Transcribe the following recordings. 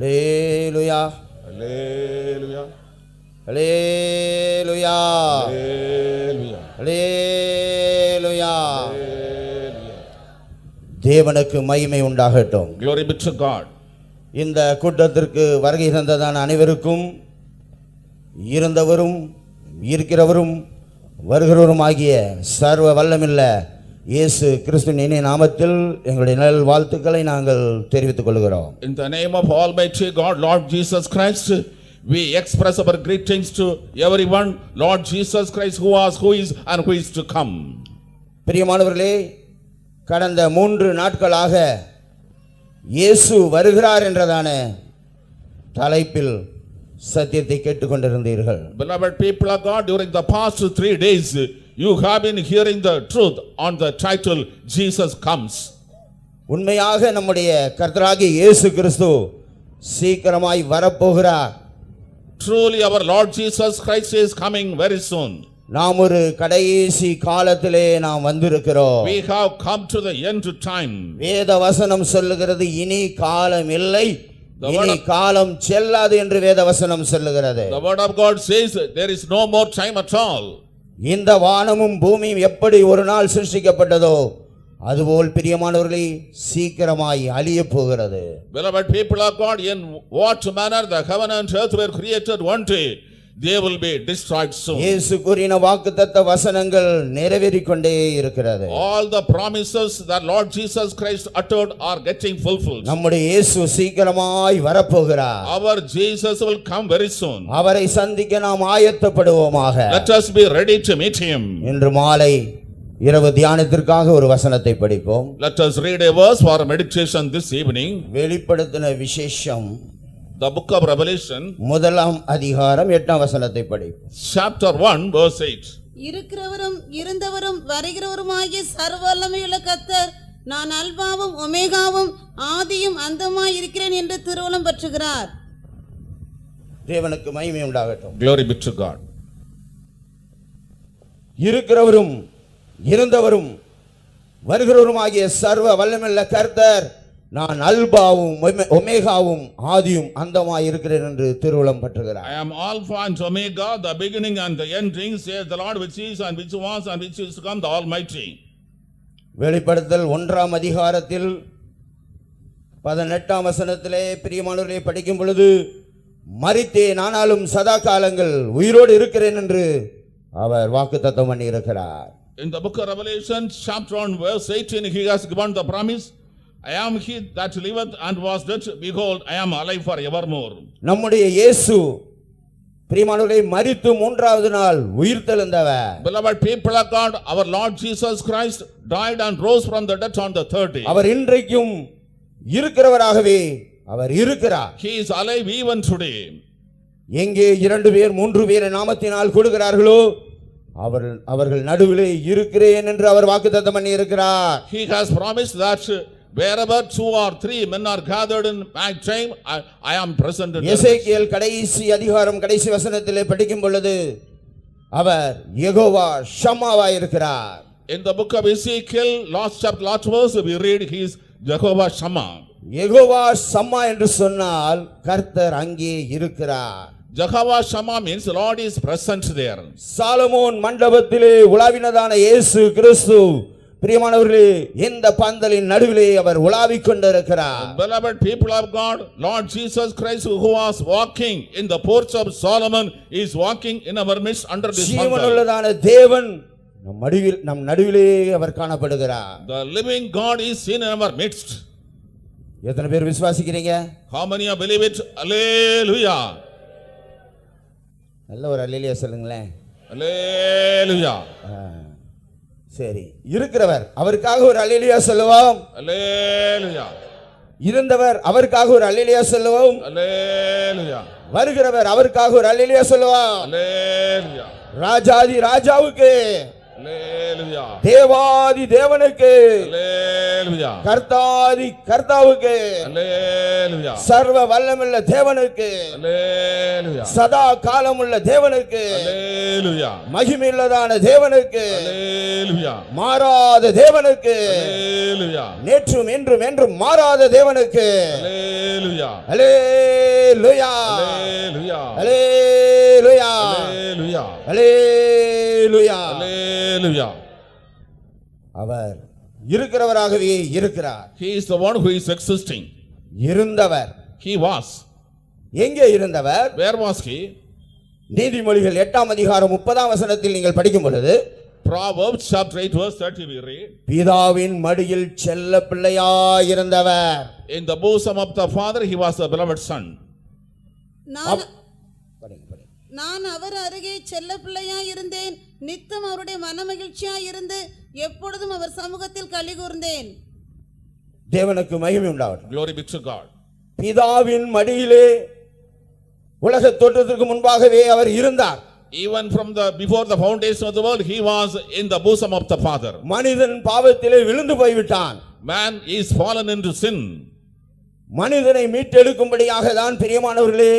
Hallelujah. Hallelujah. Hallelujah. Hallelujah. Hallelujah. தேவனுக்கு மகிமை உண்டாகட்டும். Glory be to God. இந்த கூட்டத்திற்கு வருகை தந்ததான அனைவருக்கும் இருந்தவரும் இருக்கிறவரும் வருகிறவரும் ஆகிய சர்வ வல்லமில்ல இயேசு கிறிஸ்துவின் இனிய நாமத்தில் எங்களுடைய நல் வாழ்த்துக்களை நாங்கள் தெரிவித்துக் கொள்கிறோம். In the name of Almighty God, Lord Jesus Christ, we express our greetings to everyone, Lord Jesus Christ, who was, who is, and who is to come. பிரியமானவர்களே, கடந்த 3 நாட்களாக இயேசு வருகிறார் என்றதான தலைப்பில் சத்தியத்தை கேட்டுக்கொண்டிருந்தீர்கள். Beloved people of God, during the past 3 days, you have been hearing the truth on the title Jesus Comes. உண்மையாக நம்முடைய கர்த்தராகிய இயேசு கிறிஸ்து சீக்கிரமாய் வரப்போகிறார். Truly our Lord Jesus Christ is coming very soon. நாம் ஒரு கடைசி காலத்திலே நாம் வந்திருக்கிறோம். We have come to the end time. வேத வசனம் சொல்லுகிறது இனி காலம் இல்லை, இனி காலம் செல்லாது என்று வேத வசனம் சொல்லுகிறது. The word of God says there is no more time at all. இந்த வானமும் பூமியும் எப்படி ஒரு நாள் சிருஷ்டிக்கப்பட்டதோ அதுபோல் பிரியமானவர்களே சீக்கிரமாய் அழிய போகிறது. Beloved people of God, in what manner the heaven and earth were created one day, they will be destroyed soon. இயேசு கூறின வாக்குத்தத்த வசனங்கள் நிறைவேறிக் கொண்டே இருக்கிறது. All the promises that Lord Jesus Christ uttered are getting fulfilled. நம்முடைய இயேசு சீக்கிரமாய் வரப்போகிறார். Our Jesus will come very soon. அவரை சந்திக்க நாம் ஆயத்தப்படுவோமாக. Let us be ready to meet him. இன்று மாலை இரவு தியானத்திற்காக ஒரு வசனத்தை படிப்போம். Let us read a verse for meditation this evening. வெளிப்படுத்தின விசேஷம் The book of Revelation, 1 அதிகாரம் 8 வசனத்தை படிப்போம். chapter 1 verse 8. இருக்கிறவரும் இருந்தவரும் வருகிறவருமாகிய சர்வ வல்லமையுள்ள கர்த்தர், நான் அல்பாவும் ஒமேகாவும் ஆதியும் அந்தமாய் இருக்கிறேன் என்று திருவுளம் பற்றுகிறார். தேவனுக்கு மகிமை உண்டாகட்டும். Glory be to God. இருக்கிறவரும் இருந்தவரும் வருகிறவருமாகிய சர்வ வல்லமையுள்ள கர்த்தர், நான் அல்பாவும் ஒமேகாவும் ஆதியும் அந்தமாய் இருக்கிறேன் என்று திருவுளம் பற்றுகிறார். I am Alpha and Omega, the beginning and the ending, says the Lord, which is and which was and which is to come, the Almighty. வெளிப்படுத்தல் 1 அதிகாரத்தில் 18 வசனத்திலே பிரியமானவர்களே படிக்கும் பொழுது, மரித்தேன் ஆனாலும் சதா காலங்கள் உயிரோடு இருக்கிறேன் என்று அவர் வாக்குத்தத்தம் பண்ணி இருக்கிறார். In the book of Revelation, chapter 1 verse 18, he has given the promise, I am he that liveth and was dead, behold, I am alive for evermore. நம்முடைய இயேசு பிரியமானவர்களே மரித்து 3வது நாள் உயிர்த்தெழுந்தவர். Beloved people of God, our Lord Jesus Christ died and rose from the dead on the 3rd day. அவர் இன்றைக்கும் இருக்கிறவராகவே அவர் இருக்கிறார். He is alive even today. எங்கே 2 பேர் 3 பேர் நாமத்தினால் கூடுகிறார்களோ அவர்கள் நடுவிலே இருக்கிறேன் என்று அவர் வாக்குத்தத்தம் பண்ணி இருக்கிறார். He has promised that wherever 2 or 3 men are gathered in my name, I am present in them. எசேக்கியேல் கடைசி அதிகாரம் கடைசி வசனத்திலே படிக்கும் பொழுது அவர் யெகோவா ஷம்மாவா இருக்கிறார். In the book of Ezekiel, last chapter, last verse, we read he is Jehovah Shammah. Jehovah ஷம்மா என்று சொன்னால் கர்த்தர் அங்கே இருக்கிறார். Jehovah Shammah means the Lord is present there. Solomon மண்டபத்திலே உலாவினதான இயேசு கிறிஸ்து பிரியமானவர்களே இந்த பந்தலின் நடுவிலே அவர் உலாவிக் கொண்டிருக்கிறார். Beloved people of God, Lord Jesus Christ, who was walking in the porch of Solomon, is walking in our midst under this panther. ஜீவனுள்ளதான தேவன் நம் நடுவிலே அவர் காணப்படுகிறார். The living God is seen in our midst. எத்தனை பேர் விசுவாசிக்கிறீங்க? How many of believe it? Hallelujah. நல்ல ஒரு அல்லேலூயா சொல்லுங்களேன். Hallelujah. சரி, இருக்கிறவர் அவருக்காக ஒரு அல்லேலூயா சொல்லுவோம். Hallelujah. இருந்தவர் அவருக்காக ஒரு அல்லேலூயா சொல்லுவோம். Hallelujah. வருகிறவர் அவருக்காக ஒரு அல்லேலூயா சொல்லுவோம். Hallelujah. ராஜாதி ராஜாவுக்கு, Hallelujah. தேவாதி தேவனுக்கு, Hallelujah. கர்த்தாதி கர்த்தாவுக்கு, Hallelujah. சர்வ வல்லமையுள்ள தேவனுக்கு, Hallelujah. சதா காலமுள்ள தேவனுக்கு, Hallelujah. மகிமையுள்ளதான தேவனுக்கு, Hallelujah. மாறாத தேவனுக்கு, Hallelujah. நேற்றும் இன்றும் என்றும் மாறாத தேவனுக்கு, Hallelujah. Hallelujah. ஹல்லேலூயா Hallelujah. ஹல்லேலூயா Hallelujah. ஹல்லேலூயா Hallelujah. அவர் இருக்கிறவராகவே இருக்கிறார். He is the one who is existing. இருந்தவர். He was. எங்கே இருந்தவர்? Where was he? நீதிமொழிகள் 8ஆம் அதிகாரம் 30ஆம் வசனத்தில் நீங்கள் படிக்கும் பொழுது Proverbs chapter 8 verse 30 we read. பிதாவின் மடியில் செல்ல பிள்ளையாயிருந்தவர். In the bosom of the father he was a beloved son. நான் அவர் அருகே செல்ல பிள்ளையாய் இருந்தேன், நித்தம் அவருடைய மனமகிழ்ச்சியாய் இருந்து எப்பொழுதும் அவர் சமூகத்தில் களி கூர்ந்தேன். தேவனுக்கு மகிமை உண்டாகட்டும். Glory be to God. பிதாவின் மடியிலே உலக தோற்றத்திற்கு முன்பாகவே அவர் இருந்தார். Even from the before the foundation of the world he was in the bosom of the father. மனிதன் பாவத்திலே விழுந்து போய்விட்டான். Man is fallen into sin. மனிதனை மீட்டெடுக்கும்படியாக தான் பிரியமானவர்களே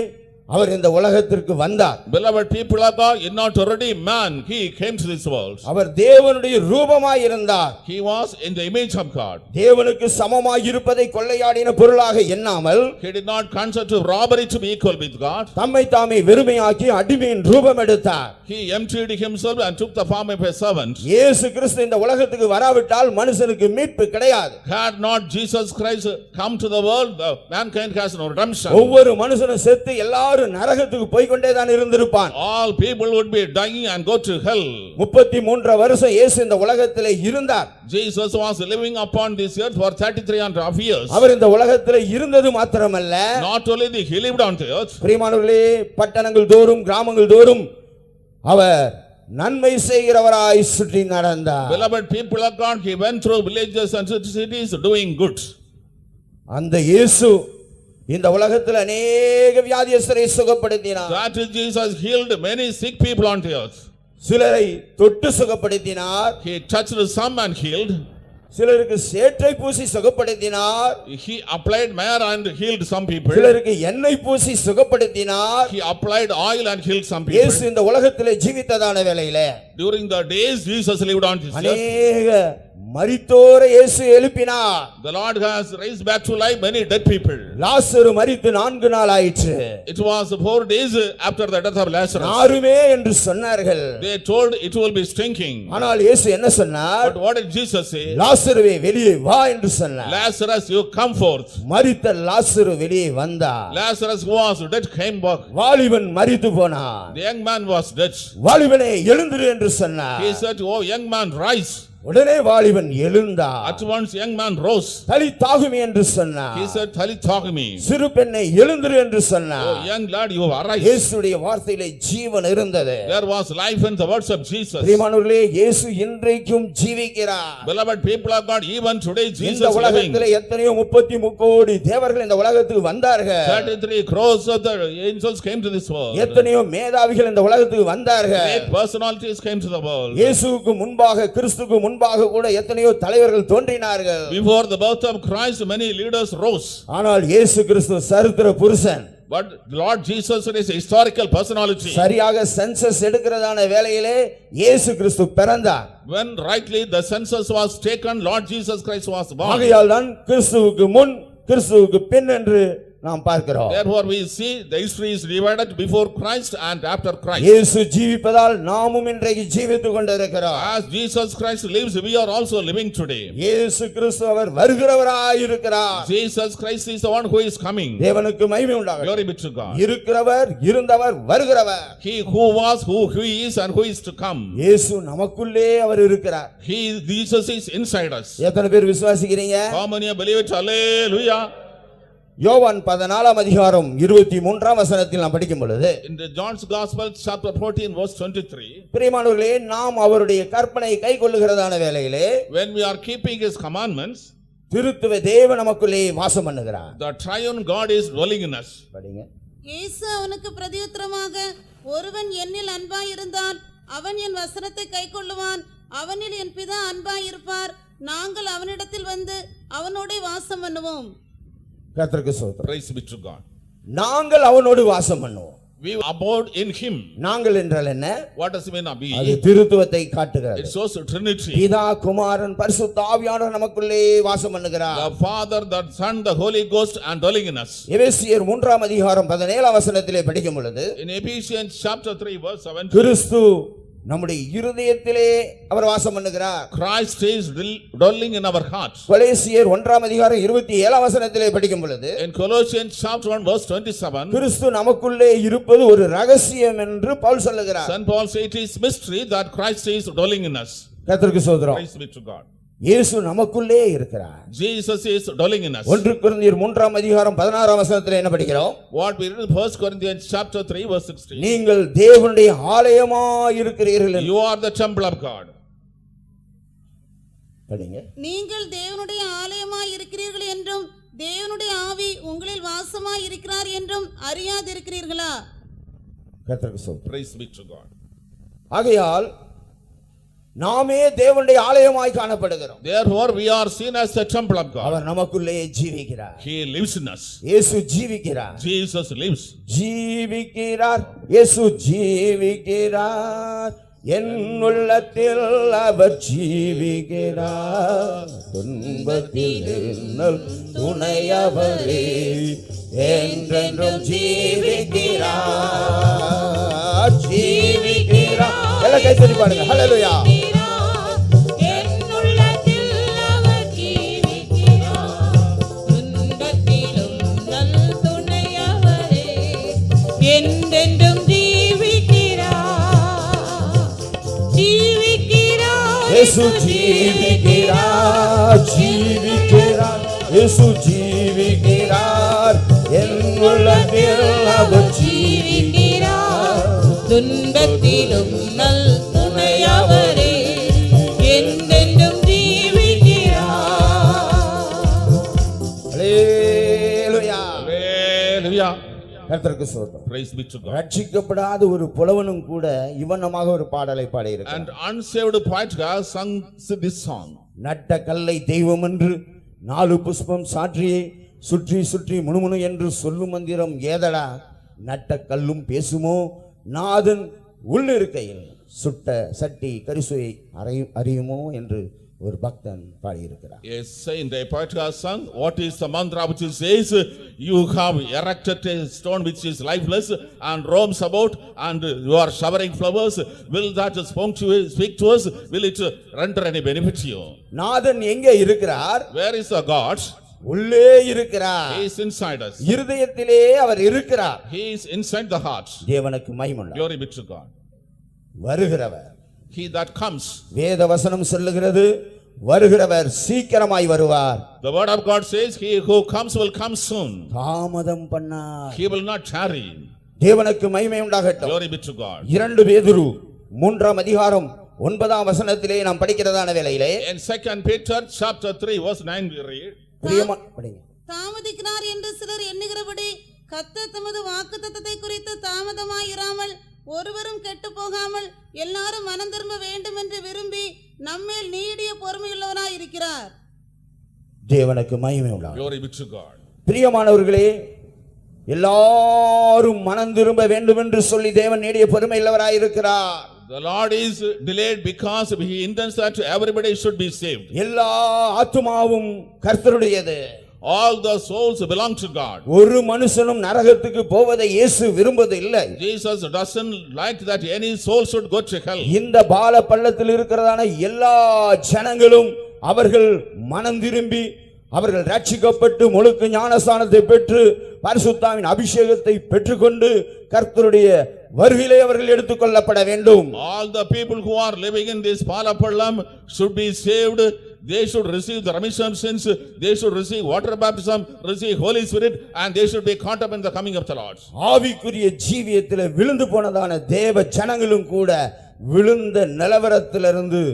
அவர் இந்த உலகத்திற்கு வந்தார். Beloved people of God, in not already man, he came to this world. அவர் தேவனுடைய ரூபமாய் இருந்தார். He was in the image of God. தேவனுக்கு சமமாய் இருப்பதை கொள்ளையாடின பொருளாக எண்ணாமல் He did not consider to robbery to be equal with God. தம்மை தாமே வெறுமையாக்கி அடிமையின் ரூபம் எடுத்தார். He emptied himself and took the form of a servant. இயேசு கிறிஸ்து இந்த உலகத்துக்கு வராவிட்டால் மனுஷனுக்கு மீட்பு கிடையாது. Had not Jesus Christ come to the world, mankind has no redemption. ஒவ்வொரு மனுஷனும் செத்து எல்லாரும் நரகத்துக்கு போய் கொண்டே தான் இருந்திருப்பான். All people would be dying and go to hell. 33 வருஷம் இயேசு இந்த உலகத்திலே இருந்தார். Jesus was living upon this earth for 33.5 years. அவர் இந்த உலகத்திலே இருந்தது மாத்திரமல்ல, Not only that he lived on the earth. பிரியமானவர்களே பட்டணங்கள் தோறும் கிராமங்கள் தோறும் அவர் நன்மை செய்கிறவராய் சுற்றி நடந்தார். Beloved people of God, he went through villages and cities doing good. அந்த இயேசு இந்த உலகத்தில் அநேக வியாதியஸ்தரை சுகப்படுத்தினார். That is Jesus healed many sick people on the earth. சிலரை தொட்டு சுகப்படுத்தினார். He touched some and healed. சிலருக்கு சேற்றை பூசி சுகப்படுத்தினார். He applied myrrh and healed some people. சிலருக்கு எண்ணெய் பூசி சுகப்படுத்தினார். He applied oil and healed some people. இயேசு இந்த உலகத்திலே ஜீவித்ததான வேளையிலே During the days Jesus lived on this earth, அநேக மரித்தோரை இயேசு எழுப்பினார். the Lord has raised back to life many dead people. லாசரு மரித்து 4 நாள் ஆயிற்று. It was 4 days after the death of Lazarus. நாருமே என்று சொன்னார்கள். They told it will be stinking. ஆனால் இயேசு என்ன சொன்னார்? But what did Jesus say? லாசருவே வெளியே வா என்று சொன்னார். Lazarus, you come forth. மரித்த லாசரு வெளியே வந்தார். Lazarus who was dead came back. வாலிபன் மரித்து போனான். The young man was dead. வாலிபனே எழுந்திரு என்று சொன்னார். He said, "Oh young man, rise." உடனே வாலிபன் எழுந்தார். At once young man rose. தலித்தாகுமி என்று சொன்னார். He said, "Talitagmi." சிறு பெண்ணை எழுந்திரு என்று சொன்னார். Oh young lad, you arise. இயேசுடைய வார்த்தையிலே ஜீவன் இருந்தது. There was life in the words of Jesus. பிரியமானவர்களே இயேசு இன்றைக்கும் ஜீவிக்கிறார். Beloved people of God, even today Jesus இந்த is living. உலகத்திலே எத்தனையோ 33 கோடி தேவர்கள் இந்த உலகத்துக்கு வந்தார்கள். 33 crores of the angels came to this world. எத்தனையோ மேதாவிகள் இந்த உலகத்துக்கு வந்தார்கள். Great personalities came to the world. இயேசுவுக்கு முன்பாக கிறிஸ்துவுக்கு முன்பாக கூட எத்தனையோ தலைவர்கள் தோன்றினார்கள். Before the birth of Christ many leaders rose. ஆனால் இயேசு கிறிஸ்து சரித்திர புருஷன். But Lord Jesus is a historical personality. சரியாக சென்சஸ் எடுக்கிறதான வேளையிலே இயேசு கிறிஸ்து பிறந்தார். When rightly the census was taken, Lord Jesus Christ was born. ஆகையால் தான் கிறிஸ்துவுக்கு முன் கிறிஸ்துவுக்கு பின் என்று நாம் பார்க்கிறோம். Therefore we see the history is divided before Christ and after Christ. இயேசு ஜீவிப்பதால் நாமும் இன்றைக்கு ஜீவித்துக் கொண்டிருக்கிறோம். As Jesus Christ lives, we are also living today. இயேசு கிறிஸ்து அவர் வருகிறவராய் இருக்கிறார். Jesus Christ is the one who is coming. தேவனுக்கு மகிமை உண்டாகட்டும். Glory be to God. இருக்கிறவர், இருந்தவர், வருகிறவர். He who was, who he is and who is to come. இயேசு நமக்குள்ளே அவர் இருக்கிறார். Jesus is inside us. எத்தனை பேர் விசுவாசிக்கிறீங்க? How many believe it? Hallelujah. யோவான் 14ஆம் அதிகாரம் 23ஆம் வசனத்தில் நாம் படிக்கும் பொழுது In the John's Gospel chapter 14 verse 23, பிரியமானவர்களே நாம் அவருடைய கற்பனையை கைக்கொள்ளுகிறதான வேளையிலே when we are keeping his commandments, திருத்துவ தேவன் நமக்குள்ளே வாசம் பண்ணுகிறார். the triune God is dwelling in us. படிங்க. இயேசு அவனுக்கு பிரதியுத்தரமாக, ஒருவன் என்னில் அன்பாய் இருந்தால் அவன் என் வசனத்தை கைக்கொள்ளுவான், அவனில் என் பிதா அன்பாய் இருப்பார், நாங்கள் அவனிடத்தில் வந்து அவனோடே வாசம் பண்ணுவோம். கர்த்தருக்கு ஸ்தோத்திரம். Praise be to God. நாங்கள் அவனோடு வாசம் பண்ணுவோம். We abode in him. நாங்கள் என்றால் என்ன? What does it mean to be? அது திருத்துவத்தை காட்டுகிறது. It shows Trinity. பிதா, குமாரன், பரிசுத்த ஆவியானவர் நமக்குள்ளே வாசம் பண்ணுகிறார். The Father, the Son, the Holy Ghost and dwelling in us. எபேசியர் 3:17 வசனத்திலே படிக்கும் பொழுது In Ephesians chapter 3 verse 17. கிறிஸ்து நம்முடைய இருதயத்திலே அவர் வாசம் பண்ணுகிறார். Christ is dwelling in our hearts. கொலோசியர் 1:27 வசனத்திலே படிக்கும் பொழுது In Colossians chapter 1 verse 27. கிறிஸ்து நமக்குள்ளே இருப்பது ஒரு ரகசியம் என்று பவுல் சொல்லுகிறார். St. Paul says it is mystery that Christ is dwelling in us. கர்த்தருக்கு ஸ்தோத்திரம். Praise be to God. இயேசு நமக்குள்ளே இருக்கிறார். Jesus is dwelling in us. 1 கொரிந்தியர் 3:16 வசனத்திலே என்ன படிக்கிறோம்? What we read in 1 Corinthians chapter 3 verse 16. நீங்கள் தேவனுடைய ஆலயமாய் இருக்கிறீர்கள். You are the temple of God. படிங்க. நீங்கள் தேவனுடைய ஆலயமாய் இருக்கிறீர்கள் என்றும் தேவனுடைய ஆவி உங்களில் வாசமாய் இருக்கிறார் என்றும் அறியாதிருக்கிறீர்களா? கர்த்தருக்கு ஸ்தோத்திரம். Praise be to God. ஆகையால் நாமே தேவனுடைய ஆலயமாய் காணப்படுகிறோம். Therefore we are seen as the temple of God. அவர் நமக்குள்ளே ஜீவிக்கிறார். He lives in us. இயேசு ஜீவிக்கிறார். Jesus lives. ஜீவிக்கிறார். இயேசு ஜீவிக்கிறார். என் உள்ளத்தில் அவர் ஜீவிக்கிறார். துன்பத்தில் என்னல் துணையவரே என்றென்றும் ஜீவிக்கிறார். ஜீவிக்கிறார். எல்லாம் கை தட்டி பாடுங்க. ஹல்லேலூயா. என்றென்றும் ஜீவிக்கிறார். இயேசு ஜீவிக்கிறார். ஜீவிக்கிறார். இயேசு ஜீவிக்கிறார். என் உள்ளத்தில் அவர் ஜீவிக்கிறார். துன்பத்திலும் நல் துணையவரே என்றென்றும் ஜீவிக்கிறார். ஹல்லேலூயா. Hallelujah. கர்த்தருக்கு ஸ்தோத்திரம். Praise be to God. ரட்சிக்கப்படாத ஒரு புலவனும் கூட இவனமாக ஒரு பாடலை பாடியிருக்கிறான். And unsaved poet has sung this song. நட்ட கல்லை தெய்வம் என்று 4 புஷ்பம் சாற்றியே சுற்றி சுற்றி முணுமுணு என்று சொல்லும் மந்திரம் ஏதடா? நட்ட கல்லும் பேசுமோ? நாதன் உள்ளிருக்கையில் சுட்ட சட்டி கரிசுவை அறியுமோ என்று ஒரு பக்தன் பாடியிருக்கிறார். A saint, a poet has sung, what is the mantra which says, you have erected a stone which is lifeless and roams about and you are showering flowers. Will that speak to us? Will it render any benefit to you? நாதன் எங்கே இருக்கிறார்? Where is the God? உள்ளே இருக்கிறார். He is inside us. இருதயத்திலே அவர் இருக்கிறார். He is inside the heart. தேவனுக்கு மகிமை. Glory be to God. வருகிறவர். He that comes. வேத வசனம் சொல்லுகிறது, வருகிறவர் சீக்கிரமாய் வருவார். The word of God says, he who comes will come soon. தாமதம் பண்ணார். He will not tarry. தேவனுக்கு மகிமை உண்டாகட்டும். Glory be to God. 2 பேதுரு 3:9 வசனத்திலே நாம் படிக்கிறதான வேளையிலே In 2 Peter chapter 3 verse 9 we read. பிரியமா படிங்க. தாமதிக்கிறார் என்று சிலர் எண்ணுகிறபடி கர்த்தர் தமது வாக்குத்தத்தத்தை குறித்து தாமதமாயிராமல் ஒருவரும் கெட்டு போகாமல் எல்லாரும் மனம் திரும்ப வேண்டும் என்று விரும்பி நம்மேல் நீடிய பொறுமையுள்ளவராய் இருக்கிறார். தேவனுக்கு மகிமை உண்டாகட்டும். Glory be to God. பிரியமானவர்களே, எல்லாரும் மனம் திரும்ப வேண்டும் என்று சொல்லி தேவன் நீடிய பொறுமை உள்ளவராய் இருக்கிறார். The Lord is delayed because he intends that everybody should be saved. எல்லா ஆத்துமாவும் கர்த்தருடையது. All the souls belong to God. ஒரு மனுஷனும் நரகத்துக்கு போவதை இயேசு விரும்புவது இல்லை. Jesus doesn't like that any soul should go to hell. இந்த பால பள்ளத்தில் இருக்கிறதான எல்லா ஜனங்களும் அவர்கள் மனம் திரும்பி அவர்கள் ரட்சிக்கப்பட்டு முழுக்க ஞானஸ்நானத்தை பெற்று பரிசுத்தாவின் அபிஷேகத்தை பெற்றுக்கொண்டு கர்த்தருடைய வருகையிலே அவர்கள் எடுத்துக்கொள்ளப்பட வேண்டும். All the people who are living in this Palapallam should be saved. They should receive the remission of sins. They should receive water baptism, receive Holy Spirit, and they should be caught up in the coming of the Lord. ஆவிக்குரிய ஜீவியத்திலே விழுந்து போனதான தேவ ஜனங்களும் கூட விழுந்த நிலவரத்திலிருந்து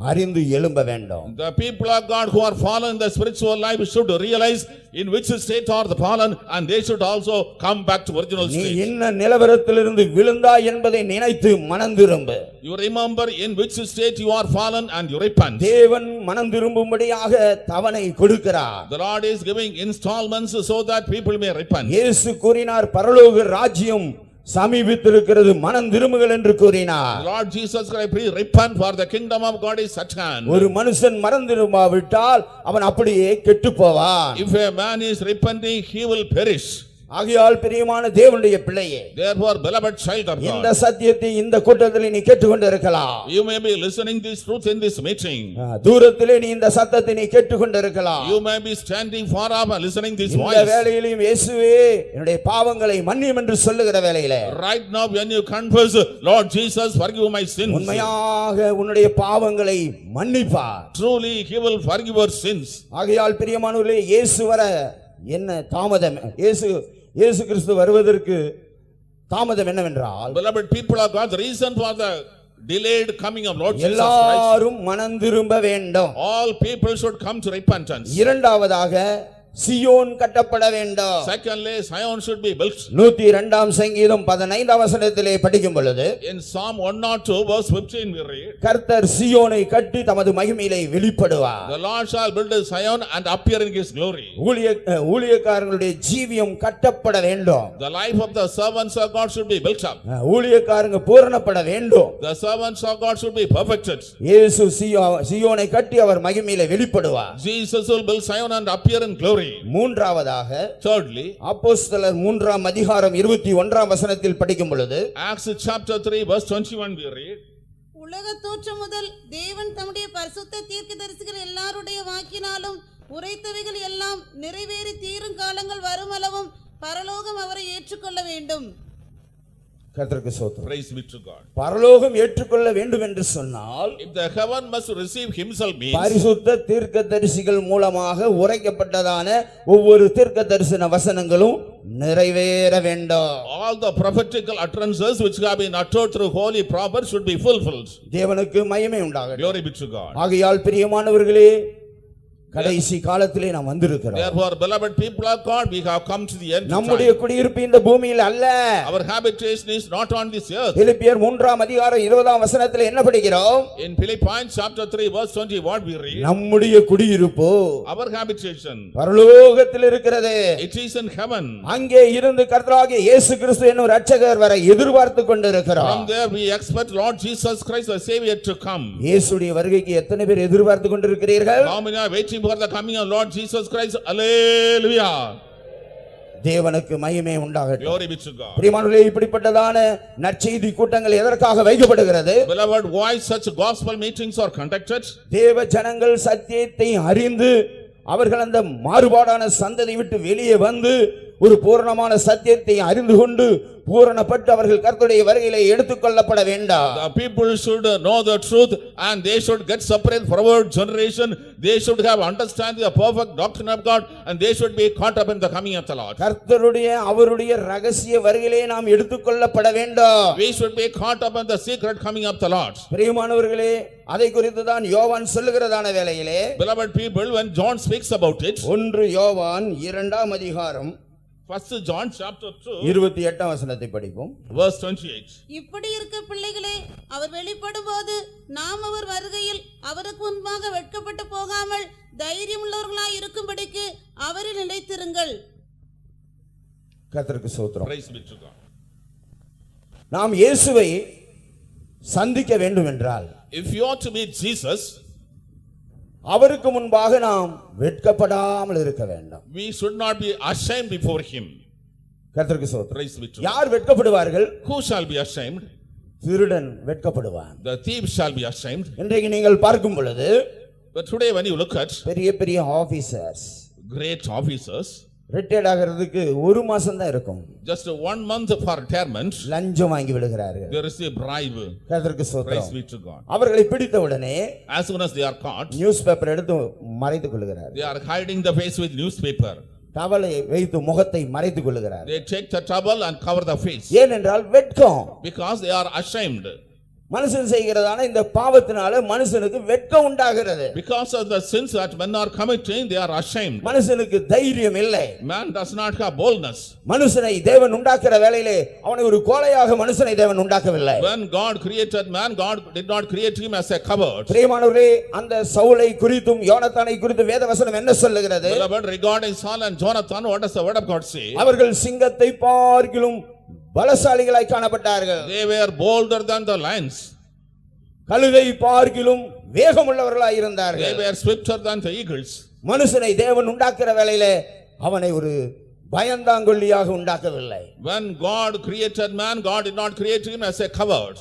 அறிந்து எழும்ப வேண்டும். The people of God who are fallen in the spiritual life should realize in which state are the fallen, and they should also come back to original நீ state. என்ன நிலவரத்திலிருந்து விழுந்தாய் என்பதை நினைத்து மனம் திரும்பு. You remember in which state you are fallen and you repent. தேவன் மனம் திரும்பும்படியாக தவணை கொடுக்கிறார். The Lord is giving installments so that people may repent. இயேசு கூறினார், பரலோக ராஜ்யம் சமீபித்திருக்கிறது, மனம் திரும்புங்கள் என்று கூறினார். Lord Jesus Christ, please repent, for the kingdom of God is at hand. ஒரு மனுஷன் மனம் திரும்பாவிட்டால் அவன் அப்படியே கெட்டுப் போவான். If a man is repenting, he will perish. ஆகையால் பிரியமான தேவனுடைய பிள்ளையே, Therefore, beloved child of இந்த God, சத்தியத்தை இந்த கூட்டத்தில் நீ கேட்டுக்கொண்டு இருக்கலாம். you may be listening this truth in this meeting. தூரத்திலே நீ இந்த சத்தத்தை நீ கேட்டுக்கொண்டு இருக்கலாம். You may be standing far off and listening this இந்த voice. வேளையிலும் இயேசுவே என்னுடைய பாவங்களை மன்னியும் என்று சொல்லுகிற வேளையிலே, Right now, when you confess, Lord Jesus, forgive my sins. உண்மையாக உன்னுடைய பாவங்களை மன்னிப்பார். Truly, he will forgive your sins. ஆகையால் பிரியமானவர்களே, இயேசு வர என்ன தாமதம்? இயேசு கிறிஸ்து வருவதற்கு தாமதம் என்னவென்றால், Beloved people of God, the reason for the delayed coming of Lord Jesus Christ, எல்லாரும் மனம் திரும்ப வேண்டும். all people should come to repentance. இரண்டாவதாக சியோன் கட்டப்பட வேண்டும். Secondly, Zion should be built. 102 சங்கீதம் 15 வசனத்திலே படிக்கும் பொழுது, In Psalm 102 verse 15 we read, கர்த்தர் சியோனை கட்டி தமது மகிமையிலே வெளிப்படுவார். the Lord shall build a Zion and appear in his glory. ஊழியக்காரர்களுடைய ஜீவியம் கட்டப்பட வேண்டும். The life of the servants of God should be built up. ஊழியக்காரங்க பூரணப்பட வேண்டும். The servants of God should be perfected. இயேசு சியோனை கட்டி அவர் மகிமையிலே வெளிப்படுவார். Jesus will build Zion and appear in glory. மூன்றாவதாக, Thirdly, அப்போஸ்தலர் 3 அதிகாரம் 21 வசனத்தில் படிக்கும் பொழுது, Acts chapter 3 verse 21 we read, உலக தோற்றம் முதல் தேவன் தம்முடைய பரிசுத்த தீர்க்கதரிசிகள் எல்லாருடைய வாக்கினாலும் உரைத்தவைகள் எல்லாம் நிறைவேறி தீரும் காலங்கள் வருமளவும் பரலோகம் அவரை ஏற்றுக்கொள்ள வேண்டும். கர்த்தருக்கு ஸ்தோத்திரம். praise be to God. பரலோகம் ஏற்றுக்கொள்ள வேண்டும் என்று சொன்னால், If the heaven must receive himself means, பரிசுத்த தீர்க்கதரிசிகள் மூலமாக உரைக்கப்பட்டதான ஒவ்வொரு தீர்க்க தரிசன வசனங்களும் நிறைவேற வேண்டும். all the prophetical utterances which have been uttered through holy prophets should be fulfilled. தேவனுக்கு மகிமை உண்டாகட்டும். Glory be to God. ஆகையால் பிரியமானவர்களே, கடைசி காலத்திலே நாம் வந்திருக்கிறோம். Therefore, beloved people of God, we have come to the end of நம்முடைய time. குடியிருப்பு இந்த பூமியில் அல்ல. Our habitation is not on this earth. பிலிப்பியர் 3 அதிகாரம் 20 வசனத்தில் என்ன படிக்கிறோம்? In Philippians chapter 3 verse 20 what we read, நம்முடைய குடியிருப்பு our habitation, பரலோகத்தில் இருக்கிறது. it is in heaven. அங்கே இருந்து கர்த்தராகிய இயேசு கிறிஸ்து என்னும் இரட்சகர் வரை எதிர்பார்த்து கொண்டிருக்கிறோம். From there we expect Lord Jesus Christ the Savior to come. இயேசுடைய வருகைக்கு எத்தனை பேர் எதிர்பார்த்து கொண்டிருக்கிறீர்கள்? How many are waiting for the coming of Lord Jesus Christ? Hallelujah. தேவனுக்கு மகிமை உண்டாகட்டும். Glory be to God. பிரியமானவர்களே, இப்படிப்பட்டதான நற்செய்தி கூட்டங்கள் எதற்காக வைக்கப்படுகிறது? Beloved, why such gospel meetings are conducted? தேவ ஜனங்கள் சத்தியத்தை அறிந்து அவர்கள் அந்த மாறுபாடான சந்ததியை விட்டு வெளியே வந்து ஒரு பூரணமான சத்தியத்தை அறிந்து கொண்டு பூரணப்பட்டு அவர்கள் கர்த்தருடைய வருகையிலே எடுத்துக்கொள்ளப்பட வேண்டாம். The people should know the truth and they should get separate from our generation. They should have understanding the perfect doctrine of God and they should be caught up in the coming of the Lord. கர்த்தருடைய அவருடைய ரகசிய வருகையிலே நாம் எடுத்துக்கொள்ளப்பட வேண்டும். We should be caught up in the secret coming of the Lord. பிரியமானவர்களே, அதை குறித்து தான் யோவான் சொல்லுகிறதான வேளையிலே, Beloved people, when John speaks about it, 1 யோவான் 2 அதிகாரம் 1 John chapter 2 28 வசனத்தை படிப்போம். verse 28. இப்படி இருக்க பிள்ளைகளே, அவர் வெளிப்படும் போது நாம் அவர் வருகையில் அவருக்கு முன்பாக வெட்கப்பட்டு போகாமல் தைரியம் உள்ளவர்களாய் இருக்கும்படிக்கு அவரில் நிலைத்திருங்கள். கர்த்தருக்கு ஸ்தோத்திரம். Praise be to God. நாம் இயேசுவை சந்திக்க வேண்டும் என்றால், If you are to meet Jesus, அவருக்கு முன்பாக நாம் வெட்கப்படாமல் இருக்க வேண்டும். we should not be ashamed before him. கர்த்தருக்கு ஸ்தோத்திரம். Praise be to God. யார் வெட்கப்படுவார்கள்? Who shall be ashamed? திருடன் வெட்கப்படுவான். The thief shall be ashamed. இன்றைக்கு நீங்கள் பார்க்கும் பொழுது But today when you look at பெரிய பெரிய ஆபீசர்ஸ் great officers, ரிட்டையர்ட் ஆகிறதுக்கு 1 மாசம் தான் இருக்கும், just 1 month for retirement, லஞ்சம் வாங்கி விடுகிறார்கள். they receive bribe. கர்த்தருக்கு Praise ஸ்தோத்திரம். be to God. அவர்களை பிடித்த உடனே As soon as they are caught, news paper எடுத்து மறைத்துக் கொள்கிறார்கள். they are hiding the face with newspaper. டவலை வைத்து முகத்தை மறைத்துக் கொள்கிறார்கள். They take the towel and cover the face ஏனென்றால் வெட்கம். because they are ashamed. மனுஷன் செய்கிறதான இந்த பாவத்தினால மனுஷனுக்கு வெட்கம் உண்டாகிறது. Because of the sins that men are committing, they are ashamed. மனுஷனுக்கு தைரியம் இல்லை. Man does not have boldness. மனுஷனை தேவன் உண்டாக்குற வேளையிலே அவனை ஒரு கோழையாக மனுஷனை தேவன் உண்டாக்கவில்லை. When God created man, God did not create him as a coward. பிரியமானவரே, அந்த சவுலை குறித்தும் யோனத்தானை குறித்தும் வேதவசனம் என்ன சொல்லுகிறது? Beloved, regarding Saul and Jonathan, what does the word of God say? அவர்கள் சிங்கத்தை பார்க்கிலும் பலசாலிகளாய் காணப்பட்டார்கள். They were bolder than the lions. கழுதை பார்க்கிலும் வேகமுள்ளவர்களாய் They இருந்தார்கள். were swifter than the eagles. மனுஷனை தேவன் உண்டாக்குற வேளையிலே அவனை ஒரு பயந்தாங்கொல்லியாக உண்டாக்கவில்லை. When God created man, God did not create him as a coward.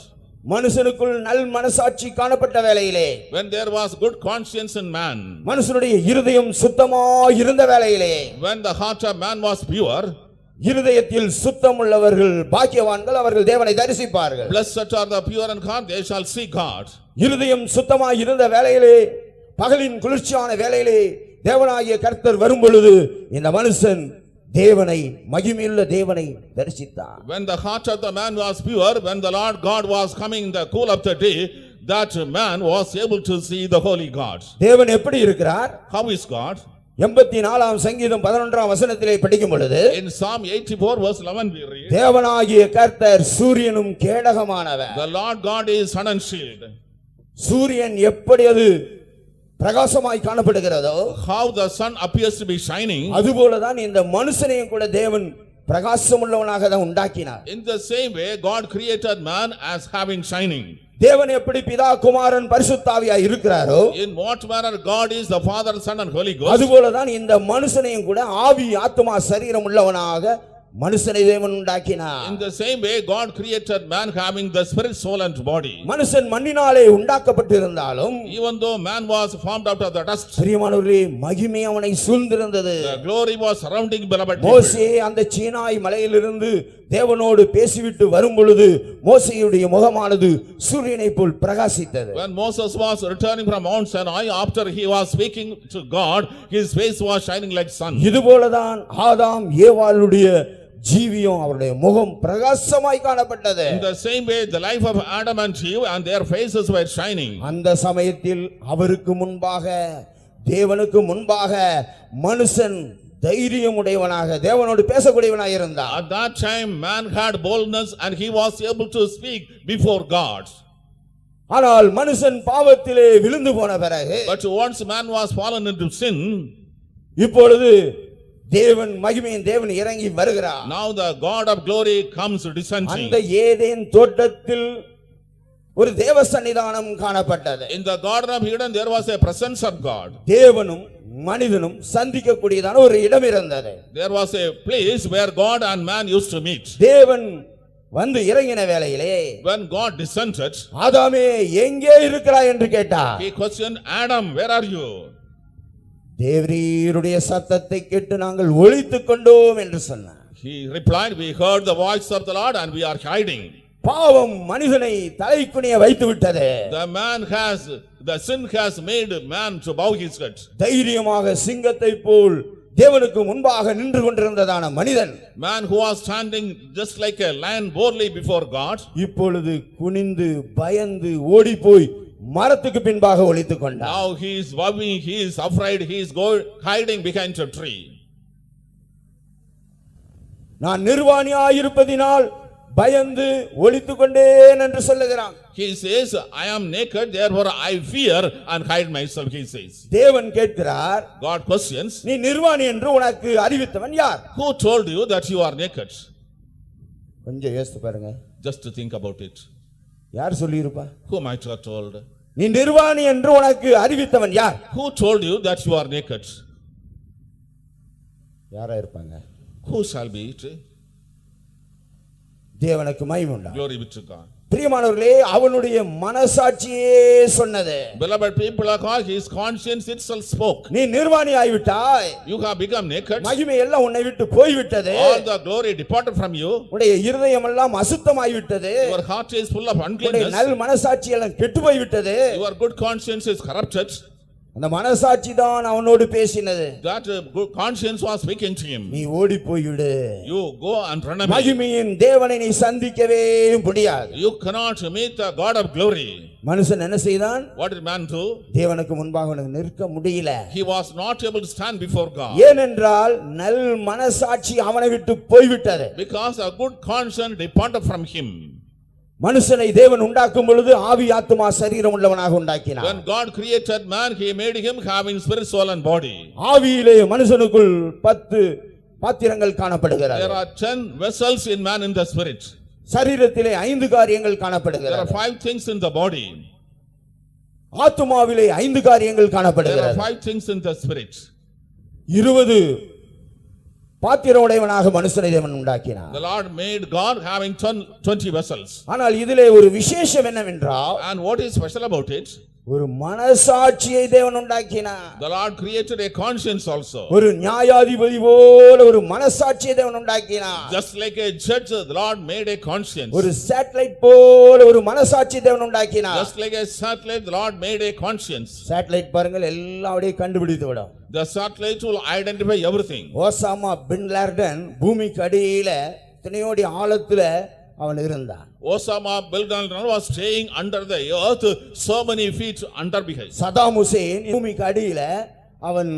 மனுஷனுக்குள் நல் மனசாட்சி காணப்பட்ட வேளையிலே, When there was good conscience in man, மனுஷனுடைய இருதயம் சுத்தமாய் இருந்த வேளையிலே, when the heart of man was pure, இருதயத்தில் சுத்தம் உள்ளவர்கள் பாக்கியவான்கள், அவர்கள் தேவனை தரிசிப்பார்கள். blessed are the pure in heart, they shall see God. இருதயம் சுத்தமாய் இருந்த வேளையிலே, பகலின் குளிர்ச்சியான வேளையிலே தேவனாகிய கர்த்தர் வரும் பொழுது இந்த மனுஷன் தேவனை, மகிமையுள்ள தேவனை தரிசித்தார். When the heart of the man was pure, when the Lord God was coming in the cool of the day, that man was able to see the holy God. தேவன் எப்படி இருக்கிறார்? How is God? 84ஆம் சங்கீதம் 11ஆம் வசனத்திலே படிக்கும் பொழுது, In Psalm 84 verse 11 we read, தேவனாகிய கர்த்தர் சூரியனும் கேடகமானவர். the Lord God is sun and shield. சூரியன் எப்படி அது பிரகாசமாய் காணப்படுகிறதோ, How the sun appears to be shining, அதுபோலதான் இந்த மனுஷனையும் கூட தேவன் பிரகாசமுள்ளவனாக தான் உண்டாக்கினார். in the same way God created man as having shining. தேவன் எப்படி பிதா குமாரன் பரிசுத்தாவியாய் இருக்கிறாரோ, In what manner God is the Father, Son and Holy Ghost, அதுபோலதான் இந்த மனுஷனையும் கூட ஆவி ஆத்துமா சரீரம் உள்ளவனாக மனுஷனை தேவன் உண்டாக்கினார். in the same way God created man having the spirit, soul and body. மனுஷன் மண்ணினாலே உண்டாக்கப்பட்டிருந்தாலும், Even though man was formed out of the dust, பிரியமானவர்களே, மகிமை அவனை சூழ்ந்திருந்தது. the glory was surrounding beloved people. மோசே அந்த சீனாய் மலையிலிருந்து தேவனோடு பேசிவிட்டு வரும் பொழுது மோசேயுடைய முகமானது சூரியனை போல் பிரகாசித்தது. When Moses was returning from Mount Sinai, after he was speaking to God, his face was shining like sun. இதுபோலதான் ஆதாம் ஏவாளுடைய ஜீவியம், அவருடைய முகம் பிரகாசமாய் காணப்பட்டது. In the same way, the life of Adam and Eve and their faces were shining. அந்த சமயத்தில் அவருக்கு முன்பாக, தேவனுக்கு முன்பாக மனுஷன் தைரியம் உடையவனாக தேவனோடு பேசக்கூடியவனாக இருந்தார். At that time, man had boldness and he was able to speak before God. ஆனால் மனுஷன் பாவத்திலே விழுந்து போன பிறகு, But once man was fallen into sin, இப்பொழுது தேவன், மகிமையின் தேவன் இறங்கி வருகிறார். now the God of glory comes descending. அந்த ஏதேன் தோட்டத்தில் ஒரு தேவ சன்னிதானம் காணப்பட்டது. In the Garden of Eden, there was a presence of God. தேவனும் மனிதனும் சந்திக்கக்கூடியதான ஒரு இடம் இருந்தது. There was a place where God and man used to meet. தேவன் வந்து இறங்கின வேளையிலே, When God descended, ஆதாமே எங்கே இருக்கிறாய் என்று கேட்டார். he questioned Adam, where are you? தேவரீருடைய சத்தத்தை கேட்டு நாங்கள் ஒளித்துக் கொண்டோம் என்று சொன்னார். He replied, we heard the voice of the Lord and we are hiding. பாவம் மனிதனை தலைக்குனிய வைத்து விட்டது. The sin has made man to bow his head. தைரியமாக சிங்கத்தை போல் தேவனுக்கு முன்பாக நின்று கொண்டிருந்ததான மனிதன், Man who was standing just like a lion boldly before God, இப்பொழுது குனிந்து பயந்து ஓடி போய் மரத்துக்கு பின்பாக ஒளித்துக் கொண்டார். now he is bowing, he is afraid, he is hiding behind a tree. நான் நிர்வாணியாயிருப்பதினால் பயந்து ஒளித்துக் கொண்டேன் என்று சொல்லுகிறான். He says, I am naked, therefore I fear and hide myself, he says. தேவன் கேட்கிறார், God questions, நீ நிர்வாணி என்று உனக்கு அறிவித்தவன் யார்? who told you that you are naked? கொஞ்சம் யோசித்து பாருங்க. Just to think about it. யார் சொல்லியிருப்பா? Who might have told? நீ நிர்வாணி என்று உனக்கு அறிவித்தவன் யார்? Who told you that you are naked? யாரா இருப்பாங்க? Who shall be it? தேவனுக்கு மகிமை உண்டாகும். Glory be to God. பிரியமானவர்களே, அவனுடைய மனசாட்சியே சொன்னது. Beloved people of God, his conscience itself spoke. நீ நிர்வாணி ஆகிவிட்டாய், You have become naked. மகிமை எல்லாம் உன்னை விட்டு போய்விட்டது, All the glory departed from you. உன்னுடைய இருதயம் எல்லாம் அசுத்தமாகிவிட்டது, Your heart is full of உன்னுடைய uncleanness. நல் மனசாட்சி எல்லாம் கெட்டு போய்விட்டது. Your good conscience is corrupted. அந்த மனசாட்சி தான் அவனோடு பேசினது. That good conscience was speaking to him. நீ ஓடி போய்விடு, You go and run away. மகிமையின் தேவனை நீ சந்திக்கவே முடியாது. You cannot meet the God of glory. மனுஷன் என்ன செய்தான்? What did man do? தேவனுக்கு முன்பாக அவனுக்கு நிற்க முடியல. He was not able to stand before God. ஏனென்றால் நல் மனசாட்சி அவனை விட்டு போய்விட்டது. Because a good conscience departed from him. மனுஷனை தேவன் உண்டாக்கும் பொழுது ஆவி ஆத்துமா சரீரம் உள்ளவனாக உண்டாக்கினார். When God created man, he made him having spirit, soul and body. ஆவியிலே மனுஷனுக்குள் 10 பாத்திரங்கள் காணப்படுகிறது. There are 10 vessels in man in the spirit. சரீரத்திலே 5 காரியங்கள் There are காணப்படுகிறது. 5 things in the body. ஆத்துமாவிலே 5 காரியங்கள் There are காணப்படுகிறது. 5 things in the spirit. 20 பாத்திரம் உடையவனாக மனுஷனை தேவன் உண்டாக்கினார். The Lord made God having 20 vessels. ஆனால் இதிலே ஒரு விசேஷம் என்னவென்றால் And what is special about it? ஒரு மனசாட்சியை தேவன் உண்டாக்கினார். The Lord created a conscience also. ஒரு நியாயாதிபதி போல ஒரு மனசாட்சியை தேவன் உண்டாக்கினார். Just like a judge, the Lord made a conscience. ஒரு சேட்டலைட் போல ஒரு மனசாட்சியை தேவன் உண்டாக்கினார். Just like a satellite, the Lord made a conscience. Satellite பாருங்கள் எல்லாம் அப்படியே கண்டுபிடித்து விடும். The satellite will identify everything. Osama bin Laden பூமிக்கு அடியில தினையோடி ஆழத்துல அவன் இருந்தான். Osama bin Laden was staying under the earth so many feet under behind. Saddam Hussein பூமிக்கு அடியில அவன்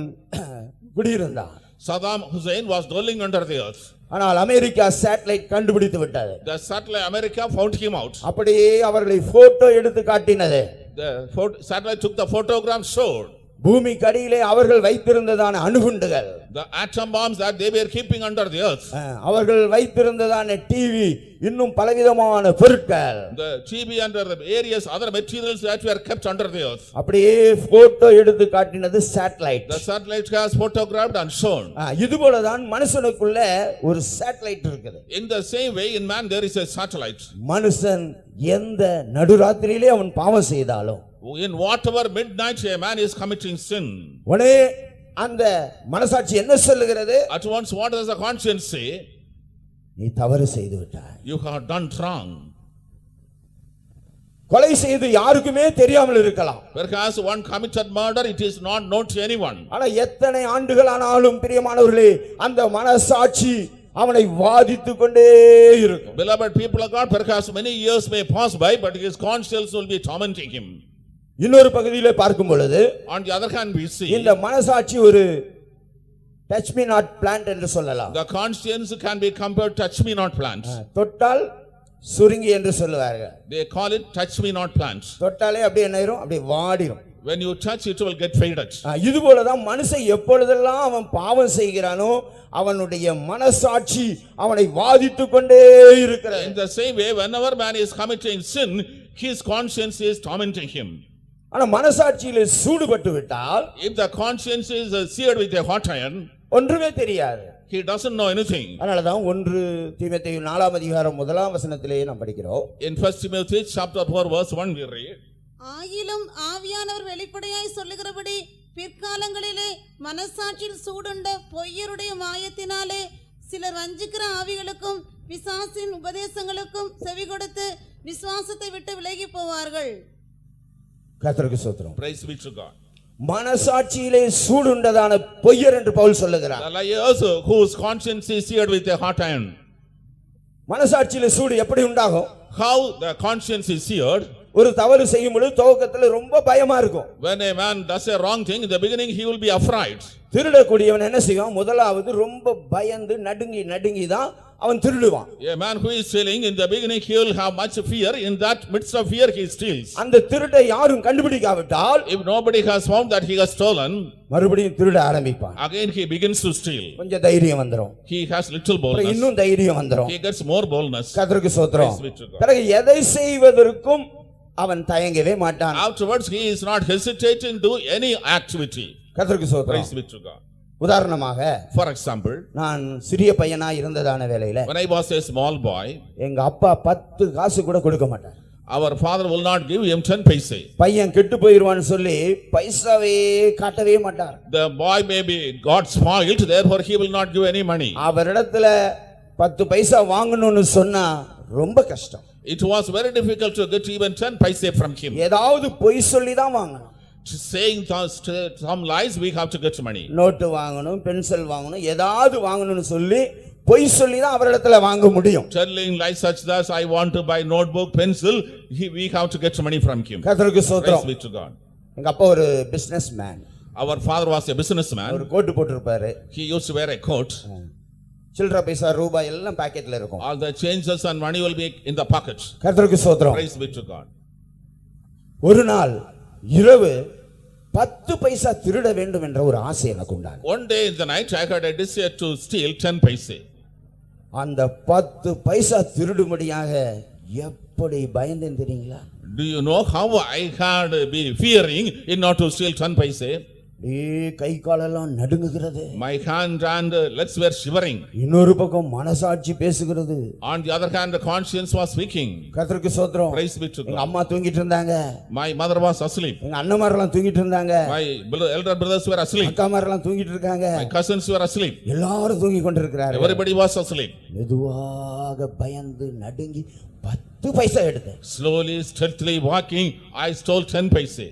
குடியிருந்தான். Saddam Hussein was dwelling under the earth. ஆனால் அமெரிக்கா சேட்டலைட் கண்டுபிடித்து விட்டது. The satellite America found him out. அப்படியே அவர்களை போட்டோ எடுத்து காட்டினது. The satellite took the photograph, showed பூமிக்கு அடியிலே அவர்கள் வைத்திருந்ததான அணுகுண்டுகள், the atom bombs that they were keeping under the earth. அவர்கள் வைத்திருந்ததான டிவி, இன்னும் பலவிதமான பொருட்கள், The TV and the various other materials that were kept under the earth. அப்படியே போட்டோ எடுத்து காட்டினது satellite. The satellite has photographed and shown. இதுபோலதான் மனுஷனுக்குள்ள ஒரு சேட்டலைட் இருக்குது. In the same way, in man there is a satellite. மனுஷன் எந்த நடுராத்திரியிலே அவன் பாவம் செய்தாலும், In whatever midnight a man is committing sin, உடனே அந்த மனசாட்சி என்ன சொல்லுகிறது? at once what does the conscience say? நீ தவறு செய்து விட்டாய். You have done wrong. கொலை செய்து யாருக்குமே தெரியாமல் இருக்கலாம். Whereas one committed murder, it is not known to anyone. ஆனா எத்தனை ஆண்டுகள் ஆனாலும் பிரியமானவர்களே, அந்த மனசாட்சி அவனை வாதித்துக் கொண்டே இருக்கும். Beloved people of God, perhaps many years may pass by, but his conscience will be tormenting him. இன்னொரு பகுதியிலே பார்க்கும் பொழுது, On the other hand, we see இந்த மனசாட்சி ஒரு டச் மீ நாட் பிளான்ட் என்று சொல்லலாம். the conscience can be compared to touch me not plants. தொட்டால் சுருங்கி என்று சொல்லுவார்கள். They call it touch me not plants. தொட்டாலே அப்படியே என்ன ஆயிரும்? அப்படியே வாடிரும். When you touch, it will get faded. இது போலதான் மனுஷன் எப்பொழுதெல்லாம் அவன் பாவம் செய்கிறானோ அவனுடைய மனசாட்சி அவனை வாதித்துக் கொண்டே இருக்கிறது. In the same way, whenever man is committing sin, his conscience is tormenting him. ஆனா மனசாட்சியிலே சூடுபட்டு விட்டால், If the conscience is seared with a hot iron, ஒன்றுமே தெரியாது. he doesn't know anything. அதனாலதான் 1 தீமோத்தேயு 4ஆம் அதிகாரம் 1ஆம் வசனத்திலேயே நாம் படிக்கிறோம். In 1 Timothy chapter 4 verse 1 we read, ஆகிலும் ஆவியானவர் வெளிப்படையாய் சொல்லுகிறபடி பிற்காலங்களிலே மனசாட்சியில் சூடுண்ட பொய்யருடைய மாயத்தினாலே சிலர் வஞ்சிக்கிற ஆவிகளுக்கும் பிசாசின் உபதேசங்களுக்கும் செவி கொடுத்து விசுவாசத்தை விட்டு விலகி போவார்கள். கர்த்தருக்கு ஸ்தோத்திரம். praise be to God. மனசாட்சியிலே சூடுண்டதான பொய்யர் என்று பவுல் சொல்லுகிறார். The liars whose conscience is seared with a hot iron. மனசாட்சியிலே சூடு எப்படி உண்டாகும்? How the conscience is seared? ஒரு தவறு செய்யும் பொழுது துவக்கத்துல ரொம்ப பயமா இருக்கும். When a man does a wrong thing, in the beginning he will be afraid. திருடக்கூடியவன் என்ன செய்வான்? முதலாவது ரொம்ப பயந்து நடுங்கி தான் அவன் திருடுவான். A man who is stealing, in the beginning he will have much fear. In that midst of fear he steals. அந்த திருட்டை யாரும் கண்டுபிடிக்காவிட்டால், If nobody has found that he has stolen, மறுபடியும் திருட ஆரம்பிப்பான். again he begins to steal. கொஞ்சம் தைரியம் வந்துரும். He has little அப்புறம் boldness. இன்னும் தைரியம் வந்துரும். He gets more boldness. கர்த்தருக்கு ஸ்தோத்திரம். Praise be to God. பிறகு எதை செய்வதற்கும் அவன் தயங்கவே மாட்டான். Afterwards he is not hesitating to any activity. கர்த்தருக்கு ஸ்தோத்திரம். Praise be to God. உதாரணமாக, For example, நான் சிறிய பையனா இருந்ததான வேளையில when I was a small boy, எங்க அப்பா 10 காசு கூட கொடுக்க மாட்டார். our father will not give him 10 paise. பையன் கெட்டு போயிருவான்னு சொல்லி பைசாவே காட்டவே மாட்டார். The boy may be got spoiled, therefore he will not give any money. அவரிடத்துல 10 பைசா வாங்கணும்னு சொன்னா ரொம்ப கஷ்டம். It was very difficult to get even 10 paise from him. ஏதாவது பொய் சொல்லி தான் வாங்கணும். Saying some lies, we have to get money. Note வாங்கணும், பென்சில் வாங்கணும், ஏதாவது வாங்கணும்னு சொல்லி பொய் சொல்லி தான் அவரிடத்துல வாங்க முடியும். Telling lies such that I want to buy notebook, pencil, we have to get money from him. கர்த்தருக்கு ஸ்தோத்திரம். Praise be to God. எங்க அப்பா ஒரு business man. Our father was a businessman. ஒரு கோட் போட்டிருப்பாரு. He used to wear a coat. சில்லறை பைசா ரூபாய் எல்லாம் பாக்கெட்ல இருக்கும். All the changes and money will be in the pockets. கர்த்தருக்கு ஸ்தோத்திரம். Praise be to God. ஒரு நாள் இரவு 10 பைசா திருட வேண்டும் என்ற ஒரு ஆசை எனக்கு உண்டான. One day in the night I had a desire to steal 10 paise. அந்த 10 பைசா திருடும்படியாக எப்படி பயந்தேன் தெரியுங்களா? Do you know how I had been fearing in not to steal 10 paise? கை காலெல்லாம் நடுங்குகிறது. My hand and legs were shivering. இன்னொரு பக்கம் மனசாட்சி பேசுகிறது. On the other hand, the conscience was speaking. கர்த்தருக்கு ஸ்தோத்திரம். Praise be to எங்க God. அம்மா தூங்கிட்டு இருந்தாங்க. My mother was asleep. எங்க அண்ணன்மாரெல்லாம் தூங்கிட்டு இருந்தாங்க. My elder brothers were asleep. அக்காமாரெல்லாம் தூங்கிட்டு இருக்காங்க. My cousins were asleep. எல்லாரும் தூங்கி கொண்டிருக்கிறார்கள். Everybody was asleep. மெதுவாக பயந்து நடுங்கி 10 பைசா எடுத்தேன். Slowly, stealthily walking, I stole 10 paise.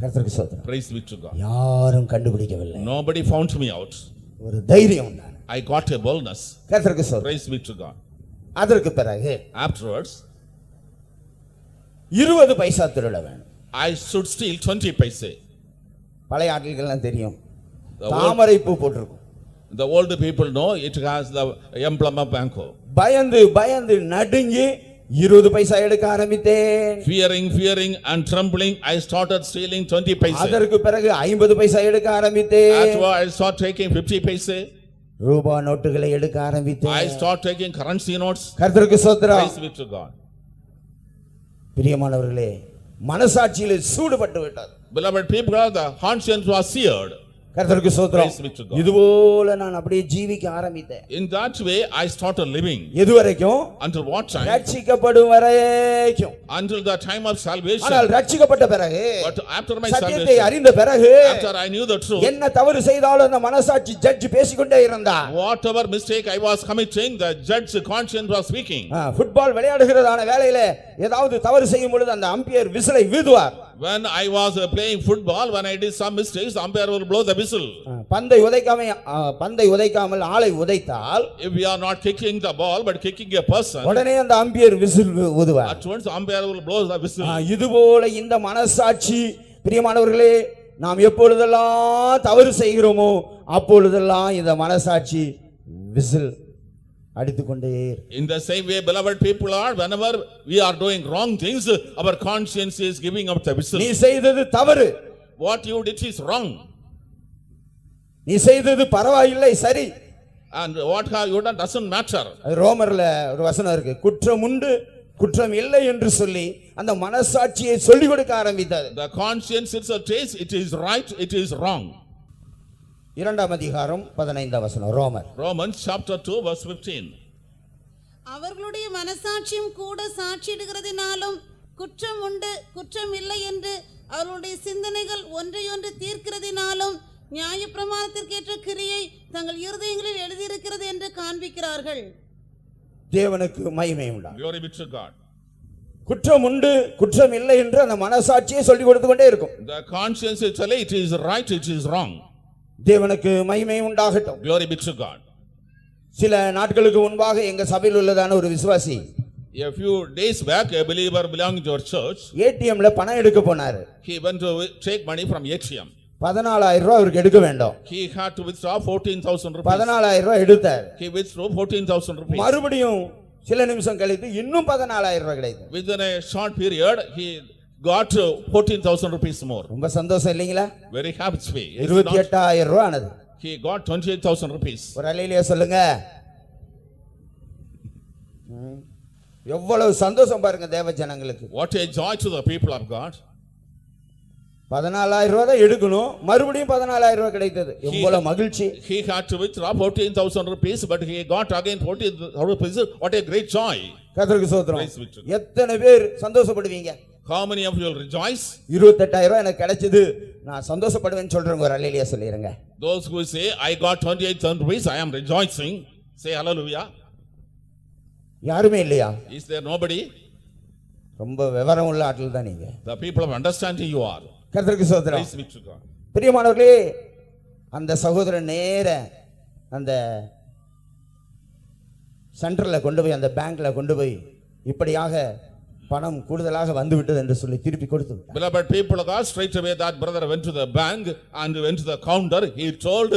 கர்த்தருக்கு ஸ்தோத்திரம். Praise be to God. யாரும் கண்டுபிடிக்கவில்லை. Nobody found me out. ஒரு தைரியம் உண்டான. I got a boldness. கர்த்தருக்கு ஸ்தோத்திரம். Praise be to God. அதற்கு பிறகு Afterwards, 20 பைசா திருட வேணும். I should steal 20 paise. பழைய ஆட்களுக்கெல்லாம் தெரியும். The old, தாமரை பூ போட்டிருக்கும். the old people know it has the emblem of Banco. பயந்து பயந்து நடுங்கி 20 பைசா எடுக்க ஆரம்பித்தேன். Fearing and trembling, I started stealing 20 paise. அதற்கு பிறகு 50 பைசா எடுக்க ஆரம்பித்தேன். After I started taking 50 paise. ரூபா நோட்டுகளை எடுக்க ஆரம்பித்தேன். I started taking currency notes. கர்த்தருக்கு ஸ்தோத்திரம். Praise be to God. பிரியமானவர்களே, மனசாட்சியிலே சூடுபட்டு விட்டார். Beloved people, the conscience was seared. கர்த்தருக்கு ஸ்தோத்திரம். Praise be to God. இதுபோல நான் அப்படியே ஜீவிக்க ஆரம்பித்தேன். In that way, I started living. எதுவரைக்கும்? Until what time? ரட்சிக்கப்படும் வரைக்கும். Until the time of salvation. ஆனால் ரட்சிக்கப்பட்ட பிறகு, But after my சத்தியத்தை salvation, அறிந்த பிறகு, after I knew the truth, என்ன தவறு செய்தாலும் அந்த மனசாட்சி ஜட்ஜ் பேசிக்கொண்டே இருந்தார். whatever mistake I was committing, the judge's conscience was speaking. Football விளையாடுகிறதான வேளையில ஏதாவது தவறு செய்யும் பொழுது அந்த அம்பையர் விசிலை வீதுவார். When I was playing football, when I did some mistakes, the umpire will blow the whistle. பந்தை உதைக்காமல் ஆளை உதைத்தால், If we are not kicking the ball but kicking a person, உடனே அந்த அம்பையர் விசில் ஊதுவார். at once the umpire will blow the whistle. இதுபோல இந்த மனசாட்சி, பிரியமானவர்களே, நாம் எப்பொழுதெல்லாம் தவறு செய்கிறோமோ அப்பொழுதெல்லாம் இந்த மனசாட்சி whistle அடித்துக்கொண்டே. In the same way, beloved people are, whenever we are doing wrong things, our conscience is giving up the whistle. நீ செய்தது தவறு, What you did is wrong. நீ செய்தது பரவாயில்லை, சரி. And what have you done doesn't matter. அது ரோமர்ல ஒரு வசனம் இருக்கு, குற்றம் உண்டு குற்றம் இல்லை என்று சொல்லி அந்த மனசாட்சியை சொல்லிக் கொடுக்க ஆரம்பித்தது. The conscience itself says it is right, it is wrong. 2ஆம் அதிகாரம் 15ஆம் வசனம், ரோமர். Romans chapter 2 verse 15. அவர்களுடைய மனசாட்சியும் கூட சாட்சியிடுகிறதினாலும் குற்றம் உண்டு குற்றம் இல்லை என்று அவர்களுடைய சிந்தனைகள் ஒன்றையொன்று தீர்க்கிறதினாலும் நியாயப்பிரமாணத்திற்கேற்ற கிரியை தங்கள் இருதயங்களில் எழுதியிருக்கிறது என்று காண்பிக்கிறார்கள். தேவனுக்கு மகிமை உண்டாகும். Glory be to God. குற்றம் உண்டு குற்றம் இல்லை என்று அந்த மனசாட்சியை சொல்லிக் கொடுத்து கொண்டே இருக்கும். The conscience itself, it is right, it is wrong. தேவனுக்கு மகிமை உண்டாகட்டும். Glory be to God. சில நாட்களுக்கு முன்பாக எங்க சபையில் உள்ளதான ஒரு விசுவாசி A few days back, a believer belonging to our church, ஏடிஎம்ல பணம் எடுக்க போனாரு. he went to take money from ATM. 14,000 ரூபாய் அவருக்கு எடுக்க வேண்டும். He had to withdraw 14,000 rupees. 14,000 ரூபாய் எடுத்தார். He withdrew 14,000 rupees. மறுபடியும் சில நிமிஷம் கழித்து இன்னும் 14,000 ரூபாய் கிடைத்தது. Within a short period, he got 14,000 rupees more. ரொம்ப சந்தோஷம் இல்லீங்களா? Very happy to be. 28,000 ரூபாய் ஆனது. He got 28,000 rupees. ஒரு அல்லேலூயா சொல்லுங்க. எவ்வளவு சந்தோஷம் பாருங்க தேவ ஜனங்களுக்கு. What a joy to the people of God. 14,000 ரூபாய் தான் எடுக்கணும், மறுபடியும் 14,000 ரூபாய் கிடைத்தது. எவ்வளவு மகிழ்ச்சி. He had to withdraw 14,000 rupees, but he got again 14,000 rupees. What a great joy. கர்த்தருக்கு ஸ்தோத்திரம். Praise be to God. எத்தனை பேர் சந்தோஷப்படுவீங்க? How many of you will rejoice? 28,000 ரூபாய் எனக்கு கிடைச்சது, நான் சந்தோஷப்படுவேன்னு சொல்றவங்க ஒரு அல்லேலூயா சொல்லிருங்க. Those who say, I got 28,000 rupees, I am rejoicing. Say hallelujah. யாருமே இல்லையா? Is there nobody? ரொம்ப விவரம் உள்ள ஆட்கள் தான் நீங்க. The people of understanding you are. கர்த்தருக்கு ஸ்தோத்திரம். Praise be to God. பிரியமானவர்களே, அந்த சகோதரன் நேர அந்த சென்டர்ல கொண்டு போய் அந்த பேங்க்ல கொண்டு போய் இப்படியாக பணம் கூடுதலாக வந்து விட்டது என்று சொல்லி திருப்பி கொடுத்து விட்டார். Beloved people of God, straight away that brother went to the bank and went to the counter. He told,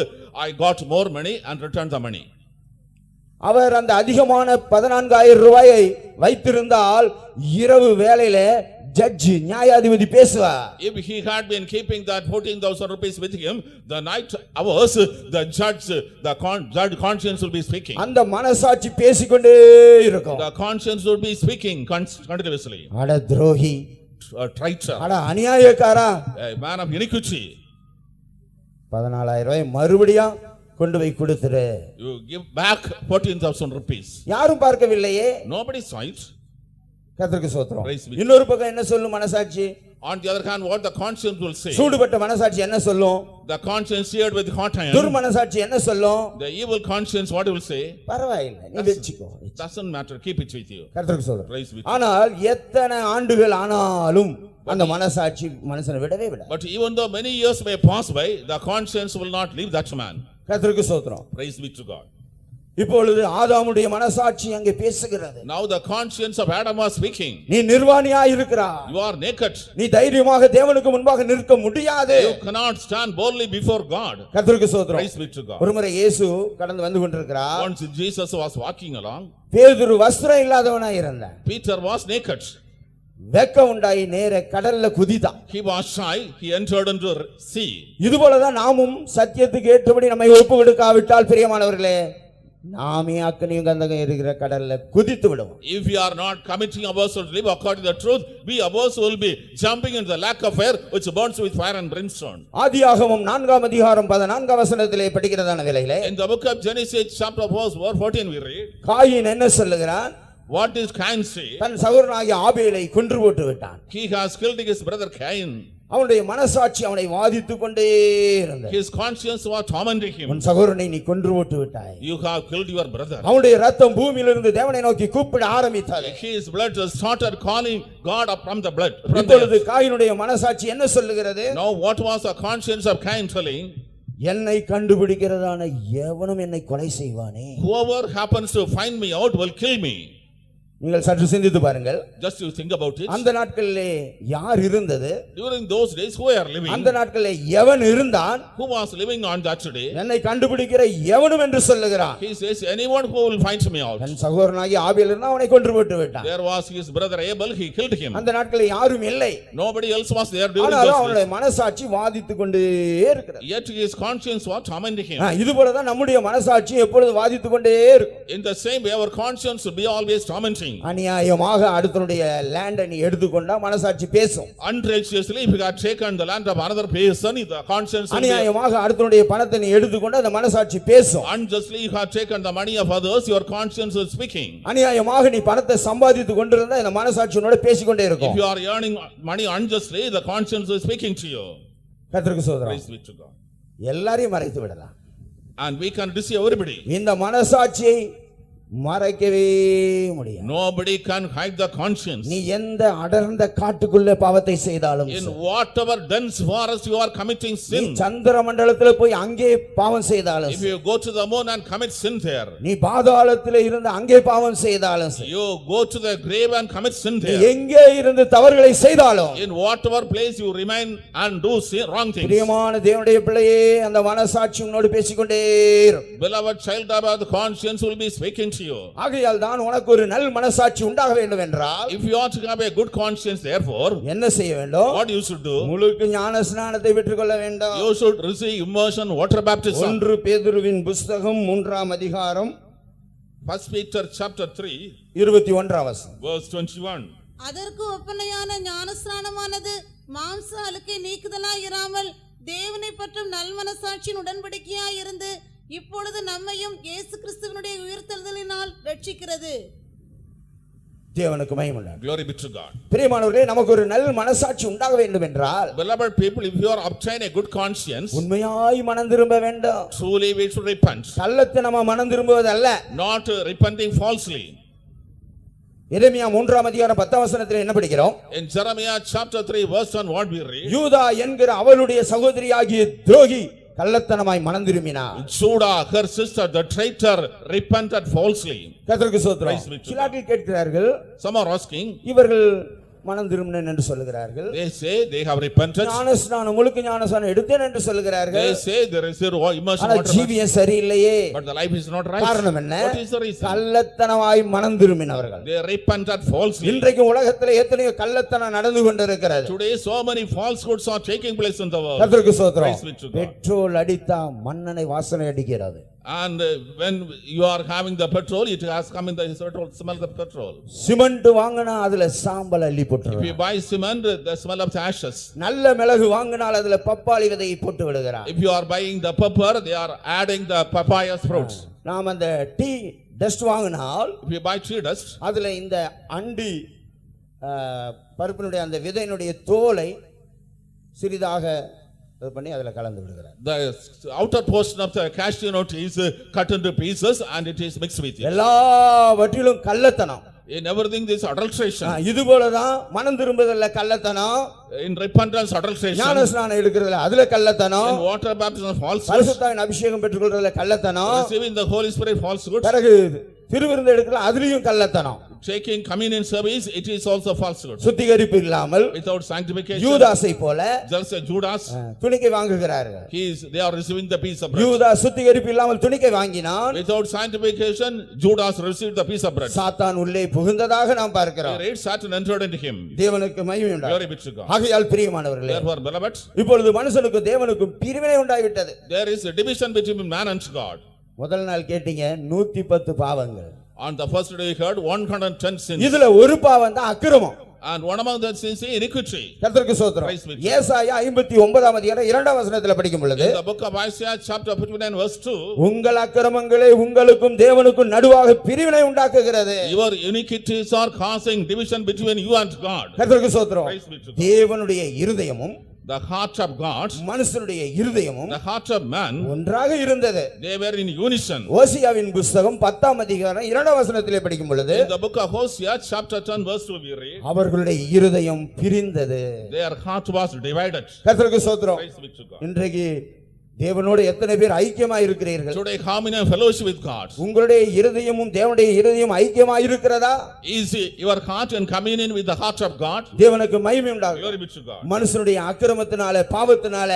I got more money and returned the money. அவர் அந்த அதிகமான 14,000 ரூபாயை வைத்திருந்தால் இரவு வேளையில ஜட்ஜி நியாயாதிபதி பேசுவார். If he had been keeping that 14,000 rupees with him, the night hours, the judge conscience will be speaking. அந்த மனசாட்சி பேசிக்கொண்டே இருக்கும். The conscience will be speaking continuously. அட துரோகி, A traitor, அட அநியாயக்காரா, a man of iniquity. 14,000 ரூபாய் மறுபடியும் கொண்டு போய் கொடுத்துரு. You give back 14,000 rupees. யாரும் பார்க்கவில்லையே. Nobody saw it. கர்த்தருக்கு ஸ்தோத்திரம். Praise be. இன்னொரு பக்கம் என்ன சொல்லும் மனசாட்சி? On the other hand, what the conscience will say? சூடுபட்ட மனசாட்சி என்ன சொல்லும்? The conscience seared with hot iron. துர்மனசாட்சி என்ன சொல்லும்? The evil conscience, what it will say? பரவாயில்லை, நீ வெச்சிக்கோ. Doesn't matter, keep it with you. கர்த்தருக்கு ஸ்தோத்திரம். Praise be. ஆனால் எத்தனை ஆண்டுகள் ஆனாலும் அந்த மனசாட்சி மனுஷனை விடவே விட. But even though many years may pass by, the conscience will not leave that man. கர்த்தருக்கு ஸ்தோத்திரம். Praise be to God. இப்பொழுது ஆதாமுடைய மனசாட்சி அங்கே பேசுகிறது. Now the conscience of Adam was speaking. நீ நிர்வாணியாய் இருக்கிறாய். You are naked. நீ தைரியமாக தேவனுக்கு முன்பாக நிற்க முடியாது. You cannot stand boldly before God. கர்த்தருக்கு ஸ்தோத்திரம். Praise be to God. ஒருமுறை இயேசு கடந்து வந்து கொண்டிருக்கிறார். Once Jesus was walking along, பேதுரு வஸ்திரம் இல்லாதவனாய் இருந்தான். Peter was naked. வெட்கம் உண்டாயி நேர கடல்ல குதித்தான். He was shy. He entered into the sea. இதுபோலதான் நாமும் சத்தியத்துக்கு ஏற்றபடி நம்மை ஒப்பு கொடுக்காவிட்டால் பிரியமானவர்களே, நாமே அக்கனியும் கந்தகம் இருக்கிற கடல்ல குதித்து விடுவோம். If we are not committing ourselves to live according to the truth, we ourselves will be jumping into the lake of fire which burns with fire and brimstone. ஆதியாகமம் 4ஆம் அதிகாரம் 14ஆம் வசனத்திலே படிக்கிறதான வேளையிலே, In the book of Genesis chapter 14 we read, coin என்ன சொல்லுகிறான்? what does Cain say? தன் சகோதரனாகிய ஆபேலை கொன்று போட்டு விட்டான். He has killed his brother Cain. அவனுடைய மனசாட்சி அவனை வாதித்துக் கொண்டே இருந்தது. His conscience was tormenting him. உன் சகோதரனை நீ கொன்று போட்டு விட்டாய். You have killed your brother. அவனுடைய ரத்தம் பூமியிலிருந்து தேவனை நோக்கி கூப்பிட ஆரம்பித்தது. His blood started calling God up from the blood. இப்பொழுது காயினுடைய மனசாட்சி என்ன சொல்லுகிறது? Now what was the conscience of Cain telling? என்னை கண்டுபிடிக்கிறதான எவனும் என்னை கொலை செய்வானே. Whoever happens to find me out will kill me. நீங்கள் சற்று சிந்தித்து பாருங்கள். Just you think about it. அந்த நாட்களிலே யார் இருந்தது? During those days who are living? அந்த நாட்களிலே எவன் இருந்தான்? Who was living on that day? என்னை கண்டுபிடிக்கிற எவனும் என்று சொல்லுகிறான். He says anyone who will find me out. தன் சகோதரனாகிய ஆபேல் இருந்தான், அவனை கொன்று போட்டு விட்டான். There was his brother Abel, he killed him. அந்த நாட்களில் யாரும் இல்லை. Nobody else was there during ஆனால் those அவனுடைய days. மனசாட்சி வாதித்துக் கொண்டே இருக்கிறது. Yet his conscience was tormenting him. இது போலதான் நம்முடைய மனசாட்சி எப்பொழுது வாதித்துக் கொண்டே இருக்கும். In the same way our conscience will be always tormenting. அநியாயமாக அடுத்தனுடைய லேண்டை நீ எடுத்துக்கொண்டா மனசாட்சி பேசும். Unrighteously if you have taken the land of another person, the conscience will be. அநியாயமாக அடுத்தனுடைய பணத்தை நீ எடுத்துக்கொண்டா அந்த மனசாட்சி பேசும். Unjustly you have taken the money of others, your conscience is speaking. அநியாயமாக நீ பணத்தை சம்பாதித்துக் கொண்டிருந்தா இந்த மனசாட்சி உன்னோட பேசிக்கொண்டே இருக்கும். If you are earning money unjustly, the conscience is speaking to you. கர்த்தருக்கு ஸ்தோத்திரம். Praise be to God. எல்லாரையும் மறைத்து விடலாம். And we can deceive everybody. இந்த மனசாட்சியை மறைக்கவே முடியாது. Nobody can hide the conscience. நீ எந்த அடர்ந்த காட்டுக்குள்ள பாவத்தை செய்தாலும் In whatever dense forest you are committing நீ sin. சந்திர மண்டலத்துல போய் அங்கே பாவம் செய்தாலும் If you go to the moon and commit sin there. நீ பாதாளத்துல இருந்து அங்கே பாவம் செய்தாலும் You go to the grave and commit sin நீ there. எங்கே இருந்து தவறுகளை செய்தாலும் In whatever place you remain and do wrong things. பிரியமான தேவனுடைய பிள்ளையே, அந்த மனசாட்சி உன்னோடு பேசிக்கொண்டே இருக்கும். Beloved child of the conscience will be speaking to you. ஆகையால் தான் உனக்கு ஒரு நல்ல மனசாட்சி உண்டாக வேண்டும் என்றால், If you want to have a good conscience, therefore, என்ன செய்ய வேண்டும்? what you should do? முழுக்க ஞான ஸ்நானத்தை பெற்றுக்கொள்ள வேண்டும். You should receive immersion, water baptism. 1 பேதுருவின் புத்தகம் 3ஆம் அதிகாரம் 1 Peter chapter 3, 21ஆம் வசனம். verse 21. அதற்கு ஒப்பனையான ஞானஸ்நானமானது மாம்ச அழுக்கை நீக்குதலாய் இராமல் தேவனை பற்றும் நல்மனசாட்சியின் உடன்படிக்கையாய் இருந்து இப்பொழுது நம்மையும் இயேசு கிறிஸ்துவினுடைய உயிர்த்தெழுதலினால் ரட்சிக்கிறது. தேவனுக்கு மகிமை உண்டாகட்டும். Glory be to God. பிரியமானவர்களே, நமக்கு ஒரு நல்ல மனசாட்சி உண்டாக வேண்டும் என்றால், Beloved people, if you are obtain a good conscience, உண்மையாய் மனம் திரும்ப வேண்டும். truly we should repent. கள்ளத்தனமா மனம் திரும்புவதல்ல. Not repenting falsely. எரேமியா 3ஆம் அதிகாரம் 10ஆம் வசனத்தில் என்ன படிக்கிறோம்? In Jeremiah chapter 3 verse 1, what we read? யூதா என்கிற அவளுடைய சகோதரியாகிய துரோகி கள்ளத்தனமாய் மனம் திரும்பினார். Judah, her sister, the traitor, repented falsely. கர்த்தருக்கு ஸ்தோத்திரம். Praise be to God. சிலர்கள் கேட்கிறார்கள், Some are asking, இவர்கள் மனம் திரும்பினேன் என்று சொல்லுகிறார்கள். They say they have repented. ஞானஸ்நானம் முழுக்க ஞானஸ்நானம் எடுத்தேன் என்று சொல்லுகிறார்கள். They say they receive immersion ஆனா water. ஜீவியம் சரியில்லையே. But the life is not right. காரணம் என்ன? What is the reason? கள்ளத்தனமாய் மனம் திரும்பினவர்கள். They repented falsely. இன்றைக்கு உலகத்துல எத்தனையோ கள்ளத்தனம் நடந்து கொண்டிருக்கிறது. Today so many falsehoods are taking place in the world. கர்த்தருக்கு ஸ்தோத்திரம். Praise be to God. Petrol அடித்தா மண்ணெண்ணெய் வாசனை அடிக்கிறது. And when you are having the petrol, it has come in the petrol, smell the petrol. Cement வாங்கினா அதுல சாம்பல் அள்ளி If போட்டுறாங்க. you buy cement, the smell of the ashes. நல்ல மிளகு வாங்கினால் அதுல பப்பாளி விதையை போட்டு விடுகிறார். If you are buying the pepper, they are adding the papaya fruits. நாம் அந்த டீ டஸ்ட் வாங்கினால் If you buy tree dust, அதுல இந்த அண்டி பருப்பினுடைய அந்த விதையினுடைய தோலை சிறிதாக இது பண்ணி அதுல கலந்து விடுகிறார். the outer portion of the cashew nut is cut into pieces and it is mixed with it. எல்லாவற்றிலும் கள்ளத்தனம். In everything there is adulteration. இது போலதான் மனம் திரும்புதல்ல கள்ளத்தனம். In repentance, adulteration. ஞானஸ்நானம் எடுக்கிறதுல அதுல கள்ளத்தனம். In water baptism, falsehood. பரிசுத்தாவின் அபிஷேகம் பெற்றுக்கொள்றதுல கள்ளத்தனம். Receiving the Holy Spirit, falsehood. பிறகு திருவிருந்து எடுக்கிறதுல அதுலயும் கள்ளத்தனம். Taking communion service, it is also falsehood. சுத்திகரிப்பு இல்லாமல் Without sanctification. யூதாசை போல Just a Judas. துணிக்கை வாங்குகிறார்கள். They are receiving the piece of bread. யூதாஸ் சுத்திகரிப்பு இல்லாமல் துணிக்கை வாங்கினான். Without sanctification, Judas received the piece of bread. சாத்தான் உள்ளே புகுந்ததாக நாம் பார்க்கிறோம். We read Satan entered into him. தேவனுக்கு மகிமை உண்டாகும். Glory be to God. ஆகையால் பிரியமானவர்களே, Therefore, beloved, இப்பொழுது மனுஷனுக்கும் தேவனுக்கும் பிரிவினை உண்டாகிவிட்டது. there is a division between man and God. முதல் நாள் கேட்டீங்க 110 பாவங்கள். On the first day we heard 110 sins. இதுல ஒரு பாவம் தான் அக்கிரமம். And one among them sins is iniquity. கர்த்தருக்கு ஸ்தோத்திரம். Praise be to God. ஏசாயா 59ஆம் அதிகாரம் 2ஆம் வசனத்துல படிக்கும் பொழுது, In the book of Isaiah chapter 59 verse 2, உங்கள் அக்கிரமங்களே உங்களுக்கும் தேவனுக்கும் நடுவாக பிரிவினை உண்டாக்குகிறது. your iniquities are causing division between you and God. கர்த்தருக்கு ஸ்தோத்திரம். Praise be to God. தேவனுடைய இருதயமும் The heart of God, மனுஷனுடைய இருதயமும் the heart of man, ஒன்றாக இருந்தது. they were in unison. ஓசியாவின் புத்தகம் 10ஆம் அதிகாரம் 2ஆம் வசனத்திலே படிக்கும் பொழுது, In the book of Hosea chapter 10 verse 2 we read, அவர்களுடைய இருதயம் பிரிந்தது. their heart was divided. கர்த்தருக்கு ஸ்தோத்திரம். Praise be to God. இன்றைக்கு தேவனோடு எத்தனை பேர் ஐக்கியமாய் இருக்கிறீர்கள்? Today how many are fellowship with God? உங்களுடைய இருதயமும் தேவனுடைய இருதயமும் ஐக்கியமாய் இருக்கிறதா? Is your heart in communion with the heart of God? தேவனுக்கு மகிமை உண்டாகும். Glory be to God. மனுஷனுடைய அக்கிரமத்தினால பாவத்தினால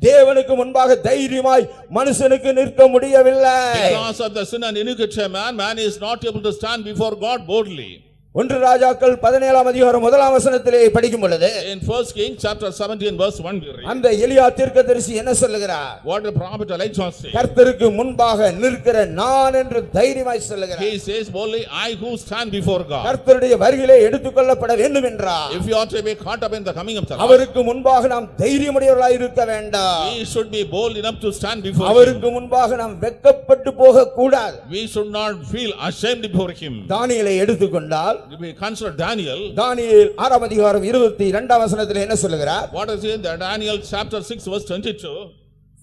தேவனுக்கு முன்பாக தைரியமாய் மனுஷனுக்கு நிற்க முடியவில்லை. Because of the sin and iniquity of man is not able to stand before God boldly. 1 ராஜாக்கள் 17ஆம் அதிகாரம் 1ஆம் வசனத்திலே படிக்கும் பொழுது, In 1 Kings chapter 17 verse 1 we read, அந்த எலியா தீர்க்கதரிசி என்ன சொல்லுகிறார்? what the prophet Elijah says. கர்த்தருக்கு முன்பாக நிற்கிற நான் என்று தைரியமாய் சொல்லுகிறார். He says boldly, I who stand before God. கர்த்தருடைய வருகையிலே எடுத்துக்கொள்ளப்பட வேண்டும் என்றார். If you are to be caught up in the coming of the Lord, அவருக்கு முன்பாக நாம் தைரியமுடையவர்களாய் இருக்க வேண்டாம். we should be bold enough to stand before Him. அவருக்கு முன்பாக நாம் வெட்கப்பட்டு போக கூடாது. We should not feel ashamed before Him. தானியேலை எடுத்துக்கொண்டால், If we consider Daniel, தானியேல் 6ஆம் அதிகாரம் 22ஆம் வசனத்திலே என்ன சொல்லுகிறார்? what is in the Daniel chapter 6 verse 22?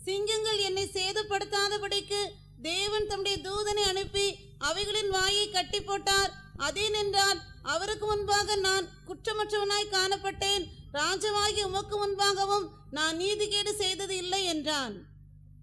சிங்கங்கள் என்னை சேதப்படுத்தாதபடிக்கு தேவன் தம்முடைய தூதனை அனுப்பி அவைகளின் வாயை கட்டி போட்டார். அதேனென்றால் அவருக்கு முன்பாக நான் குற்றமற்றவனாய் காணப்பட்டேன். ராஜாவாகிய உமக்கு முன்பாகவும் நான் நீதிகேடு செய்தது இல்லை என்றான்.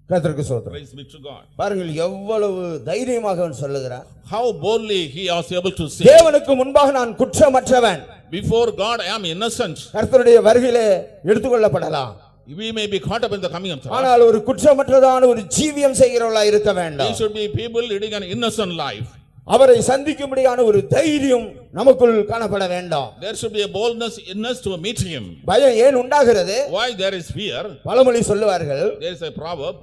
கர்த்தருக்கு ஸ்தோத்திரம். Praise be to God. பாருங்கள் எவ்வளவு தைரியமாக அவன் சொல்லுகிறான். How boldly he was able to say, தேவனுக்கு முன்பாக நான் குற்றமற்றவன். before God I am innocent. கர்த்தருடைய வருகையிலே எடுத்துக்கொள்ளப்படலாம். We may be caught up in the coming of the Lord. ஆனால் ஒரு குற்றமற்றதான ஒரு ஜீவியம் செய்கிறவர்களாய் இருக்க We வேண்டாம். should be people leading an innocent life. அவரை சந்திக்கும்படியான ஒரு தைரியம் நமக்குள் காணப்பட வேண்டாம். There should be a boldness in us to meet Him. பயம் ஏன் உண்டாகிறது? Why there is fear? பழமொழி சொல்லுவார்கள், There is a proverb,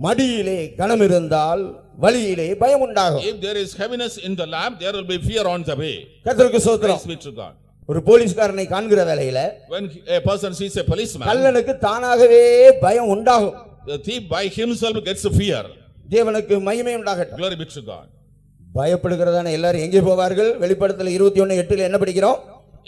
மடியிலே கனம் இருந்தால் வழியிலே பயம் உண்டாகும். if there is heaviness in the lamp, there will be fear on the way. கர்த்தருக்கு ஸ்தோத்திரம். Praise be to God. ஒரு போலீஸ்காரனை காண்கிற வேளையில When a person sees a policeman, கள்ளனுக்கு தானாகவே பயம் உண்டாகும். the thief by himself gets fear. தேவனுக்கு மகிமை உண்டாகட்டும். Glory be to God. பயப்படுகிறதான எல்லாரும் எங்கே போவார்கள்? வெளிப்படுத்தல் 21:8 என்ன படிக்கிறோம்?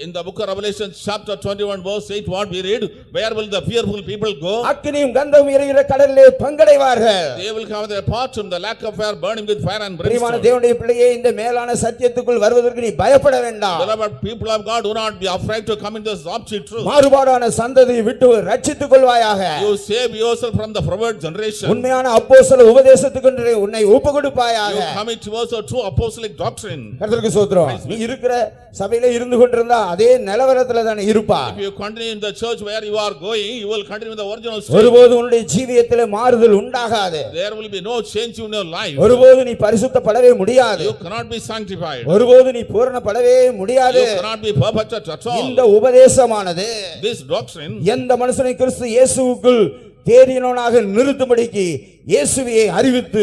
In the book of Revelation chapter 21 verse 8 what we read, where will the fearful people go? அக்கினியும் கந்தமும் எரிகிற கடலிலே பங்கடைவார்கள். They will have their part from the lack of fire, burning with fire and பிரியமான brimstone. தேவனுடைய பிள்ளையே, இந்த மேலான சத்தியத்துக்குள் வருவதற்கு நீ பயப்பட வேண்டாம். Beloved people of God, do not be afraid to come into this object truth. மாறுபாடான சந்ததியை விட்டு ரட்சித்துக் கொள்வாயாக. You save yourself from the perverted generation. உண்மையான அப்போஸ்தல உபதேசத்துக்கு உன்னை ஒப்புக்கொடுப்பாயாக. You commit yourself to apostolic doctrine. கர்த்தருக்கு ஸ்தோத்திரம். நீ இருக்கிற சபையிலே இருந்து கொண்டிருந்தா அதே நிலவரத்துல தானே இருப்பார். If you continue in the church where you are going, you will continue in the original state. ஒருபோதும் உன்னுடைய ஜீவியத்திலே மாறுதல் உண்டாகாது. There will be no change in your life. ஒருபோதும் நீ பரிசுத்தப்படவே முடியாது. You cannot be sanctified. ஒருபோதும் நீ பூரணப்படவே முடியாது. You cannot be perfected at all. இந்த உபதேசமானது This doctrine, எந்த மனுஷனை கிறிஸ்து இயேசுவுக்குள் தேறினவனாக நிறுத்தும்படிக்கு இயேசுவையை அறிவித்து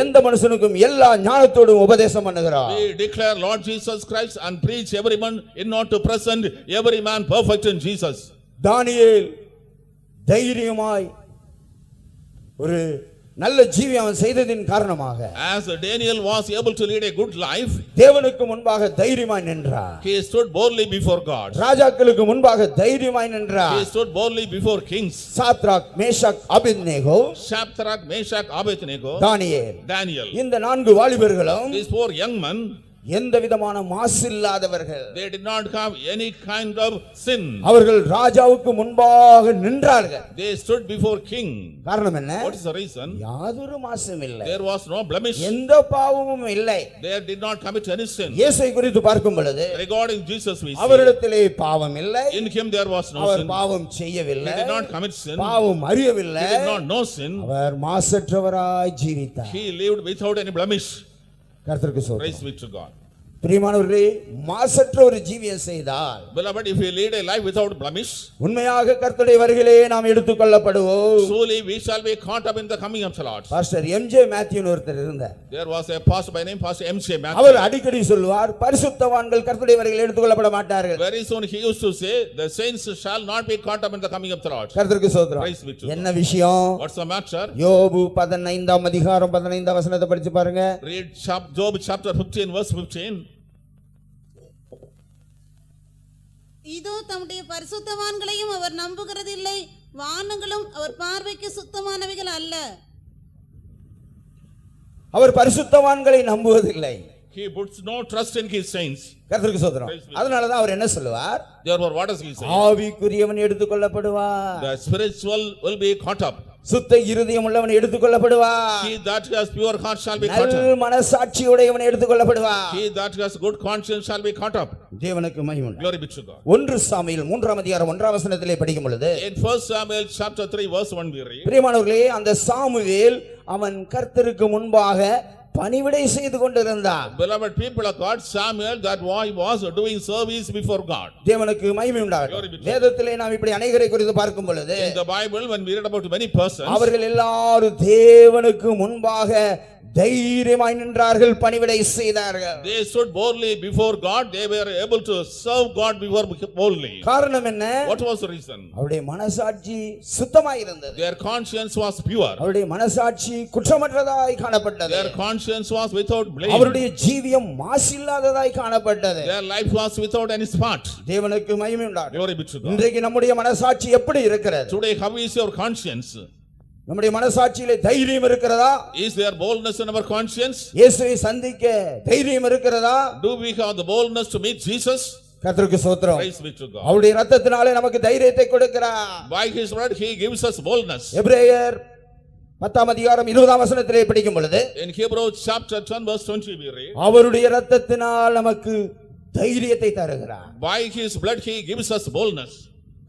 எந்த மனுஷனுக்கும் எல்லா ஞானத்தோடும் உபதேசம் பண்ணுகிறார். we declare Lord Jesus Christ and preach every man in order to present every man perfect in Jesus. தானியேல் தைரியமாய் ஒரு நல்ல ஜீவி அவன் செய்ததின் காரணமாக As Daniel was able to lead a good life, தேவனுக்கு முன்பாக தைரியமாய் நின்றார். he stood boldly before God. ராஜாக்களுக்கு முன்பாக தைரியமாய் நின்றார். He stood boldly before kings. Shadrach Meshach Abednego Shadrach, Meshach, Abednego, Daniel Daniel. இந்த 4 வாலிபர்களும் These 4 young men, எந்த விதமான மாசில்லாதவர்கள். they did not have any kind of sin. அவர்கள் ராஜாவுக்கு முன்பாக நின்றார்கள். They stood before king. காரணம் என்ன? What is the reason? யாதொரு மாசும் இல்லை. There was no blemish. எந்த பாவமும் இல்லை. They did not commit any sin. இயேசுவை குறித்து பார்க்கும் பொழுது Regarding Jesus, we see அவரிடத்திலே பாவம் இல்லை. in him there was no our sin. பாவம் செய்யவில்லை. He did not commit sin. பாவம் அறியவில்லை. He did not know sin. Our மாசற்றவராய் ஜீவித்தார். He lived without any blemish. கர்த்தருக்கு ஸ்தோத்திரம். Praise be to God. பிரியமானவர்களே, மாசற்ற ஒரு ஜீவியம் செய்தால் Beloved, if we lead a life without blemish, உண்மையாக கர்த்தருடைய வருகையிலே நாம் எடுத்துக்கொள்ளப்படுவோம். surely we shall be caught up in the coming of the Lord. Pastor M J மேத்யூன்னு ஒருத்தர் இருந்தார். There was a pastor by name Pastor M.C. Matthew. அவர் அடிக்கடி சொல்வார், பரிசுத்தவான்கள் கர்த்தருடைய வருகையில் எடுத்துக்கொள்ளப்பட மாட்டார்கள். Very soon he used to say, the saints shall not be caught up in the coming of the Lord. கர்த்தருக்கு ஸ்தோத்திரம். Praise be to God. என்ன விஷயம்? What's the matter? யோபு 15ஆம் அதிகாரம் 15ஆம் வசனத்தை படிச்சு பாருங்க. Read Job chapter 15 verse 15. இதோ தம்முடைய பரிசுத்தவான்களையும் அவர் நம்புகிறதில்லை, வானங்களும் அவர் பார்வைக்கு சுத்தமானவைகள் அல்ல. அவர் பரிசுத்தவான்களை நம்புவதில்லை. He puts no trust in his saints. கர்த்தருக்கு ஸ்தோத்திரம். அதனால தான் அவர் என்ன சொல்லுவார்? Therefore what does he say? ஆவிக்குரியவன் எடுத்துக்கொள்ளப்படுவார். The spiritual will be caught up. சுத்த இருதயம் உள்ளவன் எடுத்துக்கொள்ளப்படுவார். He that has pure heart shall be caught நல்ல up. மனசாட்சி உடையவன் எடுத்துக்கொள்ளப்படுவார். He that has good conscience shall be caught up. தேவனுக்கு மகிமை உண்டாகட்டும். Glory be to God. 1 Samuel 3ஆம் அதிகாரம் 1ஆம் வசனத்திலே படிக்கும் பொழுது, In 1 Samuel chapter 3 verse 1 we read, பிரியமானவர்களே, அந்த சாமுவேல் அவன் கர்த்தருக்கு முன்பாக பணிவிடை செய்து கொண்டிருந்தான். beloved people of God, Samuel, that boy was doing service before God. தேவனுக்கு மகிமை உண்டாகட்டும். வேதத்திலே நாம் இப்படி அநேகரை குறித்து பார்க்கும் பொழுது, In the Bible, when we read about many persons, அவர்கள் எல்லாரும் தேவனுக்கு முன்பாக தைரியமாய் நின்றார்கள், பணிவிடை செய்தார்கள். they stood boldly before God. They were able to serve God before boldly. காரணம் என்ன? What was the reason? அவருடைய மனசாட்சி சுத்தமாய் இருந்தது. Their conscience was pure. அவருடைய மனசாட்சி குற்றமற்றதாய் காணப்பட்டது. Their conscience was without blame. அவருடைய ஜீவியம் மாசில்லாததாய் காணப்பட்டது. Their life was without any spot. தேவனுக்கு மகிமை உண்டாகட்டும். Glory be to God. இன்றைக்கு நம்முடைய மனசாட்சி எப்படி இருக்கிறது? Today, how is your conscience? நம்முடைய மனசாட்சியிலே தைரியம் இருக்கிறதா? Is there boldness in our conscience? இயேசுவை சந்திக்க தைரியம் இருக்கிறதா? Do we have the boldness to meet Jesus? கர்த்தருக்கு ஸ்தோத்திரம். Praise be to God. அவருடைய இரத்தத்தினாலே நமக்கு தைரியத்தை கொடுக்கிறார். By his blood he gives us boldness. எபிரேயர் 10ஆம் அதிகாரம் 20ஆம் வசனத்திலே படிக்கும் பொழுது, In Hebrews chapter 10 verse 20 we read, அவருடைய இரத்தத்தினால் நமக்கு தைரியத்தை தருகிறார். by his blood he gives us boldness.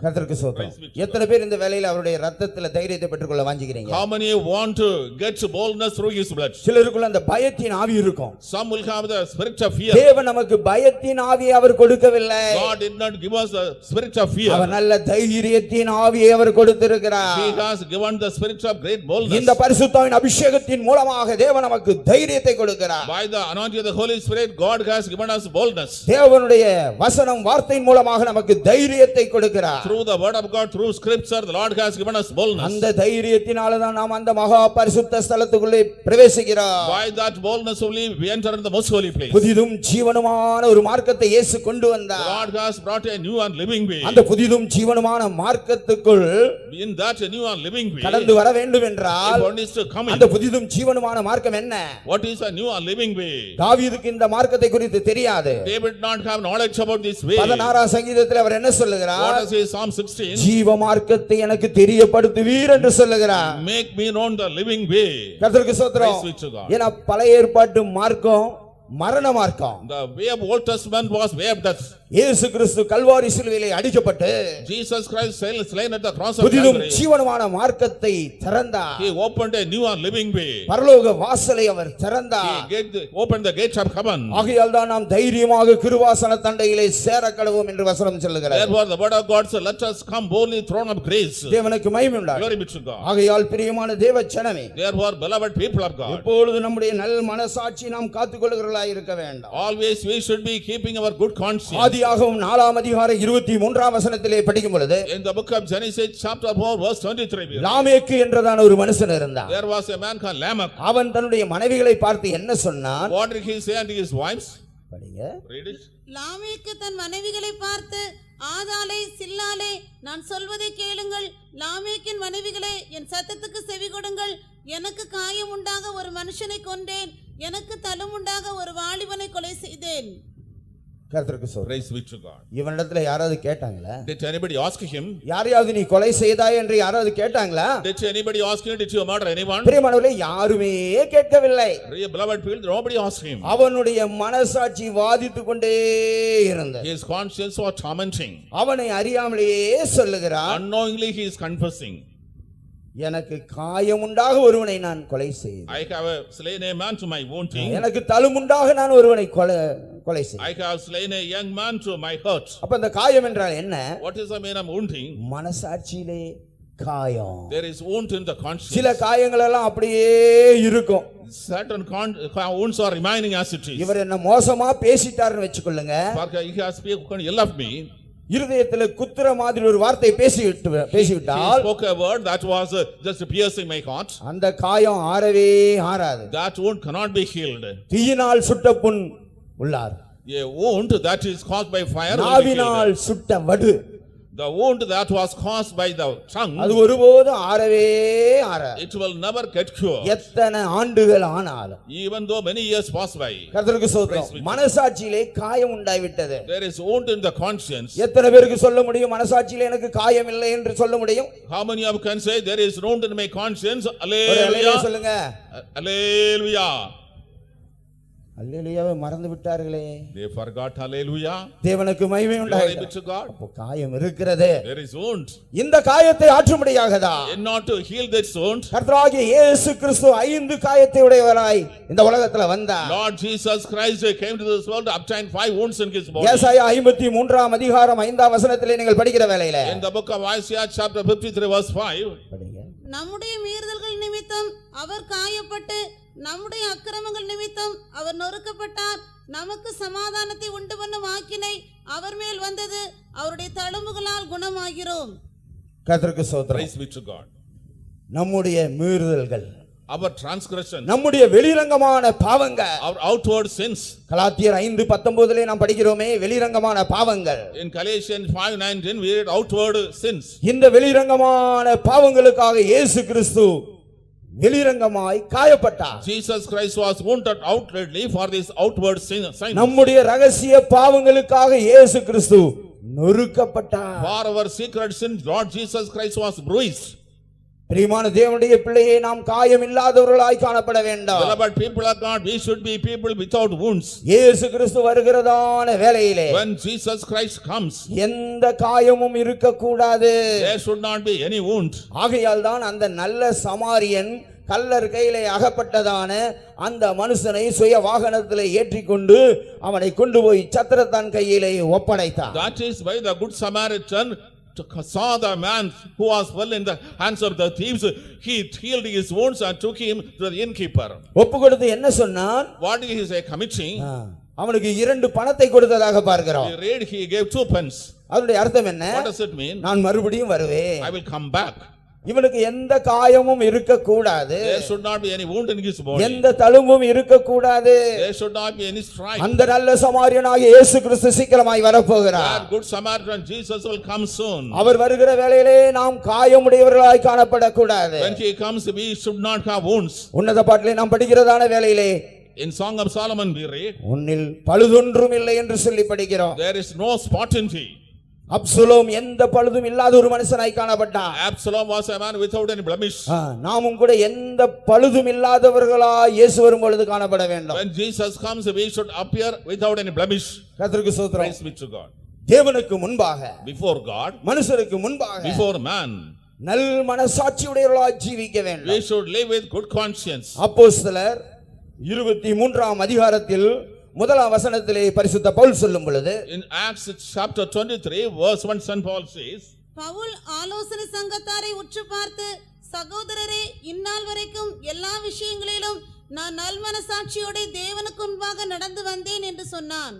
கர்த்தருக்கு ஸ்தோத்திரம். எத்தனை பேர் இந்த வேளையில அவருடைய இரத்தத்தில தைரியத்தை பெற்றுக்கொள்ள வாஞ்சிக்கிறீங்க? How many want to get boldness through his blood? சிலருக்குள்ள அந்த பயத்தின் ஆவி இருக்கும். Some will have the spirit of fear. தேவன் நமக்கு பயத்தின் ஆவியை அவர் கொடுக்கவில்லை. God did not give us the spirit of fear. அவர் நல்ல தைரியத்தின் ஆவியை அவர் கொடுத்திருக்கிறார். He has given the spirit of great boldness. இந்த பரிசுத்தாவின் அபிஷேகத்தின் மூலமாக தேவன் நமக்கு தைரியத்தை கொடுக்கிறார். By the anointing of the Holy Spirit, God has given us boldness. தேவனுடைய வசனம் வார்த்தையின் மூலமாக நமக்கு தைரியத்தை கொடுக்கிறார். Through the word of God, through scripture, the Lord has given us boldness. அந்த தைரியத்தினால தான் நாம் அந்த மகா பரிசுத்த ஸ்தலத்துக்குள்ளே பிரவேசிக்கிறோம். By that boldness only we enter in the most holy place. புதிதும் ஜீவனுமான ஒரு மார்க்கத்தை இயேசு கொண்டு The வந்தார். Lord has brought a new and living way. அந்த புதிதும் ஜீவனுமான மார்க்கத்துக்குள் In that new and living way, கடந்து வர வேண்டும் என்றால், if one is to come in, அந்த புதிதும் ஜீவனுமான மார்க்கம் என்ன? what is a new and living way? தாவீதுக்கு இந்த மார்க்கத்தை குறித்து தெரியாது. David did not have knowledge about this way. 16ஆம் சங்கீதத்தில் அவர் என்ன சொல்லுகிறார்? What does he Psalm 16? ஜீவ மார்க்கத்தை எனக்கு தெரியப்படுத்துவீர் என்று சொல்லுகிறார். Make me known the living way. கர்த்தருக்கு ஸ்தோத்திரம். Praise be to God. ஏன்னா பழைய ஏற்பாட்டு மார்க்கம் மரண மார்க்கம். The way of Old Testament was way of death. இயேசு கிறிஸ்து கல்வாரி சிலுவையிலே அடிக்கப்பட்டு Jesus Christ slain at the cross of புதிதும் Calvary. ஜீவனமான மார்க்கத்தை திறந்தார். He opened a new and living way. பரலோக வாசலை அவர் He திறந்தார். opened the gates of heaven. ஆகையால் தான் நாம் தைரியமாக கிருபாசன தண்டையிலே சேரக்கடவோம் என்று வசனம் சொல்லுகிறது. Therefore the word of God said, let us come boldly throne of grace. தேவனுக்கு மகிமை உண்டாகட்டும். Glory be to God. ஆகையால் பிரியமான தேவ ஜனமே, Therefore beloved people of God, எப்பொழுது நம்முடைய நல் மனசாட்சி நாம் காத்துக்கொள்கிறவர்களாய் இருக்க வேண்டும். always we should be keeping our good conscience. ஆதியாகமம் 4 அதிகாரம் 23 வசனத்திலே படிக்கும் பொழுது, In the book of Genesis chapter 4 verse 23, லாமேக்கு என்றதான ஒரு மனுஷன் இருந்தான். there was a man called Lamech. அவன் தன்னுடைய மனைவிகளை பார்த்து என்ன சொன்னான்? What did he say unto his wives? படிங்க. Read it. லாமேக்கு தன் மனைவிகளை பார்த்து, ஆதாளே சில்லாலே, நான் சொல்வதை கேளுங்கள். லாமேக்கின் மனைவிகளே, என் சத்தத்துக்கு செவி கொடுங்கள். எனக்கு காயம் உண்டாக ஒரு மனுஷனை கொன்றேன், எனக்கு தலும் உண்டாக ஒரு வாலிபனை கொலை செய்தேன். கர்த்தருக்கு ஸ்தோத்திரம். Praise be to God. இவனிடத்துல யாராவது கேட்டாங்களா? Did anybody ask him? யாரையாவது நீ கொலை செய்தாய் என்று யாராவது கேட்டாங்களா? Did anybody ask him? Did you murder anyone? பிரியமானவர்களே, யாருமே கேட்கவில்லை. Beloved people, nobody asked him. அவனுடைய மனசாட்சி வாதித்துக் கொண்டே இருந்தது. His conscience was tormenting. அவனை அறியாமலேயே சொல்லுகிறான், Unknowingly he is confessing. எனக்கு காயமுண்டாக ஒருவனை நான் கொலை செய்தேன். I have slain a man to my wounding. எனக்கு தழுமுண்டாக நான் ஒருவனை கொலை செய்தேன். I have slain a young man to my hurt. அப்ப அந்த காயம் என்றால் என்ன? What is the meaning of wounding? மனசாட்சியிலே காயம். There is wound in the conscience. சில காயங்கள் எல்லாம் அப்படியே இருக்கும். Certain wounds are remaining as it is. இவர் என்ன மோசமா பேசிட்டாருன்னு வெச்சுக்கொள்ளுங்க. He has spoken ill of me. இருதயத்துல குத்துற மாதிரி ஒரு வார்த்தை பேசிவிட்டால், He spoke a word that was just piercing my heart. அந்த காயம் ஆறவே ஆறாது. That wound cannot be healed. தீயினால் சுட்ட புண் உள்ளார். A wound that is caused by fire will be நாவினால் healed. சுட்ட வடு, The wound that was caused by the tongue, அது ஒருபோதும் ஆறவே ஆறாது. it will never get cured. எத்தனை ஆண்டுகள் ஆனாலும். Even though many years pass by. கர்த்தருக்கு ஸ்தோத்திரம். மனசாட்சியிலே காயம் உண்டாய்விட்டது. There is wound in the conscience. எத்தனை பேருக்கு சொல்ல முடியும் மனசாட்சியிலே எனக்கு காயம் இல்லை என்று சொல்ல முடியும்? How many of you can say there is wound in my conscience? ஒரு அல்லேலூயா Hallelujah. சொல்லுங்க. Hallelujah. அல்லேலூயாவை மறந்து விட்டார்களே. They forgot hallelujah. தேவனுக்கு மகிமை Glory be உண்டாகட்டும். to God. அப்போ காயம் இருக்கிறது. There is wound. இந்த காயத்தை ஆற்றும்படியாகதா And not to heal this wound, கர்த்தராகிய இயேசு கிறிஸ்து 5 காயத்தை உடையவராய் இந்த உலகத்துல வந்தார். Lord Jesus Christ came to this world to obtain 5 wounds in his body. ஏசாயா 53 அதிகாரம் 5 வசனத்திலே நீங்கள் படிக்கிற வேளையிலே, In the book of Isaiah chapter 53 verse 5, படிங்க. நம்முடைய மீறுதல்கள் நிமித்தம் அவர் காயப்பட்டு, நம்முடைய அக்கிரமங்கள் நிமித்தம் அவர் நொறுக்கப்பட்டார். நமக்கு சமாதானத்தை உண்டு பண்ணும் ஆக்கினை அவர் மேல் வந்தது, அவருடைய தழும்புகளால் குணமாகிறோம். கர்த்தருக்கு ஸ்தோத்திரம். praise be to God. நம்முடைய மீறுதல்கள், Our transgression, நம்முடைய வெளிரங்கமான பாவங்கள், our outward sins. கலாத்தியர் 5:19 நாம் படிக்கிறோமே வெளிரங்கமான பாவங்கள். In Galatians 5:19 we read outward sins. இந்த வெளிரங்கமான பாவங்களுக்காக இயேசு கிறிஸ்து வெளிரங்கமாய் காயப்பட்டார். Jesus Christ was wounded outwardly for this outward sin. நம்முடைய ரகசிய பாவங்களுக்காக இயேசு கிறிஸ்து நொறுக்கப்பட்டார். For our secret sins, Lord Jesus Christ was bruised. பிரியமான தேவனுடைய பிள்ளையே, நாம் காயம் இல்லாதவர்களாய் காணப்பட வேண்டாம். Beloved people of God, we should be people without wounds. இயேசு கிறிஸ்து வருகிறதான வேளையிலே When Jesus Christ comes, எந்த காயமும் இருக்க கூடாது. there should not be any wound. ஆகையால் தான் அந்த நல்ல சமாரியன் கல்லர் கையிலே அகப்பட்டதான அந்த மனுஷனை சுய வாகனத்திலே ஏற்றிக்கொண்டு அவனை கொண்டு போய் சத்திரத்தான் கையிலே ஒப்படைத்தார். That is why the good Samaritan saw the man who was well in the hands of the thieves. He healed his wounds and took him to the innkeeper. ஒப்பு கொடுத்து என்ன சொன்னான்? What did he say? Committing. அவனுக்கு 2 பணத்தை கொடுத்ததாக பார்க்கிறோம். We read he gave 2 pence. அதனுடைய அர்த்தம் என்ன? What does it mean? நான் மறுபடியும் வருவேன். I will come back. இவனுக்கு எந்த காயமும் இருக்க கூடாது. There should not be any wound in his body. எந்த தழும்பும் இருக்க கூடாது. There should not be any strike. அந்த நல்ல சமாரியனாகிய இயேசு கிறிஸ்து சீக்கிரமாய் வரப்போகிறார். That good Samaritan Jesus will come soon. அவர் வருகிற வேளையிலே நாம் காயமுடையவர்களாய் காணப்படக்கூடாது. When he comes, we should not have wounds. உன்னத பாட்டிலே நாம் படிக்கிறதான வேளையிலே, In Song of Solomon we read, உன்னில் பழுதொன்றும் இல்லை என்று சொல்லி படிக்கிறோம். there is no spot in thee. Absalom எந்த பழுதும் இல்லாத ஒரு மனுஷனாய் காணப்பட்டான். Absalom was a man without any blemish. நாமும் கூட எந்த பழுதும் இல்லாதவர்களாய் இயேசு வரும் பொழுது காணப்பட வேண்டும். When Jesus comes, we should appear without any blemish. கர்த்தருக்கு ஸ்தோத்திரம். Praise be to God. தேவனுக்கு முன்பாக, Before God, மனுஷருக்கு முன்பாக before man, நல் மனசாட்சியுடையவர்களாய் ஜீவிக்க வேண்டும். we should live with good conscience. அப்போஸ்தலர் 23ஆம் அதிகாரத்தில் முதலாம் வசனத்திலே பரிசுத்த பவுல் சொல்லும் பொழுது, In Acts chapter 23, verse 1, St. Paul says, Pavul ஆலோசனை சங்கத்தாரை உற்று பார்த்து, சகோதரரே, இந்நாள் வரைக்கும் எல்லா விஷயங்களிலும் நான் நல்மனசாட்சியோட தேவனுக்கு முன்பாக நடந்து வந்தேன் என்று சொன்னான்.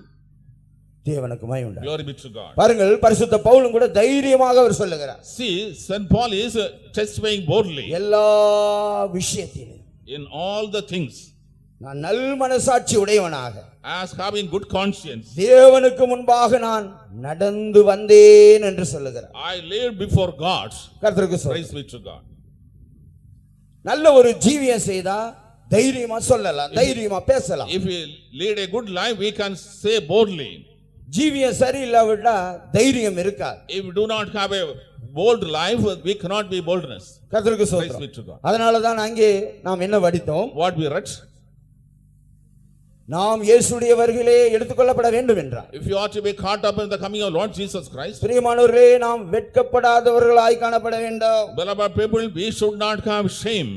தேவனுக்கு மகிமை உண்டாகட்டும். Glory be to God. பாருங்கள், பரிசுத்த பவுலும் கூட தைரியமாக அவர் சொல்லுகிறார். See, St. Paul is testifying boldly எல்லா விஷயத்திலும் in all the things, நான் நல் மனசாட்சி உடையவனாக as having good conscience. தேவனுக்கு முன்பாக நான் நடந்து வந்தேன் என்று சொல்லுகிறார். I lived before God. கர்த்தருக்கு ஸ்தோத்திரம். Praise be to God. நல்ல ஒரு ஜீவியம் செய்தா தைரியமா சொல்லலாம், தைரியமா பேசலாம். If we lead a good life, we can say boldly. ஜீவியம் சரியில்லாவிட்டா தைரியம் இருக்காது. If we do not have a bold life, we cannot be boldness. கர்த்தருக்கு Praise be ஸ்தோத்திரம். to God. அதனாலதான் அங்கே நாம் என்ன படித்தோம்? What we read? நாம் இயேசுடைய வருகையிலே எடுத்துக்கொள்ளப்பட வேண்டும் என்றார். If you are to be caught up in the coming of Lord Jesus Christ, பிரியமானவர்களே, நாம் வெட்கப்படாதவர்களாய் காணப்பட வேண்டும். beloved people, we should not have shame.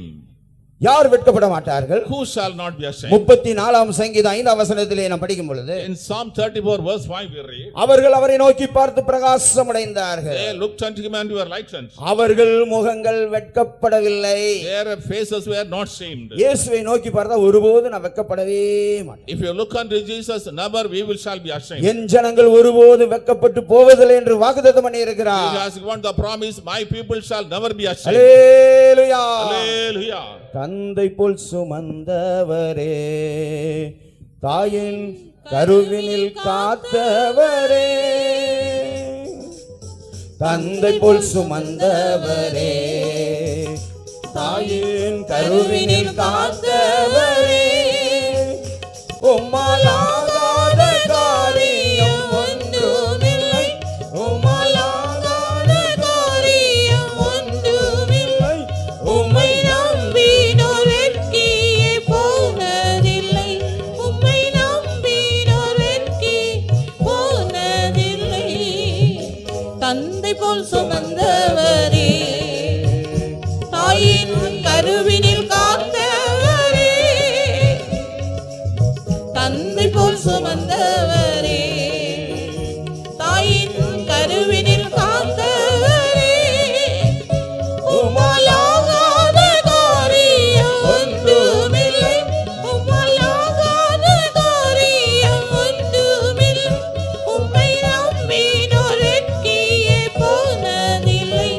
யார் வெட்கப்பட மாட்டார்கள்? Who shall not be ashamed? 34ஆம் சங்கீதம் 5ஆம் வசனத்திலே நாம் படிக்கும் பொழுது, In Psalm 34 verse 5 we read, அவர்கள் அவரை நோக்கி பார்த்து பிரகாசம் அடைந்தார்கள். they looked unto him and were lightened. அவர்கள் முகங்கள் வெட்கப்படவில்லை. Their faces were not shamed. இயேசுவை நோக்கி பார்த்தா ஒருபோது நான் வெட்கப்படவே மாட்டேன். If you look unto Jesus, never we will shall be ashamed. என் ஜனங்கள் ஒருபோது வெட்கப்பட்டு போவதில்லை என்று வாக்குத்தத்தம் பண்ணி இருக்கிறார். He has given the promise, my people shall never be ashamed. Hallelujah. Hallelujah. தந்தை போல் சுமந்தவரே, தாயின் கருவினில் காத்தவரே, தந்தை போல் சுமந்தவரே, தாயின் கருவினில் காத்தவரே, உம்மாலாகாத காரியம் ஒன்றுமில்லை, உம்மாலாகாத காரியம் ஒன்றுமில்லை, உம்மை நம்பினோர் வெட்கியே போனதில்லை, உம்மை நம்பினோர் வெட்கி போனதில்லை. தந்தை போல் சுமந்தவரே, தாயின் கருவினில் காத்தவரே, தந்தை போல் சுமந்தவரே, தாயின் கருவினில் காத்தவரே, உம்மாலாகாத காரியம் ஒன்றுமில்லை, உம்மாலாகாத காரியம் ஒன்றுமில்லை, உம்மை நம்பினோர் வெட்கியே போனதில்லை,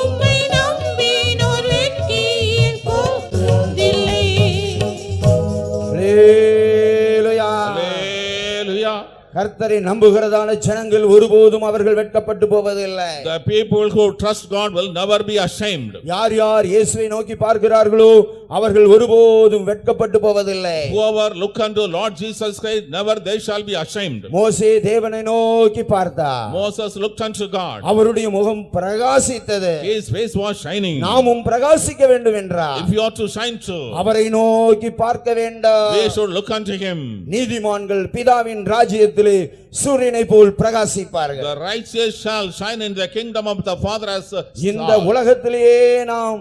உம்மை நம்பினோர் வெட்கியே போனதில்லை. அல்லேலூயா. Hallelujah. கர்த்தரை நம்புகிறதான ஜனங்கள் ஒருபோதும் அவர்கள் வெட்கப்பட்டு போவதில்லை. The people who trust God will never be ashamed. யார் யார் இயேசுவை நோக்கி பார்க்கிறார்களோ அவர்கள் ஒருபோதும் வெட்கப்பட்டு போவதில்லை. Whoever look unto Lord Jesus Christ, never they shall be ashamed. மோசே தேவனை நோக்கி பார்த்தார். Moses looked unto God. அவருடைய முகம் பிரகாசித்தது. His face was shining. நாமும் பிரகாசிக்க வேண்டும் என்றார். If you are to shine too, அவரை நோக்கி பார்க்க வேண்டும். we should look unto him. நீதிமான்கள் பிதாவின் ராஜ்யத்திலே சூரியனை போல் பிரகாசிப்பார்கள். The righteous shall shine in the kingdom of the Father as a இந்த star. உலகத்திலேயே நாம்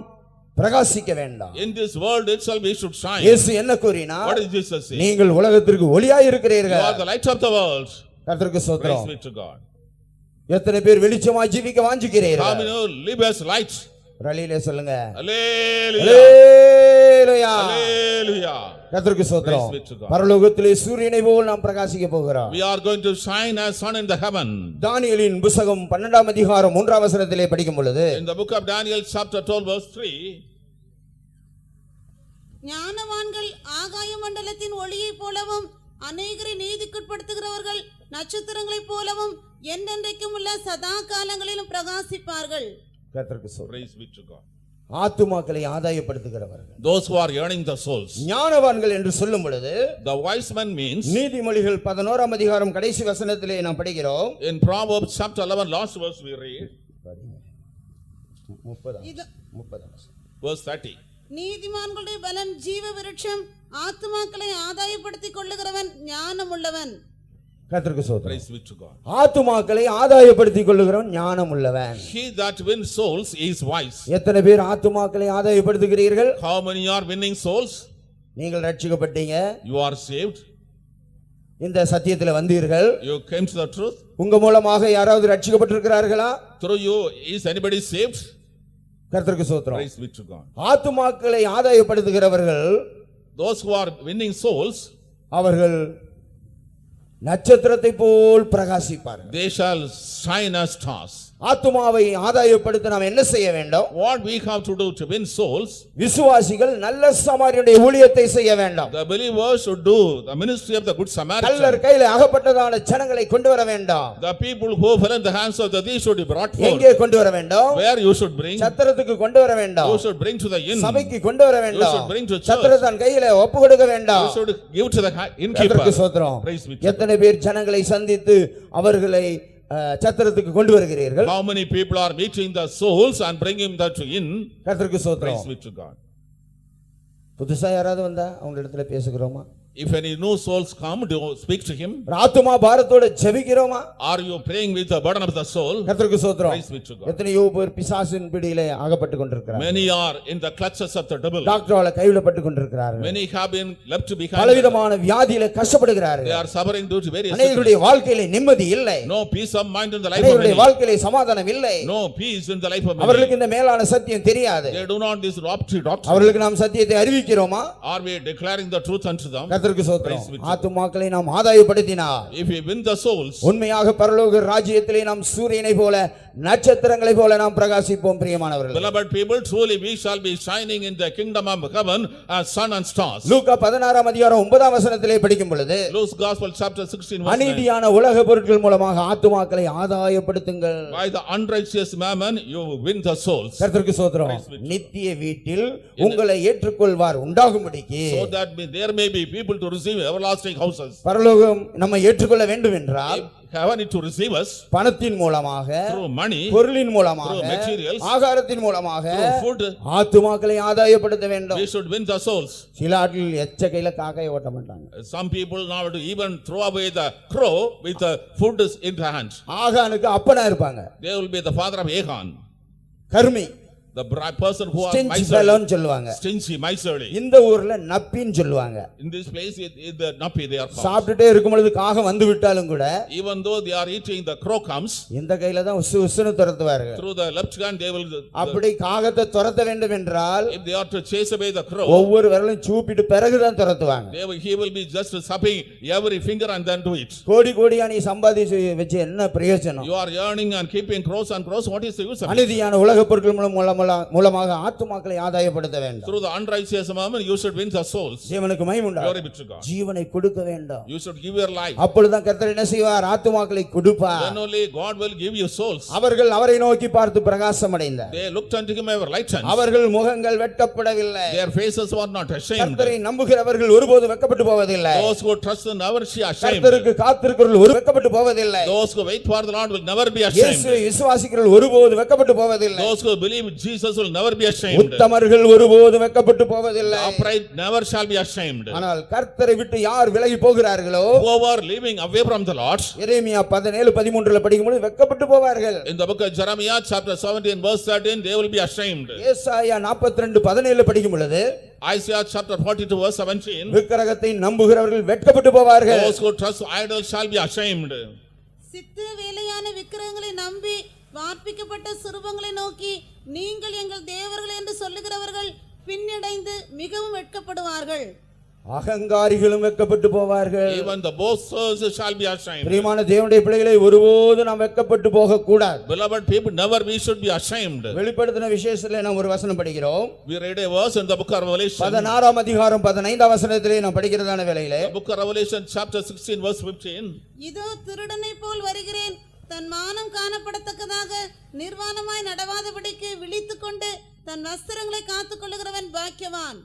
பிரகாசிக்க வேண்டாம். In this world itself we should shine. இயேசு என்ன கூறினார்? What is Jesus saying? நீங்கள் உலகத்திற்கு ஒளியாய் You இருக்கிறீர்கள். are the light of the world. கர்த்தருக்கு Praise ஸ்தோத்திரம். be to God. எத்தனை பேர் வெளிச்சமாய் ஜீவிக்க How வாஞ்சிக்கிறீர்கள்? many know live as light? ரலிலே சொல்லுங்க. Hallelujah. அல்லேலூயா. Hallelujah. கர்த்தருக்கு ஸ்தோத்திரம். Praise be to God. பரலோகத்திலே சூரியனை போல் நாம் பிரகாசிக்க போகிறோம். We are going to shine as sun in the heaven. தானியேலின் புத்தகம் 12ஆம் அதிகாரம் 3ஆம் வசனத்திலே படிக்கும் பொழுது, In the book of Daniel chapter 12 verse 3, ஞானவான்கள் ஆகாய மண்டலத்தின் ஒளியைப் போலவும், அநேகரை நீதிக்குட்படுத்துகிறவர்கள் நட்சத்திரங்களைப் போலவும் என்றென்றைக்கும் உள்ள சதா காலங்களிலும் பிரகாசிப்பார்கள். கர்த்தருக்கு ஸ்தோத்திரம். praise be to God. ஆத்துமாக்களை ஆதாயப்படுத்துகிறவர்கள். Those who are earning the souls. ஞானவான்கள் என்று சொல்லும் பொழுது The wise man means, நீதிமொழிகள் 11ஆம் அதிகாரம் கடைசி வசனத்திலே நாம் படிக்கிறோம். in Proverbs chapter 11 last verse we read, 30 verse 30. நீதிமான்களுடைய பலன் ஜீவ விருட்சம், ஆத்துமாக்களை ஆதாயப்படுத்திக் கொள்ளுகிறவன் ஞானமுள்ளவன். கர்த்தருக்கு ஸ்தோத்திரம். Praise be to God. ஆத்துமாக்களை ஆதாயப்படுத்திக் கொள்ளுகிறவன் ஞானம் உள்ளவன். He that wins souls is wise. எத்தனை பேர் ஆத்துமாக்களை ஆதாயப்படுத்துகிறீர்கள்? How many are winning souls? நீங்கள் ரட்சிக்கப்பட்டீங்க, You are saved. இந்த சத்தியத்தில் வந்தீர்கள். You came to the truth. உங்க மூலமாக யாராவது ரட்சிக்கப்பட்டிருக்கிறார்களா? Through you, is anybody saved? கர்த்தருக்கு ஸ்தோத்திரம். Praise be to God. ஆத்துமாக்களை ஆதாயப்படுத்துகிறவர்கள் Those who are winning souls, அவர்கள் நட்சத்திரத்தை போல் பிரகாசிப்பார்கள். they shall shine as stars. ஆத்துமாவை ஆதாயப்படுத்த நாம் என்ன செய்ய வேண்டும்? What we have to do to win souls? விசுவாசிகள் நல்ல சமாரியனுடைய ஊழியத்தை செய்ய வேண்டும். The believers should do the ministry of the good Samaritan. கள்ளர் கையில் அகப்பட்டதான ஜனங்களை கொண்டு வர வேண்டும். The people who fell in the hands of the thieves should be brought forth. எங்கே கொண்டு வர வேண்டும்? Where you should bring? சத்திரத்துக்கு கொண்டு வர வேண்டும். You should bring to the inn. சபைக்கு கொண்டு வர You வேண்டும். should bring to church. சத்திரத்தின் கையில ஒப்பு கொடுக்க வேண்டும். You should give to the innkeeper. கர்த்தருக்கு ஸ்தோத்திரம். Praise be to God. எத்தனை பேர் ஜனங்களை சந்தித்து அவர்களை சத்திரத்துக்கு கொண்டு வருகிறீர்கள்? How many people are meeting the souls and bringing them to inn? கர்த்தருக்கு ஸ்தோத்திரம். Praise be to God. புதுசா யாராவது வந்தா அவங்க இடத்துல பேசுகிறோமா? If any new souls come, do you speak to him? ஆத்துமா பாரத்தோட ஜெபிக்கிறோமா? Are you praying with the burden of the soul? கர்த்தருக்கு ஸ்தோத்திரம். Praise be to God. எத்தனையோ பேர் பிசாசின் பிடியிலே அகப்பட்டு கொண்டிருக்கிறார்கள். Many are in the clutches of the devil. டாக்டரால கைவிடப்பட்டு கொண்டிருக்கிறார்கள். Many have been left behind. பலவிதமான வியாதியில They கஷ்டப்படுகிறார்கள். are suffering due to various அநேகருடைய sicknesses. வாழ்க்கையிலே நிம்மதி இல்லை. No peace of mind in the life of அநேகருடைய many. வாழ்க்கையிலே சமாதானம் இல்லை. No peace in the life of many. அவர்களுக்கு இந்த மேலான சத்தியம் தெரியாது. They do not this doctrine. அவர்களுக்கு நாம் சத்தியத்தை அறிவிக்கிறோமா? Are we declaring the truth unto them? கர்த்தருக்கு Praise ஸ்தோத்திரம். be to God. ஆத்துமாக்களை நாம் ஆதாயப்படுத்தினார். If we win the souls, உண்மையாக பரலோக ராஜ்யத்திலே நாம் சூரியனை போல நட்சத்திரங்களை போல நாம் பிரகாசிப்போம். பிரியமானவர்களே, beloved people, truly we shall be shining in the kingdom of heaven as sun and stars. லூக்கா 16ஆம் அதிகாரம் 9ஆம் வசனத்திலே படிக்கும் பொழுது Luke's Gospel chapter 16 verse 9. அநீதியான உலக பொருட்கள் மூலமாக ஆத்துமாக்களை ஆதாயப்படுத்துங்கள். By the unrighteous mammon you win the souls, கர்த்தருக்கு ஸ்தோத்திரம். நித்திய வீட்டில் உங்களை ஏற்றுக்கொள்வார் உண்டாகும்படிக்கு, so that there may be people to receive everlasting houses. பரலோகம் நம்மை ஏற்றுக்கொள்ள வேண்டும் என்றால் Heaven to receive us பணத்தின் மூலமாக, through money, பொருளின் மூலமாக, through materials, ஆகாரத்தின் மூலமாக through food. ஆத்துமாக்களை ஆதாயப்படுத்த வேண்டும். We should win the souls. சில ஆட்கள் எச்ச கையில காக்கையை ஓட்ட மாட்டாங்க. Some people now do even throw away the crow with the food in the hand. ஆகானுக்கு அப்பனா இருப்பாங்க. They will be the father of Achan, Karmi, the person who are ஸ்டிஞ்ச் ஃபெலோன்னு சொல்லுவாங்க. stingy, miserly. இந்த ஊர்ல நப்பின்னு சொல்லுவாங்க. In this place, the napi they are called. சாப்பிட்டுட்டே இருக்கும் பொழுது காகம் வந்து விட்டாலும் கூட Even though they are eating, the crow comes. இந்த கையில தான் உசு உசுன்னு துரத்துவார்கள். Through the left hand, they will. அப்படி காகத்தை துரத்த வேண்டும் என்றால் If they are to chase away the crow, ஒவ்வொரு விரலையும் சூப்பிட்டு பிறகுதான் துரத்துவாங்க. he will be just supping every finger and then do it. கோடி கோடியா நீ சம்பாதிச்சு வச்சு என்ன பிரயோஜனம்? You are earning and keeping crows and crows. What is the use of it? அநீதியான உலக பொருட்கள் மூலமாக ஆத்துமாக்களை ஆதாயப்படுத்த வேண்டும். Through the unrighteous mammon, you should win the souls. ஜீவனுக்கு மகிமை உண்டாகும். Glory be to God. ஜீவனை கொடுக்க வேண்டும். You should give your life. அப்பொழுதுதான் கர்த்தர் என்ன செய்வார்? ஆத்துமாக்களை கொடுப்பார். Then only God will give you souls. அவர்கள் அவரை நோக்கி பார்த்து பிரகாசம் அடைந்தார். They looked unto him ever lightened. அவர்கள் முகங்கள் வெட்கப்படவில்லை. Their faces were not ashamed. கர்த்தரை நம்புகிறவர்கள் ஒருபோதும் வெட்கப்பட்டு போவதில்லை. Those who trust in never see ashamed. கர்த்தருக்கு காத்திருக்கிறவர்கள் ஒரு வெட்கப்பட்டு போவதில்லை. Those who wait for the Lord will never be ashamed. இயேசுவை விசுவாசிக்கிறவர்கள் ஒருபோதும் வெட்கப்பட்டு போவதில்லை. Those who believe Jesus will never be ashamed. உத்தமர்கள் ஒருபோதும் வெட்கப்பட்டு போவதில்லை. The upright never shall be ashamed. ஆனால் கர்த்தரை விட்டு யார் விலகி போகிறார்களோ, Whoever living away from the Lord. எரேமியா 17:13 படிக்கும்போது வெட்கப்பட்டு போவார்கள். In the book of Jeremiah chapter 17 verse 13, they will be ashamed. ஏசாயா 42:17 படிக்கும் பொழுது, Isaiah chapter 42 verse 17, விக்கிரகத்தை நம்புகிறவர்கள் வெட்கப்பட்டு போவார்கள். those who trust idols shall be ashamed. சித்து வேலையான விக்கிரகங்களை நம்பி வார்ப்பிக்கப்பட்ட சுரூபங்களை நோக்கி நீங்கள் எங்கள் தேவர்கள் என்று சொல்லுகிறவர்கள் பின்னடைந்து மிகவும் வெட்கப்படுவார்கள். அகங்காரிகளும் வெட்கப்பட்டு போவார்கள். Even the boasters shall be ashamed. பிரியமான தேவனுடைய பிள்ளைகளை ஒருபோதும் நாம் வெட்கப்பட்டு போக கூடாது. Beloved people, never we should be ashamed. வெளிப்படுத்தின விசேஷத்திலே நாம் ஒரு வசனம் படிக்கிறோம். We read a verse in the book of Revelation. 16ஆம் அதிகாரம் 15ஆம் வசனத்திலே நாம் படிக்கிறதான வேளையிலே, The book of Revelation chapter 16 verse 15. இதோ திருடனை போல் வருகிறேன், தன் மானம் காணப்படத்தக்கதாக நிர்வாணமாய் நடவாதபடிக்கு விழித்துக்கொண்டு தன் வஸ்திரங்களை காத்துக்கொள்ளுகிறவன் பாக்கியவான்.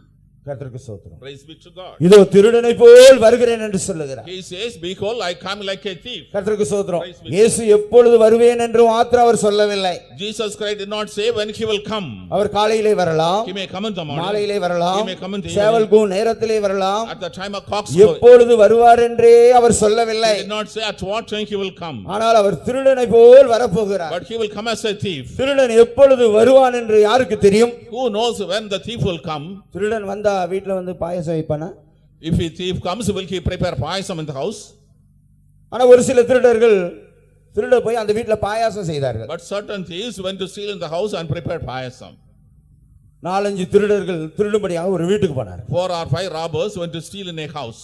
கர்த்தருக்கு ஸ்தோத்திரம். Praise be to God. இதோ திருடனை போல் வருகிறேன் என்று சொல்லுகிறார். He says, behold, I come like a thief. கர்த்தருக்கு ஸ்தோத்திரம். இயேசு எப்பொழுது வருவேன் என்று மாத்திரம் அவர் சொல்லவில்லை. Jesus Christ did not say when he will come. அவர் காலையிலே வரலாம், He may come in the morning. மாலையிலே வரலாம், He may come in the சேவல் evening. கூ நேரத்திலே வரலாம். At the time of cock's crow. எப்பொழுது வருவார் என்றே அவர் சொல்லவில்லை. He did not say at what time he will come. ஆனால் அவர் திருடனை போல் வரப்போகிறார். But he will come as a thief. திருடன் எப்பொழுது வருவான் என்று யாருக்கு தெரியும்? Who knows when the thief will come? திருடன் வந்தா வீட்ல வந்து பாயசம் வைப்பானா? If a thief comes, will he prepare payasam in the house? ஆனா ஒரு சில திருடர்கள் திருட போய் அந்த வீட்ல பாயாசம் செய்தார்கள். But certain thieves went to steal in the house and prepared payasam. 4-5 திருடர்கள் திருடும்படியாக ஒரு வீட்டுக்கு போனார். 4 or 5 robbers went to steal in a house.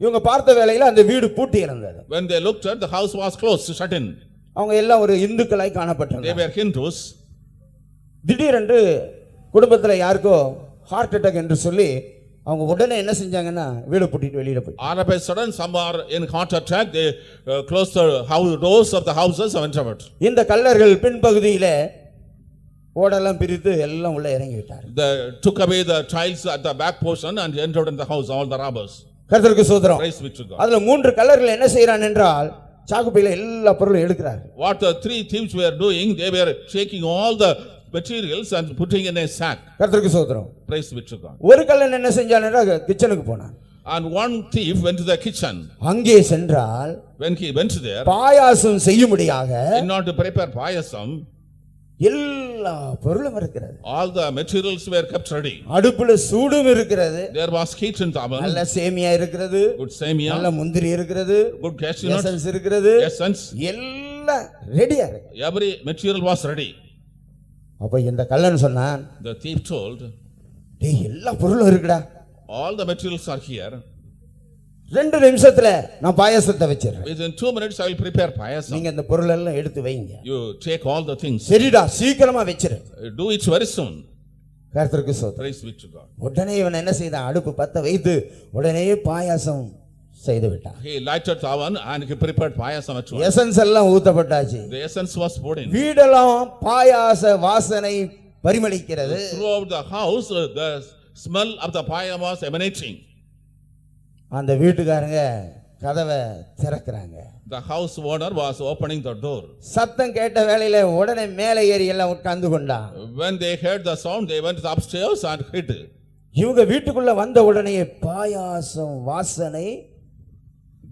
இவங்க பார்த்த வேளையில அந்த வீடு பூட்டி இருந்தது. When they looked at, the house was closed, shut in. அவங்க எல்லாம் ஒரு இந்துக்களாய் They காணப்பட்டாங்க. were Hindus. திடீரென்று குடும்பத்துல யாருக்கோ ஹார்ட் அட்டாக் என்று சொல்லி அவங்க உடனே என்ன செஞ்சாங்கன்னா வீடு பூட்டிட்டு வெளியில போய் All of a sudden, some are in heart attack. They closed the doors of the houses and went out. இந்த கள்ளர்கள் பின்பகுதியில ஓடெல்லாம் பிரித்து எல்லாம் உள்ள இறங்கி விட்டார். They took away the tiles at the back portion and entered in the house, all the robbers. கர்த்தருக்கு ஸ்தோத்திரம். Praise be to God. அதுல 3 கள்ளர்கள் என்ன செய்யறான் என்றால் சாக்குப்பையில எல்லா பொருளும் எடுக்கிறார்கள். What the 3 thieves were doing, they were taking all the materials and putting in a sack. கர்த்தருக்கு ஸ்தோத்திரம். Praise be to God. ஒரு கள்ளன் என்ன செஞ்சான் என்றால் கிச்சனுக்கு போனான். And one thief went to the kitchen. அங்கே சென்றால் When he went there, பாயாசம் செய்யும்படியாக in order to prepare payasam, எல்லா பொருளும் இருக்கிறது. all the materials were kept ready. அடுப்புல சூடும் இருக்கிறது. There was heat in the oven, நல்ல சேமியா இருக்கிறது. good semia, நல்ல முந்திரி இருக்கிறது. good cashew nuts, எசன்ஸ் இருக்கிறது. essence. எல்லாம் ரெடியா இருக்கு. Every material was ready. அப்ப இந்த கள்ளன் சொன்னான், The thief told, டேய் எல்லா பொருளும் இருக்குடா. all the materials are here. 2 நிமிஷத்துல நான் பாயாசத்தை வச்சிடுறேன். Within 2 minutes I will prepare payasam. நீங்க இந்த பொருள் எல்லாம் எடுத்து வைங்க. You take all the things. சரிடா சீக்கிரமா வச்சிரு. Do it very soon. கர்த்தருக்கு ஸ்தோத்திரம். Praise be to God. உடனே இவன் என்ன செய்தான்? அடுப்பு பத்த வைத்து உடனே பாயாசம் செய்து விட்டான். He lighted the oven and he prepared payasam at once. Essence எல்லாம் ஊத்தப்பட்டாச்சு. The essence was poured in. வீடெல்லாம் பாயாச வாசனை பரிமளிக்கிறது. Throughout the house, the smell of the payasam was emanating. அந்த வீட்டுக்காரங்க கதவை திறக்கறாங்க. The house owner was opening the door. சத்தம் கேட்ட வேளையில உடனே மேலே ஏறி எல்லாம் உட்கார்ந்து கொண்டான். When they heard the sound, they went upstairs and hid. இவங்க வீட்டுக்குள்ள வந்த உடனே பாயாசம் வாசனை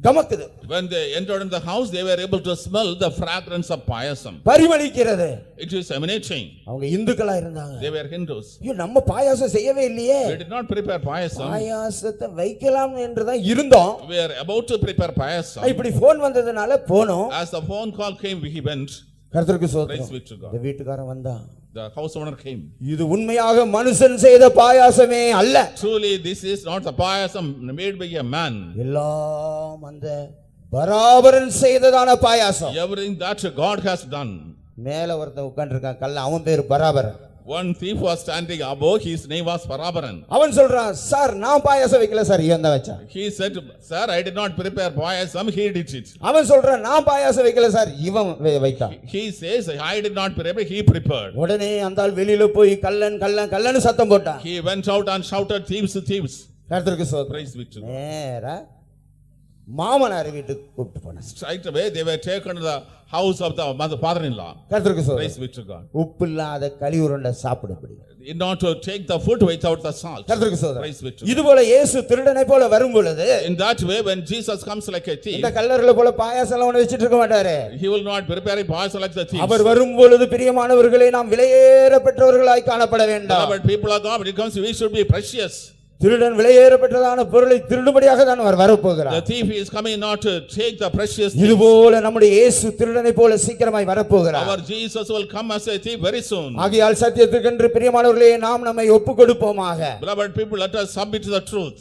கமக்குது. When they entered in the house, they were able to smell the fragrance of payasam. பரிமளிக்கிறது. It is emanating. அவங்க இந்துக்களா இருந்தாங்க. They were Hindus. ஐயோ நம்ம பாயாசம் செய்யவே இல்லையே. We did not prepare payasam. பாயாசத்தை வைக்கலாம் என்று தான் இருந்தோம். We are about to prepare payasam. இப்படி போன் வந்ததனால போனோம். As the phone call came, we went. கர்த்தருக்கு Praise be ஸ்தோத்திரம். to God. இந்த வீட்டுக்காரன் வந்தான். The house owner came. இது உண்மையாக மனுஷன் செய்த பாயாசமே அல்ல. Truly, this is not the payasam made by a man. எல்லாம் அந்த பராபரன் செய்ததான பாயாசம். Everything that God has done. மேல ஒருத்தன் உட்கார்ந்து இருக்கான் கல்ல, அவன் பேரு பராபரன். One thief was standing above, his name was Parabaran. அவன் சொல்றான், சார் நான் பாயாசம் வைக்கல சார், இவன் தான் வச்சான். He said, sir, I did not prepare payasam, he did it. அவன் சொல்றான், நான் பாயாசம் வைக்கல சார், இவன் வைத்தான். He says, I did not prepare, he prepared. உடனே அந்த ஆள் வெளியில போய் கள்ளன் கள்ளன் கள்ளன்னு சத்தம் போட்டான். He went out and shouted, thieves, thieves. கர்த்தருக்கு ஸ்தோத்திரம். Praise be to God. நேரா மாமனார் வீட்டுக்கு கூப்பிட்டு போனான். Straight away, they were taken to the house of the father-in-law. கர்த்தருக்கு Praise ஸ்தோத்திரம். be to God. உப்பு இல்லாத களியுருண்டை சாப்பிடப்படி. In order to take the food without the salt. கர்த்தருக்கு ஸ்தோத்திரம். Praise be to God. இது போல இயேசு திருடனை போல வரும் பொழுது In that way, when Jesus comes like a thief, இந்த கல்லர்களை போல பாயாசம் எல்லாம் ஒண்ணு வச்சிட்டு இருக்க மாட்டாரு. he will not prepare a payasam like the thieves. அவர் வரும் பொழுது பிரியமானவர்களே நாம் விலையேற பெற்றவர்களாய் காணப்பட வேண்டாம். But people of God, when it comes, we should be precious. திருடன் விலையேற பெற்றதான பொருளை திருடும்படியாக தான் அவர் வரப்போகிறார். The thief is coming not to take the precious things. இது போல நம்முடைய இயேசு திருடனை போல சீக்கிரமாய் வரப்போகிறார். Our Jesus will come as a thief very soon. ஆகையால் சத்தியத்துக்கென்று பிரியமானவர்களே நாம் நம்மை ஒப்புக்கொடுப்போமாக. Beloved people, let us submit to the truth.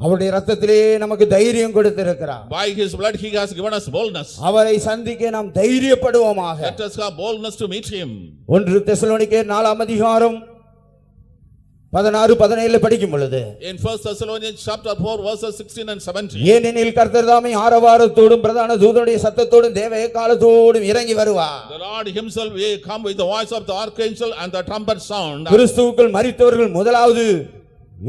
அவருடைய இரத்தத்திலே நமக்கு தைரியம் கொடுத்திருக்கிறார். By his blood he has given us boldness. அவரை சந்திக்க நாம் தைரியப்படுவோமாக. Let us have boldness to meet him. 1 தெசலோனிக்கேயர் 4 அதிகாரம் 16, 17 படிக்கும் பொழுது In 1 Thessalonians chapter 4 verses 16 and 17. ஏனெனில் கர்த்தர் தாமே ஆரவாரத்தோடும் பிரதான தூதனுடைய சத்தத்தோடும் தேவ எக்காலத்தோடும் இறங்கி வருவார். The Lord himself will come with the voice of the archangel and the trumpet sound. கிறிஸ்துவுக்குள் மரித்தவர்கள் முதலாவது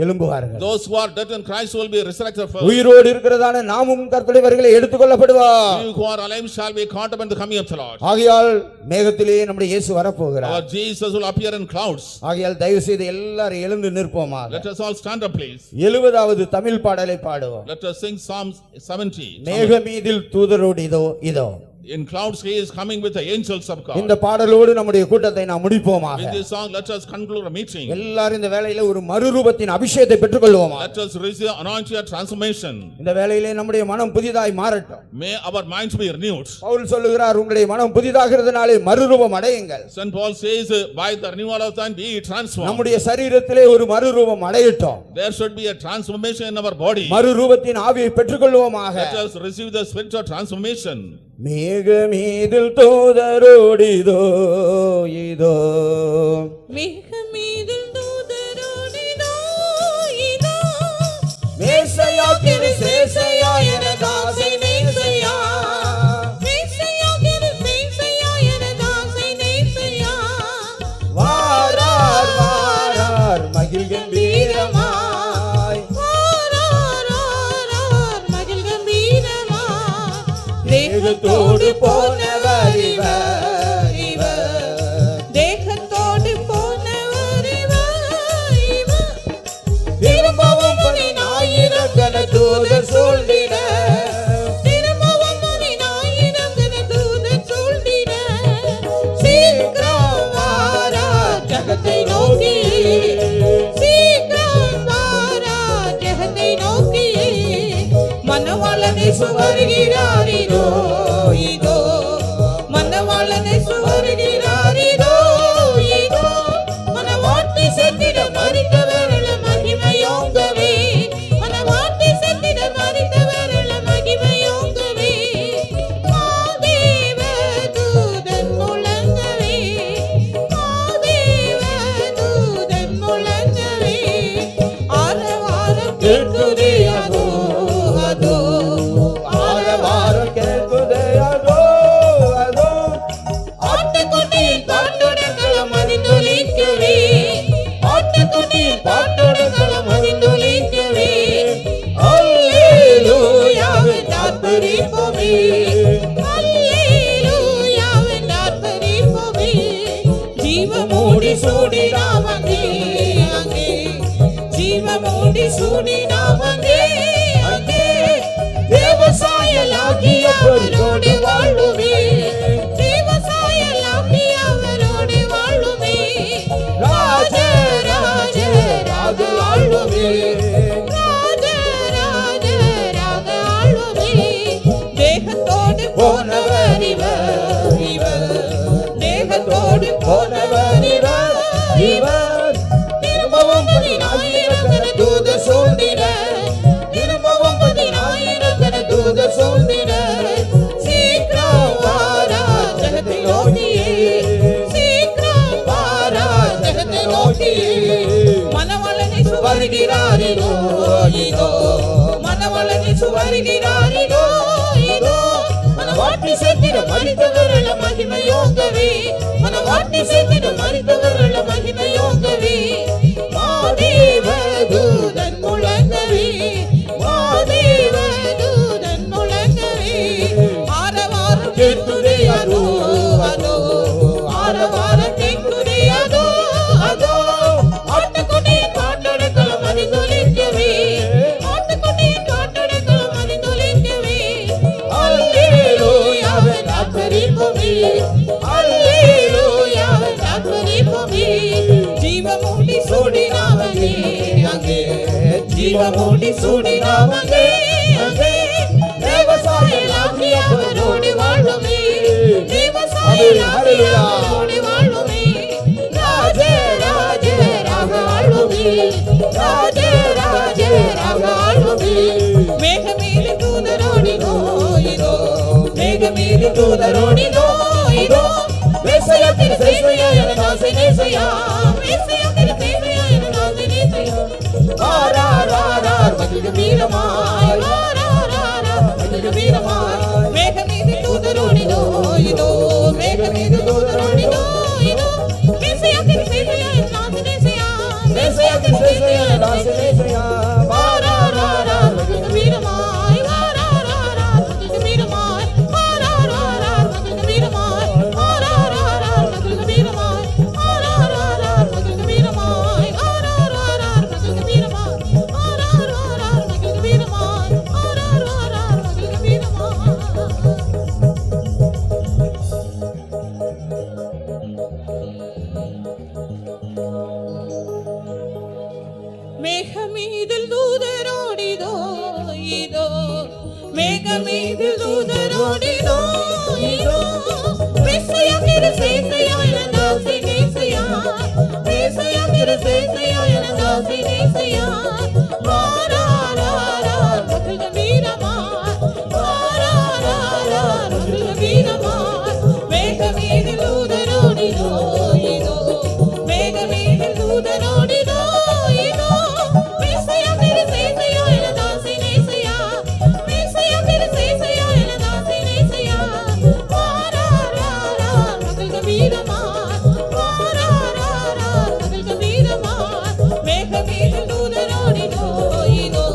எழும்புவார்கள். Those who are dead in Christ will be resurrected first. உயிரோடு இருக்கிறதான நாமும் கர்த்தருடைய வருகையிலே எடுத்துக்கொள்ளப்படுவார். You who are alive shall be caught up in the coming of the Lord. ஆகையால் மேகத்திலே நம்முடைய இயேசு வரப்போகிறார். Our Jesus will appear in clouds. ஆகையால் தயவு செய்து எல்லாரும் எழுந்து நிற்போமாக. Let us all stand up, please. 70வது Tamil பாடலை பாடுவோம். Let us sing Psalms 70. மேகமீதில் தூதரோடு இதோ இதோ. In clouds he is coming with the angels of God. இந்த பாடலோடு நம்முடைய கூட்டத்தை நாம் முடிப்போமாக. With this song let us conclude a meeting. எல்லாரும் இந்த வேளையிலே ஒரு மறுரூபத்தின் அபிஷேகத்தை பெற்றுக்கொள்வோமா. Let us receive anointing transformation. இந்த வேளையிலே நம்முடைய மனம் புதிதாய் மாறட்டும். May our minds be renewed. Pavul சொல்லுகிறார் உங்களுடைய மனம் புதிதாகிறதுனாலே மறுரூபம் அடையுங்கள். St. Paul says by the renewal of mind be transformed. நம்முடைய சரீரத்திலே ஒரு மறுரூபம் அடையட்டும். There should be a transformation in our body. மறுரூபத்தின் ஆவியை பெற்றுக்கொள்வோமாக. Let us receive the spirit of transformation. மேகமீதில் தூதரோடு இதோ இதோ. மேகமீதில் தூதரோடு இதோ இதோ. மேசையா கிறிஸ்தேசையா எனதாசை மேசையா. மேசையா கிறிஸ்தேசையா எனதாசை மேசையா. வாரார் வாரார் மகிழ் கம்பீரமாய். மகிழ் கம்பீரமாய். தேகத்தோடு போனவர் இவர் இவர். தேகத்தோடு போனவர் இவர் இவர். திரும்பவும் 10,000 தூதர் சூழ்ந்திட. திரும்பவும் 10,000 தூதர் சூழ்ந்திட. சீக்கிரம் வாரார் ஜகத்தை நோக்கி. சீக்கிரம் வாரார் ஜெகத்தை நோக்கி. மணவாளனை சுவருகிறார் இதோ இதோ. மணவாளனை சுவருகிறார் இதோ இதோ. மணவாட்டி செத்திட மரித்தவர்கள மகிமையோங்கவே. மணவாட்டி செத்திட மரித்தவர்கள மகிமையோங்கவே. மாதேவ தூதன் முழங்கவே. மாதேவ தூதன் முழங்கவே. ஆரவாரம் கேட்குதே அதோ அதோ. ஆரவாரம் கேட்குதே அதோ அதோ. ஆட்டுக்குட்டியின் பாட்டுடங்களம் அதிர்ந்தொலிக்கவே. ஆட்டுக்குட்டியின் பாட்டுடங்களம் அதிர்ந்தொலிக்கவே. அல்லேலூயாவின் ஆர்ப்பரிப்போமே. அல்லேலூயாவின் ஆர்ப்பரிப்போமே. ஜீவமூடி சூடி நாம் அங்கே அங்கே. ஜீவமூடி சூடி நாம் அங்கே அங்கே. தேவசாயலாகிய அவரோடு வாழுவே. தேவசாயலாகிய அவரோடு வாழுவே. ராஜ ராஜ ராக ஆளுவே. ராஜ ராஜ ராக ஆளுவே. தேகத்தோடு போனவர் இவர் இவர். தேகத்தோடு போனவர் இவர் இவர். திரும்பவும் 10,000 தூதர் சூழ்ந்திட. திரும்பவும் 10,000 தூதர் சூழ்ந்திட. சீக்கிரம் வாரார் ஜெகத்தை நோக்கியே. சீக்கிரம் வாரார் ஜெகத்தை நோக்கியே. மணவாளனை சுவருகிறார் இதோ இதோ. மணவாளனை சுவருகிறார் இதோ இதோ. மணவாட்டி செத்திட மரித்தவர்கள மகிமையோங்கவே. மணவாட்டி செத்திட மரித்தவர்கள மகிமையோங்கவே. மாதேவ தூதன் முழங்கவே. மாதேவ தூதன் முழங்கவே. ஆரவாரம் கேட்குதே அதோ அதோ. ஆரவாரம் கேட்குதே அதோ அதோ. ஆட்டுக்குட்டியின் பாட்டுடங்களம் அதிர்ந்தொலிக்கவே. ஆட்டுக்குட்டியின் பாட்டுடங்களம் அதிர்ந்தொலிக்கவே. அல்லேலூயாவின் ஆர்ப்பரிப்போமே. அல்லேலூயாவின் ஆர்ப்பரிப்போமே. ஜீவமூடி சூடி நாம் அங்கே அங்கே. ஜீவமூடி சூடி நாம் அங்கே அங்கே. தேவசாயலாகிய அவரோடு வாழுமே. தேவசாயலாகிய அவரோடு வாழுமே. ராஜ ராஜ ராக ஆளுமே. ராஜ ராஜ ராக ஆளுமே. மேகமேலி தூதரோடிதோ இதோ. மேகமேலி தூதரோடிதோ இதோ. மேசையா கிறிஸ்தேசையா எனதாசை மேசையா. மேசையா கிறிஸ்தேசையா எனதாசை மேகமீதில் தூதரோடிதோ இதோ மேகமீதில் தூதரோடிதோ இதோ மேசையா கிருசேசையா எனதாசி நேசையா மேசையா கிருசேசையா எனதாசி நேசையா மாராராரா மகிழ்ந்த வீரமா மாராராரா மகிழ்ந்த வீரமா மேகமீதில் தூதரோடிதோ இதோ மேகமீதில் தூதரோடிதோ இதோ மேசையா கிருசேசையா எனதாசி நேசையா மேசையா கிருசேசையா எனதாசி நேசையா மாராராரா மகிழ்ந்த வீரமா மாராராரா மகிழ்ந்த வீரமா மேகமீதில் தூதரோடிதோ இதோ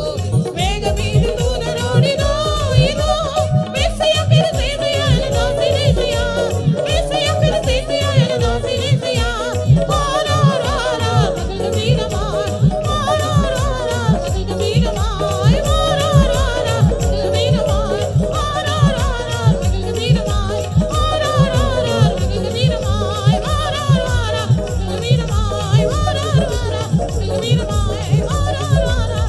மேகமீதில் தூதரோடிதோ இதோ மேசையா கிருசேசையா எனதாசி நேசையா மேசையா கிருசேசையா எனதாசி நேசையா மாராராரா மகிழ்ந்த வீரமா மாராராரா மகிழ்ந்த வீரமா மாராராரா மகிழ்ந்த வீரமா மாராராரா மகிழ்ந்த வீரமா மாராராரா மகிழ்ந்த வீரமா மாராராரா மகிழ்ந்த வீரமா மாராராரா மகிழ்ந்த வீரமா மாராராரா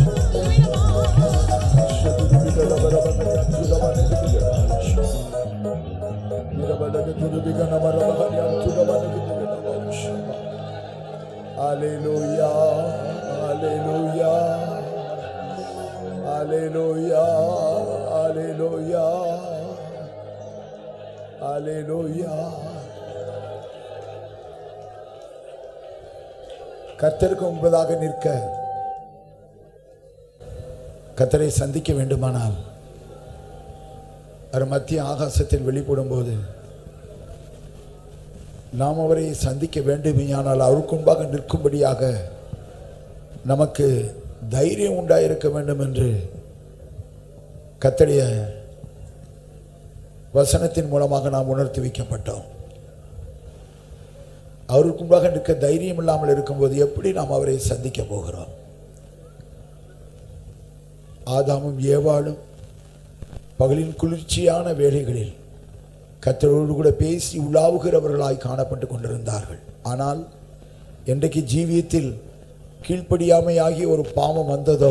Hallelujah, hallelujah, hallelujah, hallelujah, hallelujah. கர்த்தருக்கு முன்பதாக நிற்க கர்த்தரை சந்திக்க வேண்டுமானால் அவர் மத்திய ஆகாசத்தில் வெளிப்படும் போது நாம் அவரை சந்திக்க வேண்டுமையானால் அவருக்கு முன்பாக நிற்கும்படியாக நமக்கு தைரியம் உண்டாயிருக்க வேண்டும் என்று கர்த்தருடைய வசனத்தின் மூலமாக நாம் உணர்த்தி வைக்கப்பட்டோம். அவருக்கு முன்பாக நிற்க தைரியம் இல்லாமல் இருக்கும்போது எப்படி நாம் அவரை சந்திக்க போகிறோம்? ஆதாமும் ஏவாளும் பகலின் குளிர்ச்சியான வேளைகளில் கர்த்தரோடு கூட பேசி உலாவுகிறவர்களாய் காணப்பட்டு கொண்டிருந்தார்கள். ஆனால் என்றைக்கு ஜீவியத்தில் கீழ்ப்படியாமையாகிய ஒரு பாவம் வந்ததோ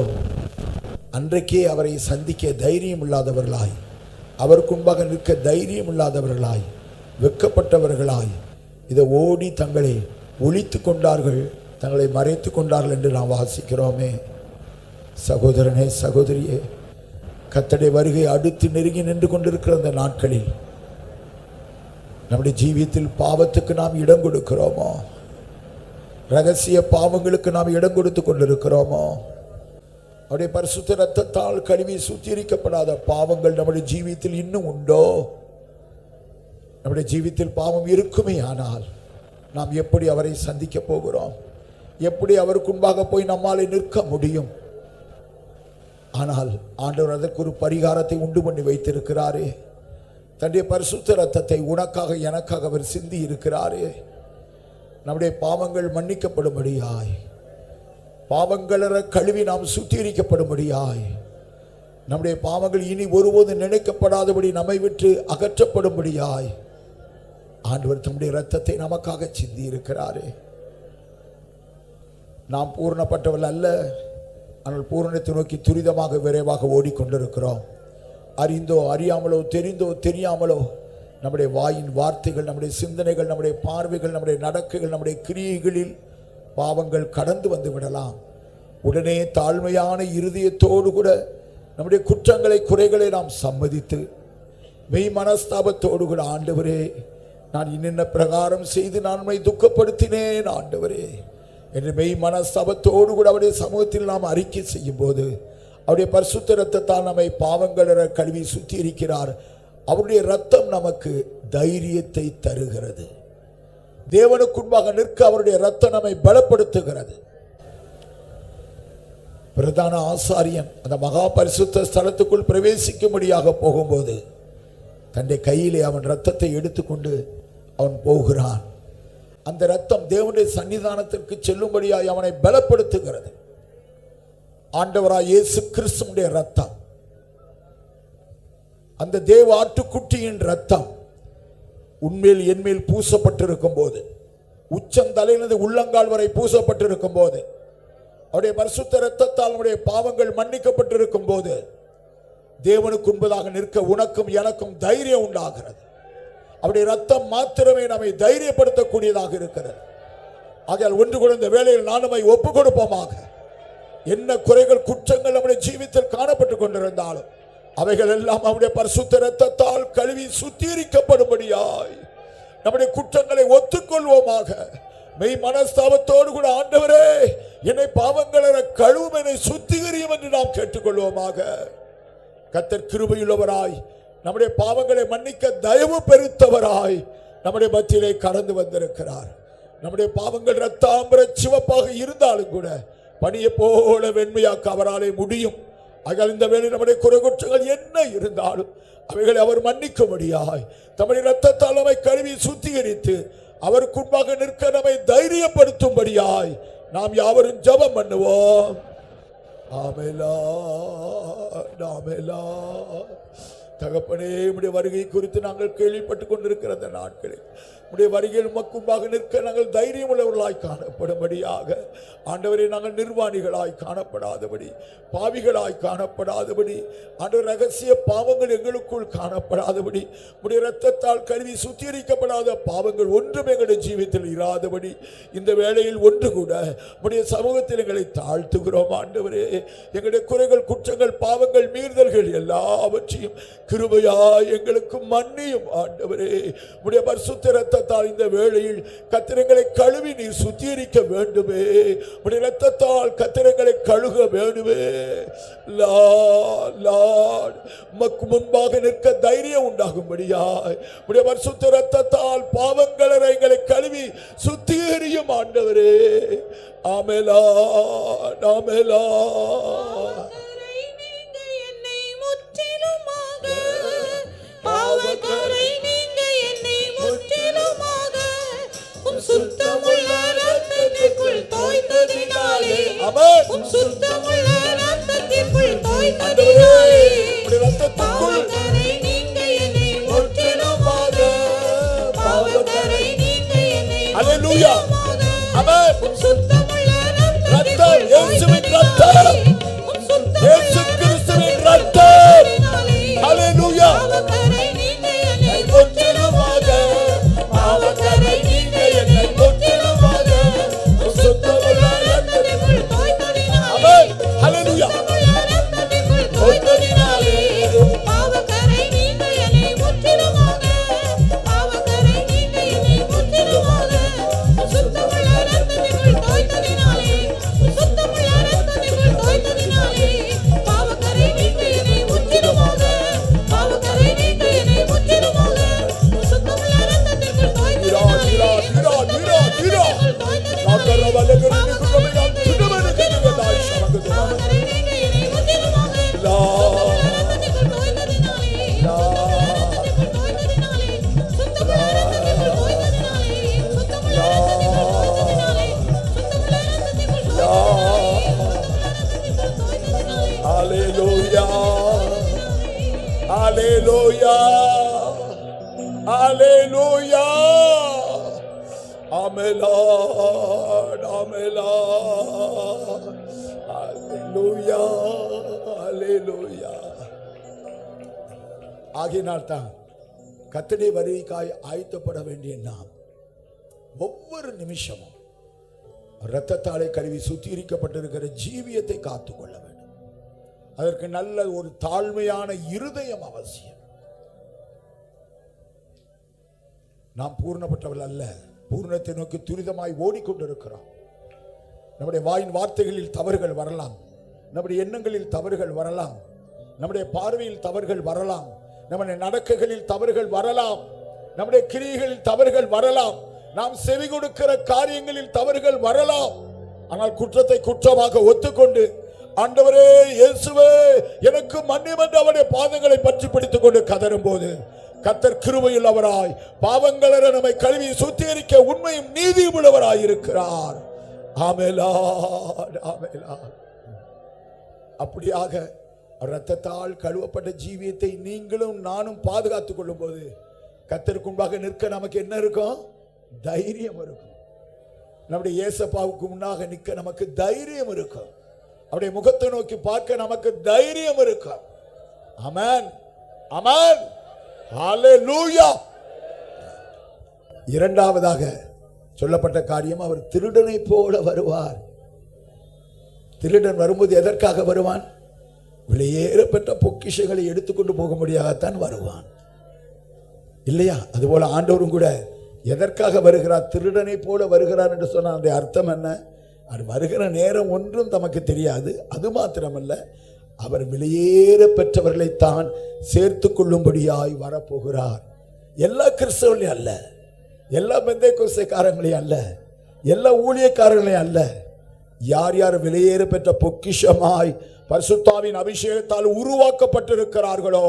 அன்றைக்கே அவரை சந்திக்க தைரியம் இல்லாதவர்களாய், அவருக்கு முன்பாக நிற்க தைரியம் இல்லாதவர்களாய், வெட்கப்பட்டவர்களாய் இதை ஓடி தங்களை ஒளித்து கொண்டார்கள், தங்களை மறைத்து கொண்டார்கள் என்று நாம் வாசிக்கிறோமே. சகோதரனே, சகோதரியே, கர்த்தருடைய வருகை அடுத்து நெருங்கி நின்று கொண்டிருக்கிற அந்த நாட்களில் நம்முடைய ஜீவியத்தில் பாவத்துக்கு நாம் இடம் கொடுக்கிறோமோ? ரகசிய பாவங்களுக்கு நாம் இடம் கொடுத்து கொண்டிருக்கிறோமோ? அவருடைய பரிசுத்த இரத்தத்தால் கழுவி சுத்திகரிக்கப்படாத பாவங்கள் நம்முடைய ஜீவியத்தில் இன்னும் உண்டோ? நம்முடைய ஜீவியத்தில் பாவம் இருக்குமே ஆனால் நாம் எப்படி அவரை சந்திக்க போகிறோம்? எப்படி அவருக்கு முன்பாக போய் நம்மாலே நிற்க முடியும்? ஆனால் ஆண்டவர் அதற்கு ஒரு பரிகாரத்தை உண்டு பண்ணி வைத்திருக்கிறாரே. தன்னுடைய பரிசுத்த இரத்தத்தை உனக்காக எனக்காக அவர் சிந்தி இருக்கிறாரே. நம்முடைய பாவங்கள் மன்னிக்கப்படும்படியாய், பாவங்கள கழுவி நாம் சுத்திகரிக்கப்படும்படியாய், நம்முடைய பாவங்கள் இனி ஒருபோது நினைக்கப்படாதபடி நம்மை விட்டு அகற்றப்படும்படியாய் ஆண்டவர் தம்முடைய இரத்தத்தை நமக்காக சிந்தி இருக்கிறாரே. நாம் பூரணப்பட்டவர்கள் அல்ல, ஆனால் பூரணத்தை நோக்கி துரிதமாக விரைவாக ஓடிக்கொண்டிருக்கிறோம். அறிந்தோ அறியாமலோ, தெரிந்தோ தெரியாமலோ நம்முடைய வாயின் வார்த்தைகள், நம்முடைய சிந்தனைகள், நம்முடைய பார்வைகள், நம்முடைய நடக்கைகள், நம்முடைய கிரியைகளில் பாவங்கள் கடந்து வந்து விடலாம். உடனே தாழ்மையான இருதயத்தோடு கூட நம்முடைய குற்றங்களை, குறைகளை நாம் சம்மதித்து மெய் மனஸ்தாபத்தோடு கூட, ஆண்டவரே நான் இன்னென்ன பிரகாரம் செய்து நான் உம்மை துக்கப்படுத்தினேன் ஆண்டவரே என்று மெய் மனஸ்தாபத்தோடு கூட அவருடைய சமூகத்தில் நாம் அறிக்கை செய்யும் போது அவருடைய பரிசுத்த இரத்தத்தால் நம்மை பாவங்கள கழுவி சுத்திகரிக்கிறார். அவருடைய இரத்தம் நமக்கு தைரியத்தை தருகிறது. தேவனுக்குன்பாக நிற்க அவருடைய இரத்தம் நம்மை பலப்படுத்துகிறது. பிரதான ஆசாரியன் அந்த மகா பரிசுத்த ஸ்தலத்துக்குள் பிரவேசிக்கும்படியாக போகும்போது தன்னுடைய கையிலே அவன் இரத்தத்தை எடுத்துக்கொண்டு அவன் போகிறான். அந்த இரத்தம் தேவனுடைய சன்னிதானத்திற்கு செல்லும்படியாய் அவனை பலப்படுத்துகிறது. ஆண்டவராய் இயேசு கிறிஸ்துவின் இரத்தம், அந்த தேவ ஆட்டுக்குட்டியின் இரத்தம் உன்மேல் என்மேல் பூசப்பட்டிருக்கும் போது, உச்சந்தலையிலிருந்து உள்ளங்கால் வரை பூசப்பட்டிருக்கும் போது, அவருடைய பரிசுத்த இரத்தத்தால் நம்முடைய பாவங்கள் மன்னிக்கப்பட்டிருக்கும் போது தேவனுக்கு முன்பதாக நிற்க உனக்கும் எனக்கும் தைரியம் உண்டாகிறது. அவருடைய ரத்தம் மாத்திரமே நம்மை தைரியப்படுத்தக்கூடியதாக இருக்கிறது. ஆகையால் ஒன்று கூட இந்த வேளையில் நான் நம்மை ஒப்புக் கொடுப்போமாக. என்ன குறைகள் குற்றங்கள் நம்முடைய ஜீவித்தில் காணப்பட்டுக் கொண்டிருந்தாலும் அவைகள் எல்லாம் அவருடைய பரிசுத்த இரத்தத்தால் கழுவி சுத்திகரிக்கப்படும்படியாய் நம்முடைய குற்றங்களை ஒத்துக்கொள்வோமாக. மெய் மனஸ்தாபத்தோடு கூட ஆண்டவரே என்னை பாவங்களை கழுவும், என்னை சுத்திகரியும் என்று நாம் கேட்டுக்கொள்வோமாக. கர்த்தர் கிருபையுள்ளவராய் நம்முடைய பாவங்களை மன்னிக்க தயவு பெருத்தவராய் நம்முடைய மத்தியிலே கடந்து வந்திருக்கிறார். நம்முடைய பாவங்கள் இரத்தாம்பர சிவப்பாக இருந்தாலும் கூட பனியை போல வெண்மையாக்க அவராலே முடியும். ஆகையால் இந்த வேளை நம்முடைய குறைகுற்றங்கள் என்ன இருந்தாலும் அவைகளை அவர் மன்னிக்கும்படியாய் தம்முடைய இரத்தத்தால் நம்மை கழுவி சுத்திகரித்து அவருக்கு முன்பாக நிற்க நம்மை தைரியப்படுத்தும்படியாய் நாம் யாவரும் ஜெபம் பண்ணுவோம். தகப்பனே, உம்முடைய வருகை குறித்து நாங்கள் கேள்விப்பட்டுக் கொண்டிருக்கிற அந்த நாட்களில் உம்முடைய வருகையில் உமக்கும்பாக நிற்க நாங்கள் தைரியம் உள்ளவர்களாய் காணப்படும்படியாக ஆண்டவரே, நாங்கள் நிர்வாணிகளாய் காணப்படாதபடி, பாவிகளாய் காணப்படாதபடி, ஆண்டவர் ரகசிய பாவங்கள் எங்களுக்குள் காணப்படாதபடி, உம்முடைய இரத்தத்தால் கழுவி சுத்திகரிக்கப்படாத பாவங்கள் ஒன்றும் எங்களுடைய ஜீவிதத்தில் இராதபடி இந்த வேளையில் ஒன்று கூட உம்முடைய சமூகத்தில் எங்களை தாழ்த்துகிறோம். ஆண்டவரே, எங்களுடைய குறைகள் குற்றங்கள் பாவங்கள் மீறுதல்கள் எல்லாவற்றையும் கிருபையாய் எங்களுக்கு மன்னியும். ஆண்டவரே, உம்முடைய பரிசுத்த இரத்தத்தால் இந்த வேளையில் கத்திரங்களை கழுவி நீர் சுத்திகரிக்க வேண்டுமே. உம்முடைய இரத்தத்தால் கத்திரங்களை கழுக வேண்டுமே. உமக்கு முன்பாக நிற்க தைரியம் உண்டாகும்படியாய் உம்முடைய பரிசுத்த இரத்தத்தால் பாவங்களை எங்களை கழுவி சுத்திகரியும். ஆண்டவரே, ஆமெலா ஆமெலா. பாவக்கரை நீங்க என்னை முற்றிலுமாக உம் சுத்தமுள்ள இரத்தத்திற்குள் தோய்த்ததினாலே, உம் சுத்தமுள்ள இரத்தத்திற்குள் தோய்த்ததினாலே, பாவக்கரை நீங்க என்னை முற்றிலுமாக, பாவக்கரை நீங்க என்னை முற்றிலுமாக, உம் சுத்தமுள்ள இரத்தத்திற்குள் தோய்த்ததினாலே, உம் சுத்தமுள்ள கிறிஸ்துவின் இரத்தம். ஹல்லேலூயா. Hallelujah. Hallelujah. Amen Lord. Amen Lord. Hallelujah. Hallelujah. ஆகினால் தான் கர்த்தருடைய வருகைக்காய் ஆயத்தப்பட வேண்டிய நாம் ஒவ்வொரு நிமிஷமும் இரத்தத்தாலே கழுவி சுத்திகரிக்கப்பட்டிருக்கிற ஜீவியத்தை காத்துக்கொள்ள வேண்டும். அதற்கு நல்ல ஒரு தாழ்மையான இருதயம் அவசியம். நாம் பூர்ணப்பட்டவர்கள் அல்ல, பூர்ணத்தை நோக்கி துரிதமாய் ஓடிக்கொண்டிருக்கிறோம். நம்முடைய வாயின் வார்த்தைகளில் தவறுகள் வரலாம், நம்முடைய எண்ணங்களில் தவறுகள் வரலாம், நம்முடைய பார்வையில் தவறுகள் வரலாம், நம்முடைய நடக்கைகளில் தவறுகள் வரலாம், நம்முடைய கிரியைகளில் தவறுகள் வரலாம், நாம் செவி கொடுக்கிற காரியங்களில் தவறுகள் வரலாம். ஆனால் குற்றத்தை குற்றமாக ஒத்துக்கொண்டு ஆண்டவரே இயேசுவே எனக்கு மன்னியும் என்று அவருடைய பாதங்களை பற்றி பிடித்துக் கொண்டு கதறும் போது கர்த்தர் கிருபையுள்ளவராய் பாவங்களை நம்மை கழுவி சுத்திகரிக்க உண்மையும் நீதியும் உள்ளவராய் இருக்கிறார். ஆமென் ஆமென். அப்படியாக இரத்தத்தால் கழுவப்பட்ட ஜீவியத்தை நீங்களும் நானும் பாதுகாத்துக் கொள்ளும் போது கர்த்தருக்கு முன்பாக நிற்க நமக்கு என்ன இருக்கும்? தைரியம் இருக்கும். நம்முடைய இயேசப்பாவுக்கு முன்னாக நிற்க நமக்கு தைரியம் இருக்கும். அவருடைய முகத்தை நோக்கி பார்க்க நமக்கு தைரியம் இருக்கும். ஆமென், ஆமென், ஹalleluya. இரண்டாவதாக சொல்லப்பட்ட காரியம், அவர் திருடனை போல வருவார். திருடன் வரும்போது எதற்காக வருவான்? விலையேறப்பட்ட பொக்கிஷங்களை எடுத்துக்கொண்டு போக முடியாதத்தான் வருவான், இல்லையா? அதுபோல ஆண்டவரும் கூட எதற்காக வருகிறார்? திருடனை போல வருகிறார் என்று சொன்ன அந்த அர்த்தம் என்ன? அது வருகிற நேரம் ஒன்றும் தமக்கு தெரியாது. அது மாத்திரமல்ல, அவர் விலையேற பெற்றவர்களை தான் சேர்த்து கொள்ளும்படியாய் வரப்போகிறார். எல்லா கிறிஸ்தவர்களையும் அல்ல, எல்லா பெந்தைக்கோஸ்தேக்காரங்களையும் அல்ல, எல்லா ஊழியக்காரங்களையும் அல்ல. யார் யார் விலையேற பெற்ற பொக்கிஷமாய் பரிசுத்தாவின் அபிஷேகத்தால் உருவாக்கப்பட்டிருக்கிறார்களோ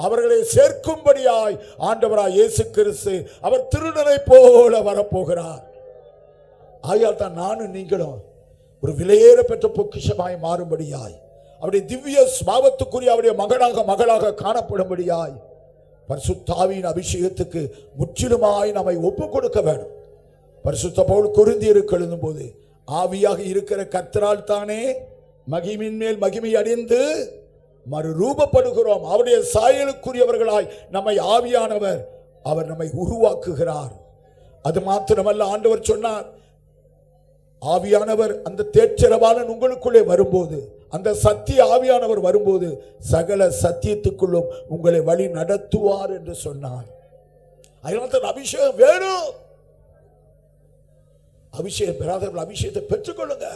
அவர்களை சேர்க்கும்படியாய் ஆண்டவராய் இயேசு கிறிஸ்து அவர் திருடனை போல வரப்போகிறார். ஆகையால் தான் நானும் நீங்களும் ஒரு விலையேற பெற்ற பொக்கிஷமாய் மாறும்படியாய், அவருடைய திவ்ய ஸ்பாவத்துக்குரிய அவருடைய மகளாக காணப்படும்படியாய் பரிசுத்தாவின் அபிஷேகத்துக்கு முற்றிலுமாய் நம்மை ஒப்புக் கொடுக்க வேண்டும். பரிசுத்த பவுல் கொரிந்தியருக்கு எழுதும் போது, ஆவியாக இருக்கிற கர்த்தரால் தானே மகிமையின் மேல் மகிமை அடைந்து மறுரூபப்படுகிறோம். அவருடைய சாயலுக்குரியவர்களாய் நம்மை ஆவியானவர் அவர் நம்மை உருவாக்குகிறார். அது மாத்திரமல்ல, ஆண்டவர் சொன்னார், ஆவியானவர் அந்த தேற்றரவாளன் உங்களுக்குள்ளே வரும்போது, அந்த சத்திய ஆவியானவர் வரும்போது சகல சத்தியத்துக்குள்ளும் உங்களை வழி நடத்துவார் என்று சொன்னார். அதனால அபிஷேகம் வேணும். அபிஷேகம் பெறாதவர்கள் அபிஷேகத்தை பெற்றுக்கொள்ளுங்க.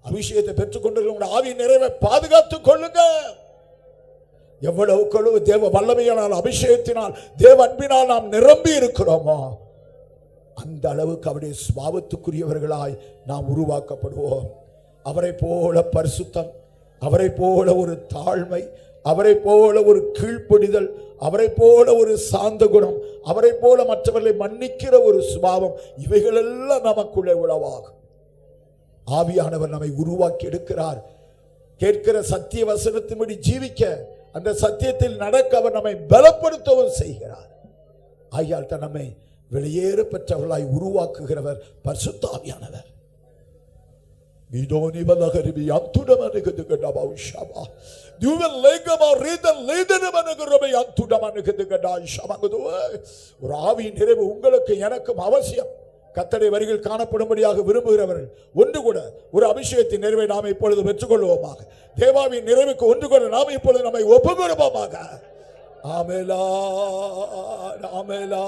அபிஷேகத்தை பெற்றுக்கொண்டு ஆவி நிறைவை பாதுகாத்துக் கொள்ளுங்க. எவ்வளவு தேவ வல்லமையினால், அபிஷேகத்தினால், தேவ அன்பினால் நாம் நிரம்பி இருக்கிறோமோ அந்த அளவுக்கு அவருடைய சுபாவத்துக்குரியவர்களாய் நாம் உருவாக்கப்படுவோம். அவரை போல பரிசுத்தம், அவரை போல ஒரு தாழ்மை, அவரை போல ஒரு கீழ்ப்படிதல், அவரை போல ஒரு சாந்த குணம், அவரை போல மற்றவர்களை மன்னிக்கிற ஒரு சுபாவம், இவைகளெல்லாம் நமக்குள்ளே உளவாகும். ஆவியானவர் நம்மை உருவாக்கி எடுக்கிறார். கேட்கிற சத்திய வசனத்தின்படி ஜீவிக்க, அந்த சத்தியத்தில் நடக்க அவர் நம்மை பலப்படுத்தவும் செய்கிறார். ஆகையால் தான் நம்மை வெளியேற பெற்றவர்களாய் உருவாக்குகிறவர் பரிசுத்த ஆவியானவர். ஒரு ஆவியின் நிறைவு உங்களுக்கு எனக்கும் அவசியம். கர்த்தருடைய வரிகள் காணப்படும்படியாக விரும்புகிறவர்கள் ஒன்று கூட ஒரு அபிஷேகத்தின் நிறைவை நாம் இப்பொழுது பெற்றுக்கொள்வோமாக. தேவாவின் நிறைவுக்கு ஒன்று கூட நாம் இப்பொழுது நம்மை ஒப்புக்கொடுப்போமாக. ஆமெலா ஆமெலா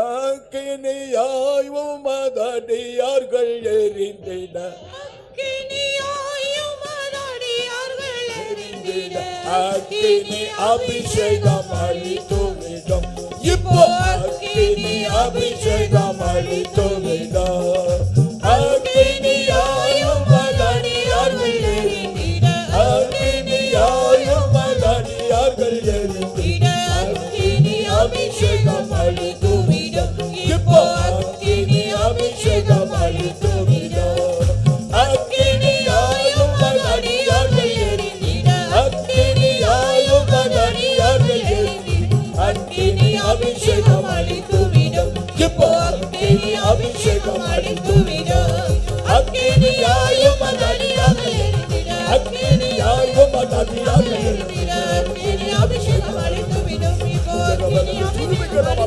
அக்கினியாய் உமதடியார்கள் எரிந்திட, அக்கினி அபிஷேகம் அளித்துவிடும். இப்போ அக்கினி அபிஷேகம் அளித்துவிடும். அக்கினியாய் உமதடியார்கள் எரிந்திட, அக்கினியாய் உமதடியார்கள் எரிந்திட, அக்கினி அபிஷேகம் அளித்துவிடும். இப்போ அக்கினி அபிஷேகம் அளித்துவிடும். அக்கினியாய் உமதடியார்கள் எரிந்திட, அக்கினியாய் உமதடியார்கள் எரிந்திட, அக்கினி அபிஷேகம் அளித்துவிடும். இப்போ அக்கினி அபிஷேகம் அளித்துவிடும். அக்கினியாய் உமதடியார்கள் எரிந்திட, அக்கினியாய் உமதடியார்கள் எரிந்திட, அக்கினி அபிஷேகம் அளித்துவிடும். இப்போ அக்கினி அபிஷேகம்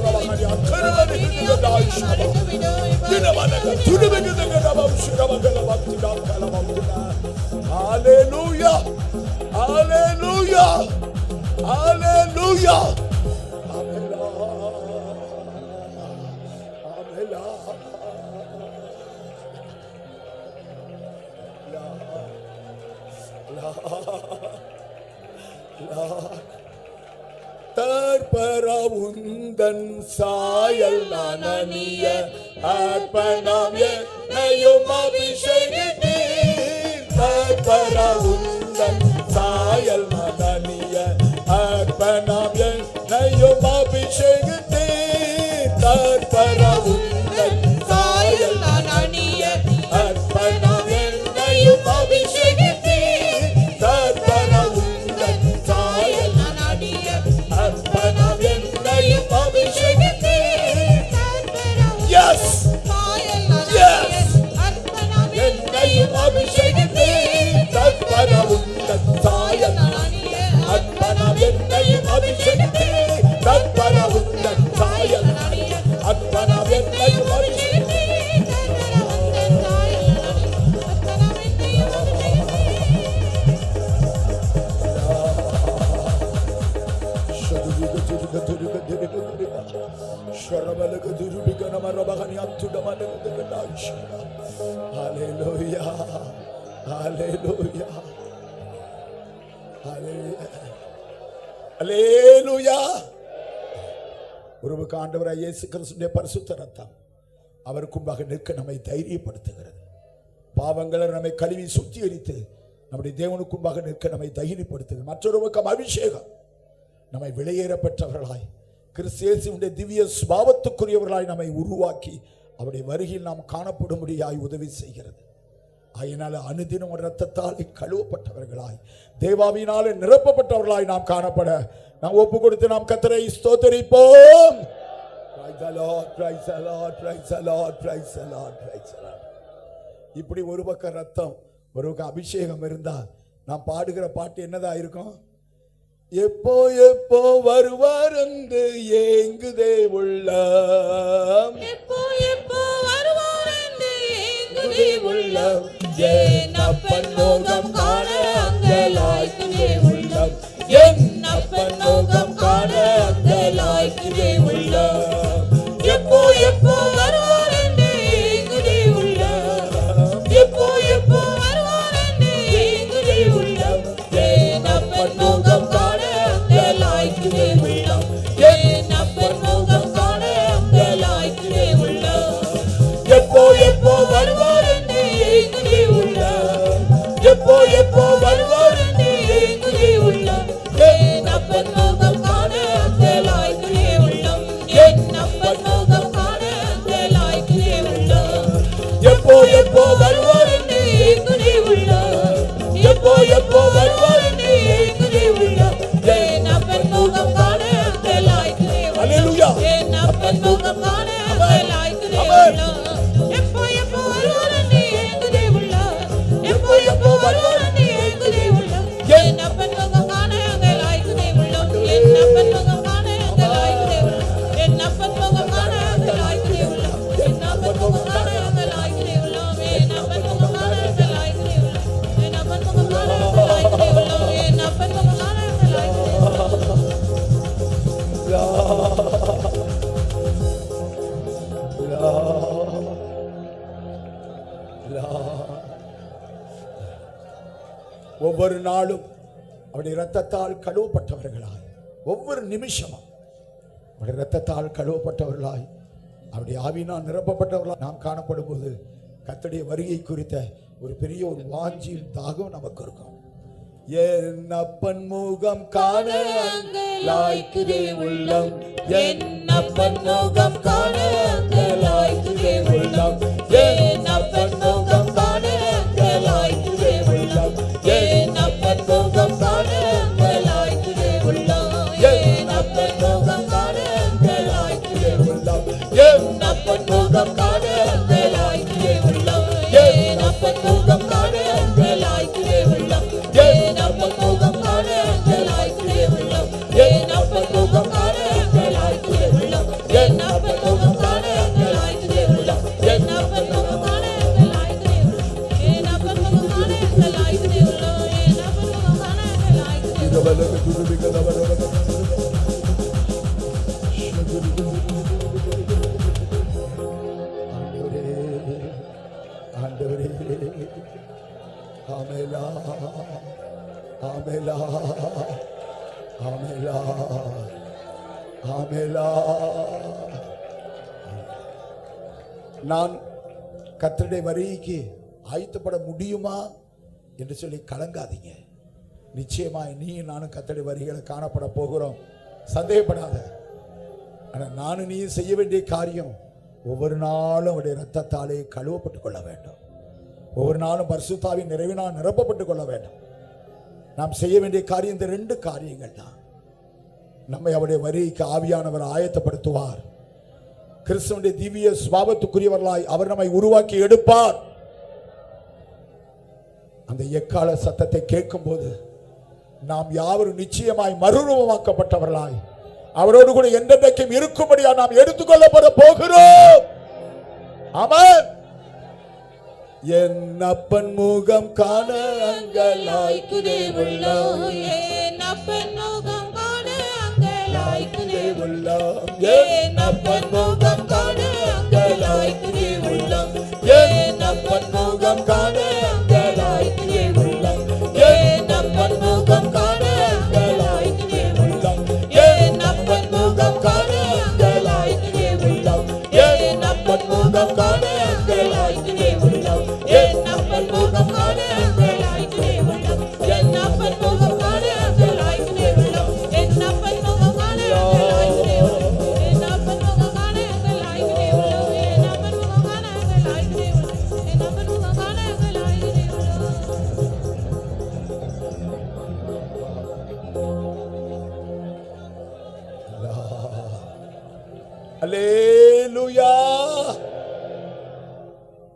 Hallelujah, hallelujah, hallelujah. தற்பரவுந்தன் சாயல் நானிய அர்ப்பணம் என்னையும் அபிஷேகித்தீர். தற்பரவுந்தன் சாயல் நானிய அர்ப்பணம் என்னையும் அபிஷேகித்தீர். தற்பரவுந்தன் சாயல் நானிய அர்ப்பணம் என்னையும் அபிஷேகித்தீர். தற்பரவுந்தன் சாயல் நானிய அர்ப்பணம் என்னையும் அபிஷேகித்தீர். Yes, உந்தன் சாயல் அற்பனாம் என்னையும் அபிஷேகித்து நற்பன உந்தன் சாயல் அற்பனாம் என்னையும் அபிஷேகித்து Hallelujah. Hallelujah. Hallelujah. ஒருவருக்கு ஆண்டவராகிய இயேசு கிறிஸ்துவின் பரிசுத்த ரத்தம் அவருக்கு முன்பாக நிற்க நம்மை தைரியப்படுத்துகிறது. பாவங்களை நம்மை கழுவி சுத்திகரித்து நம்முடைய தேவனுக்கு முன்பாக நிற்க நம்மை தைரியப்படுத்துகிறது. மற்றொருவருக்கு அபிஷேகம் நம்மை வெளியேறப்பட்டவர்களாய் கிறிஸ்து இயேசுவின் திவ்ய சுபாவத்துக்குரியவர்களாய் நம்மை உருவாக்கி அவருடைய வருகையில் நாம் காணப்படும்படியாய் உதவி செய்கிறது. அதனால அனுதினம் இரத்தத்தால் கழுவப்பட்டவர்களாய் தேவாவினாலே நிரப்பப்பட்டவர்களாய் நாம் காணப்பட நாம் ஒப்பு கொடுத்து நாம் கர்த்தரை ஸ்தோத்திரிப்போம். இப்படி ஒரு பக்கம் ரத்தம் ஒரு பக்கம் அபிஷேகம் இருந்தா நாம் பாடுகிற பாட்டு என்னதா இருக்கும்? எப்போ எப்போ வருவார் என்று ஏங்குதே உள்ளம், எப்போ எப்போ வருவார் என்று ஏங்குதே உள்ளம், என் அப்பன் மோகம் காண அங்கலாய்க்குதே உள்ளம், என் அப்பன் மோகம் காண அங்கலாய்க்குதே உள்ளம். எப்போ எப்போ வருவார் என்று ஏங்குதே உள்ளம், எப்போ எப்போ வருவார் என்று ஏங்குதே உள்ளம், என் அப்பன் மோகம் காண அங்கலாய்க்குதே உள்ளம், என் அப்பன் மோகம் காண அங்கலாய்க்குதே உள்ளம். எப்போ எப்போ வருவார் என்று ஏங்குதே உள்ளம், எப்போ எப்போ வருவார் என்று ஏங்குதே உள்ளம், என் அப்பன் மோகம் காண அங்கலாய்க்குதே உள்ளம், என் அப்பன் மோகம் காண அங்கலாய்க்குதே உள்ளம். எப்போ எப்போ வருவார் என்று ஏங்குதே உள்ளம், எப்போ எப்போ வருவார் என்று ஏங்குதே உள்ளம், என் அப்பன் மோகம் காண அங்கலாய்க்குதே உள்ளம், என் அப்பன் மோகம் காண அங்கலாய்க்குதே உள்ளம். எப்போ எப்போ வருவார் என்று ஏங்குதே உள்ளம், எப்போ எப்போ வருவார் என்று ஏங்குதே உள்ளம், என் அப்பன் மோகம் காண அங்கலாய்க்குதே உள்ளம், என் அப்பன் மோகம் காண அங்கலாய்க்குதே உள்ளம், என் அப்பன் மோகம் காண அங்கலாய்க்குதே உள்ளம், என் அப்பன் மோகம் காண அங்கலாய்க்குதே உள்ளம், என் அப்பன் மோகம் காண அங்கலாய்க்குதே உள்ளம், என் அப்பன் மோகம் காண அங்கலாய்க்குதே உள்ளம், என் அப்பன் மோகம் காண அங்கலாய்க்குதே ஒவ்வொரு நாளும் அவருடைய இரத்தத்தால் கழுவப்பட்டவர்களாய், ஒவ்வொரு நிமிஷமும் அவருடைய இரத்தத்தால் கழுவப்பட்டவர்களாய், அவருடைய ஆவியினால் நிரப்பப்பட்டவர்களாய் நாம் காணப்படும் போது கர்த்தருடைய வருகை குறித்த ஒரு பெரிய ஒரு வாஞ்சியில் தாகம் நமக்கு இருக்கும். என் அப்பன் முகம் காண அங்கலாய்க்குதே உள்ளம், என் அப்பன் முகம் காண அங்கலாய்க்குதே உள்ளம், என் அப்பன் முகம் காண அங்கலாய்க்குதே உள்ளம், என் அப்பன் முகம் காண அங்கலாய்க்குதே உள்ளம், என் அப்பன் முகம் காண அங்கலாய்க்குதே உள்ளம், என் அப்பன் முகம் காண அங்கலாய்க்குதே உள்ளம், என் அப்பன் முகம் காண அங்கலாய்க்குதே உள்ளம், என் அப்பன் முகம் காண அங்கலாய்க்குதே உள்ளம், என் அப்பன் முகம் காண அங்கலாய்க்குதே உள்ளம், என் அப்பன் முகம் காண அங்கலாய்க்குதே உள்ளம், என் அப்பன் முகம் காண அங்கலாய்க்குதே உள்ளம், என் அப்பன் முகம் காண அங்கலாய்க்குதே உள்ளம், என் அப்பன் முகம் காண அங்கலாய்க்குதே ஆண்டவரே, ஆமெலா ஆமெலா ஆமெலா ஆமெலா. நான் கர்த்தருடைய வருகைக்கு ஆயத்தப்பட முடியுமா என்று சொல்லி கலங்காதீங்க. நிச்சயமாய் நீ நானும் கர்த்தருடைய வருகைகளை காணப்பட போகிறோம், சந்தேகப்படாத. ஆனால் நானும் நீ செய்ய வேண்டிய காரியம் ஒவ்வொரு நாளும் அவருடைய இரத்தத்தாலே கழுவப்பட்டுக் கொள்ள வேண்டும், ஒவ்வொரு நாளும் பரிசுத்தாவின் நிறைவினால் நிரப்பப்பட்டுக் கொள்ள வேண்டும். நாம் செய்ய வேண்டிய காரியம் இந்த ரெண்டு காரியங்கள் தான். நம்மை அவருடைய வருகைக்கு ஆவியானவர் ஆயத்தப்படுத்துவார். கிறிஸ்துவின் திவ்ய சுபாவத்துக்குரியவர்களாய் அவர் நம்மை உருவாக்கி எடுப்பார். அந்த எக்கால சத்தத்தை கேட்கும்போது நாம் யாவரும் நிச்சயமாய் மறுரூபமாக்கப்பட்டவர்களாய் அவரோடு கூட என்றென்றைக்கும் இருக்கும்படியா நாம் எடுத்துக்கொள்ளப்பட போகிறோம். ஆமென். என் அப்பன் முகம் காண அங்கலாய்க்குதே உள்ளம், என் அப்பன் முகம் காண அங்கலாய்க்குதே உள்ளம், என் அப்பன் முகம் காண அங்கலாய்க்குதே உள்ளம், என் அப்பன் முகம் காண அங்கலாய்க்குதே உள்ளம், என் அப்பன் முகம் காண அங்கலாய்க்குதே உள்ளம், என் அப்பன் முகம் காண அங்கலாய்க்குதே உள்ளம், என் அப்பன் முகம் காண அங்கலாய்க்குதே உள்ளம், என் அப்பன் முகம் காண அங்கலாய்க்குதே உள்ளம், என் அப்பன் முகம் காண அங்கலாய்க்குதே உள்ளம், என் அப்பன் முகம் காண அங்கலாய்க்குதே உள்ளம், என் அப்பன் முகம் காண அங்கலாய்க்குதே உள்ளம், என் அப்பன் முகம் காண அங்கலாய்க்குதே உள்ளம், என் அப்பன் முகம் காண அங்கலாய்க்குதே உள்ளம். அல்லேலூயா.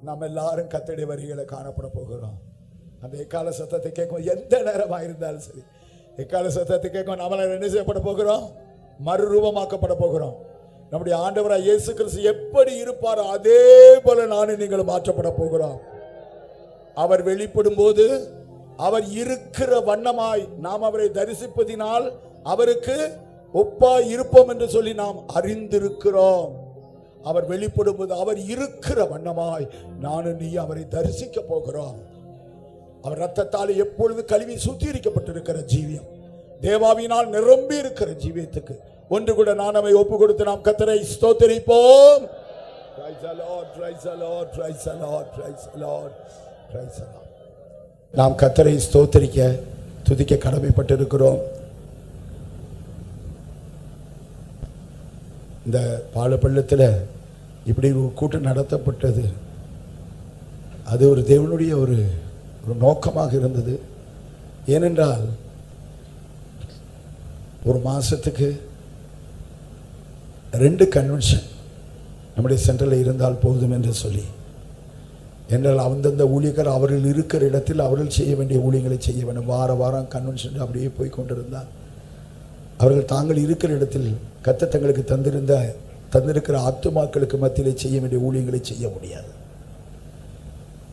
நாம் எல்லாரும் கர்த்தருடைய வரிகளை காணப்பட போகிறோம். அந்த எக்கால சத்தத்தை கேட்கும் எந்த நேரமா இருந்தாலும் சரி, எக்கால சத்தத்தை கேட்கும் நம்மள என்ன செய்யப்பட போகிறோம்? மறுரூபமாக்கப்பட போகிறோம். நம்முடைய ஆண்டவராய் இயேசு கிறிஸ்து எப்படி இருப்பாரோ அதே போல நானும் நீங்கள் மாற்றப்பட போகிறோம். அவர் வெளிப்படும் போது அவர் இருக்கிற வண்ணமாய் நாம் அவரை தரிசிப்பதினால் அவருக்கு ஒப்பாய் இருப்போம் என்று சொல்லி நாம் அறிந்திருக்கிறோம். அவர் வெளிப்படும் போது அவர் இருக்கிற வண்ணமாய் நானும் நீ அவரை தரிசிக்க போகிறோம். அவர் ரத்தத்தால் எப்பொழுது கழுவி சுத்திகரிக்கப்பட்டிருக்கிற ஜீவியம், தேவாவினால் நிரம்பி இருக்கிற ஜீவியத்துக்கு ஒன்று கூட நான் நம்மை ஒப்பு கொடுத்து நாம் கர்த்தரை ஸ்தோத்திரிப்போம். Praise the Lord, praise the Lord, praise the Lord, praise the Lord, praise the Lord. நாம் கர்த்தரை ஸ்தோத்திரிக்க துதிக்க கடமைப்பட்டிருக்கிறோம். இந்த பாலப்பள்ளத்தில் இப்படி ஒரு கூட்டம் நடத்தப்பட்டது, அது ஒரு தேவனுடைய ஒரு நோக்கமாக இருந்தது. ஏனென்றால் ஒரு மாசத்துக்கு 2 கன்வென்ஷன் நம்முடைய சென்டரில் இருந்தால் போதும் என்று சொல்லி, என்றால் அந்தந்த ஊழியர்கள் அவர்கள் இருக்கிற இடத்தில் அவர்கள் செய்ய வேண்டிய ஊழியங்களை செய்ய வேண்டும். வாரம் கன்வென்ஷன் அப்படியே போய் கொண்டிருந்தால் அவர்கள் தாங்கள் இருக்கிற இடத்தில் கர்த்தர் தங்களுக்கு தந்திருக்கிற ஆத்துமாக்களுக்கு மத்தியிலே செய்ய வேண்டிய ஊழியங்களை செய்ய முடியாது.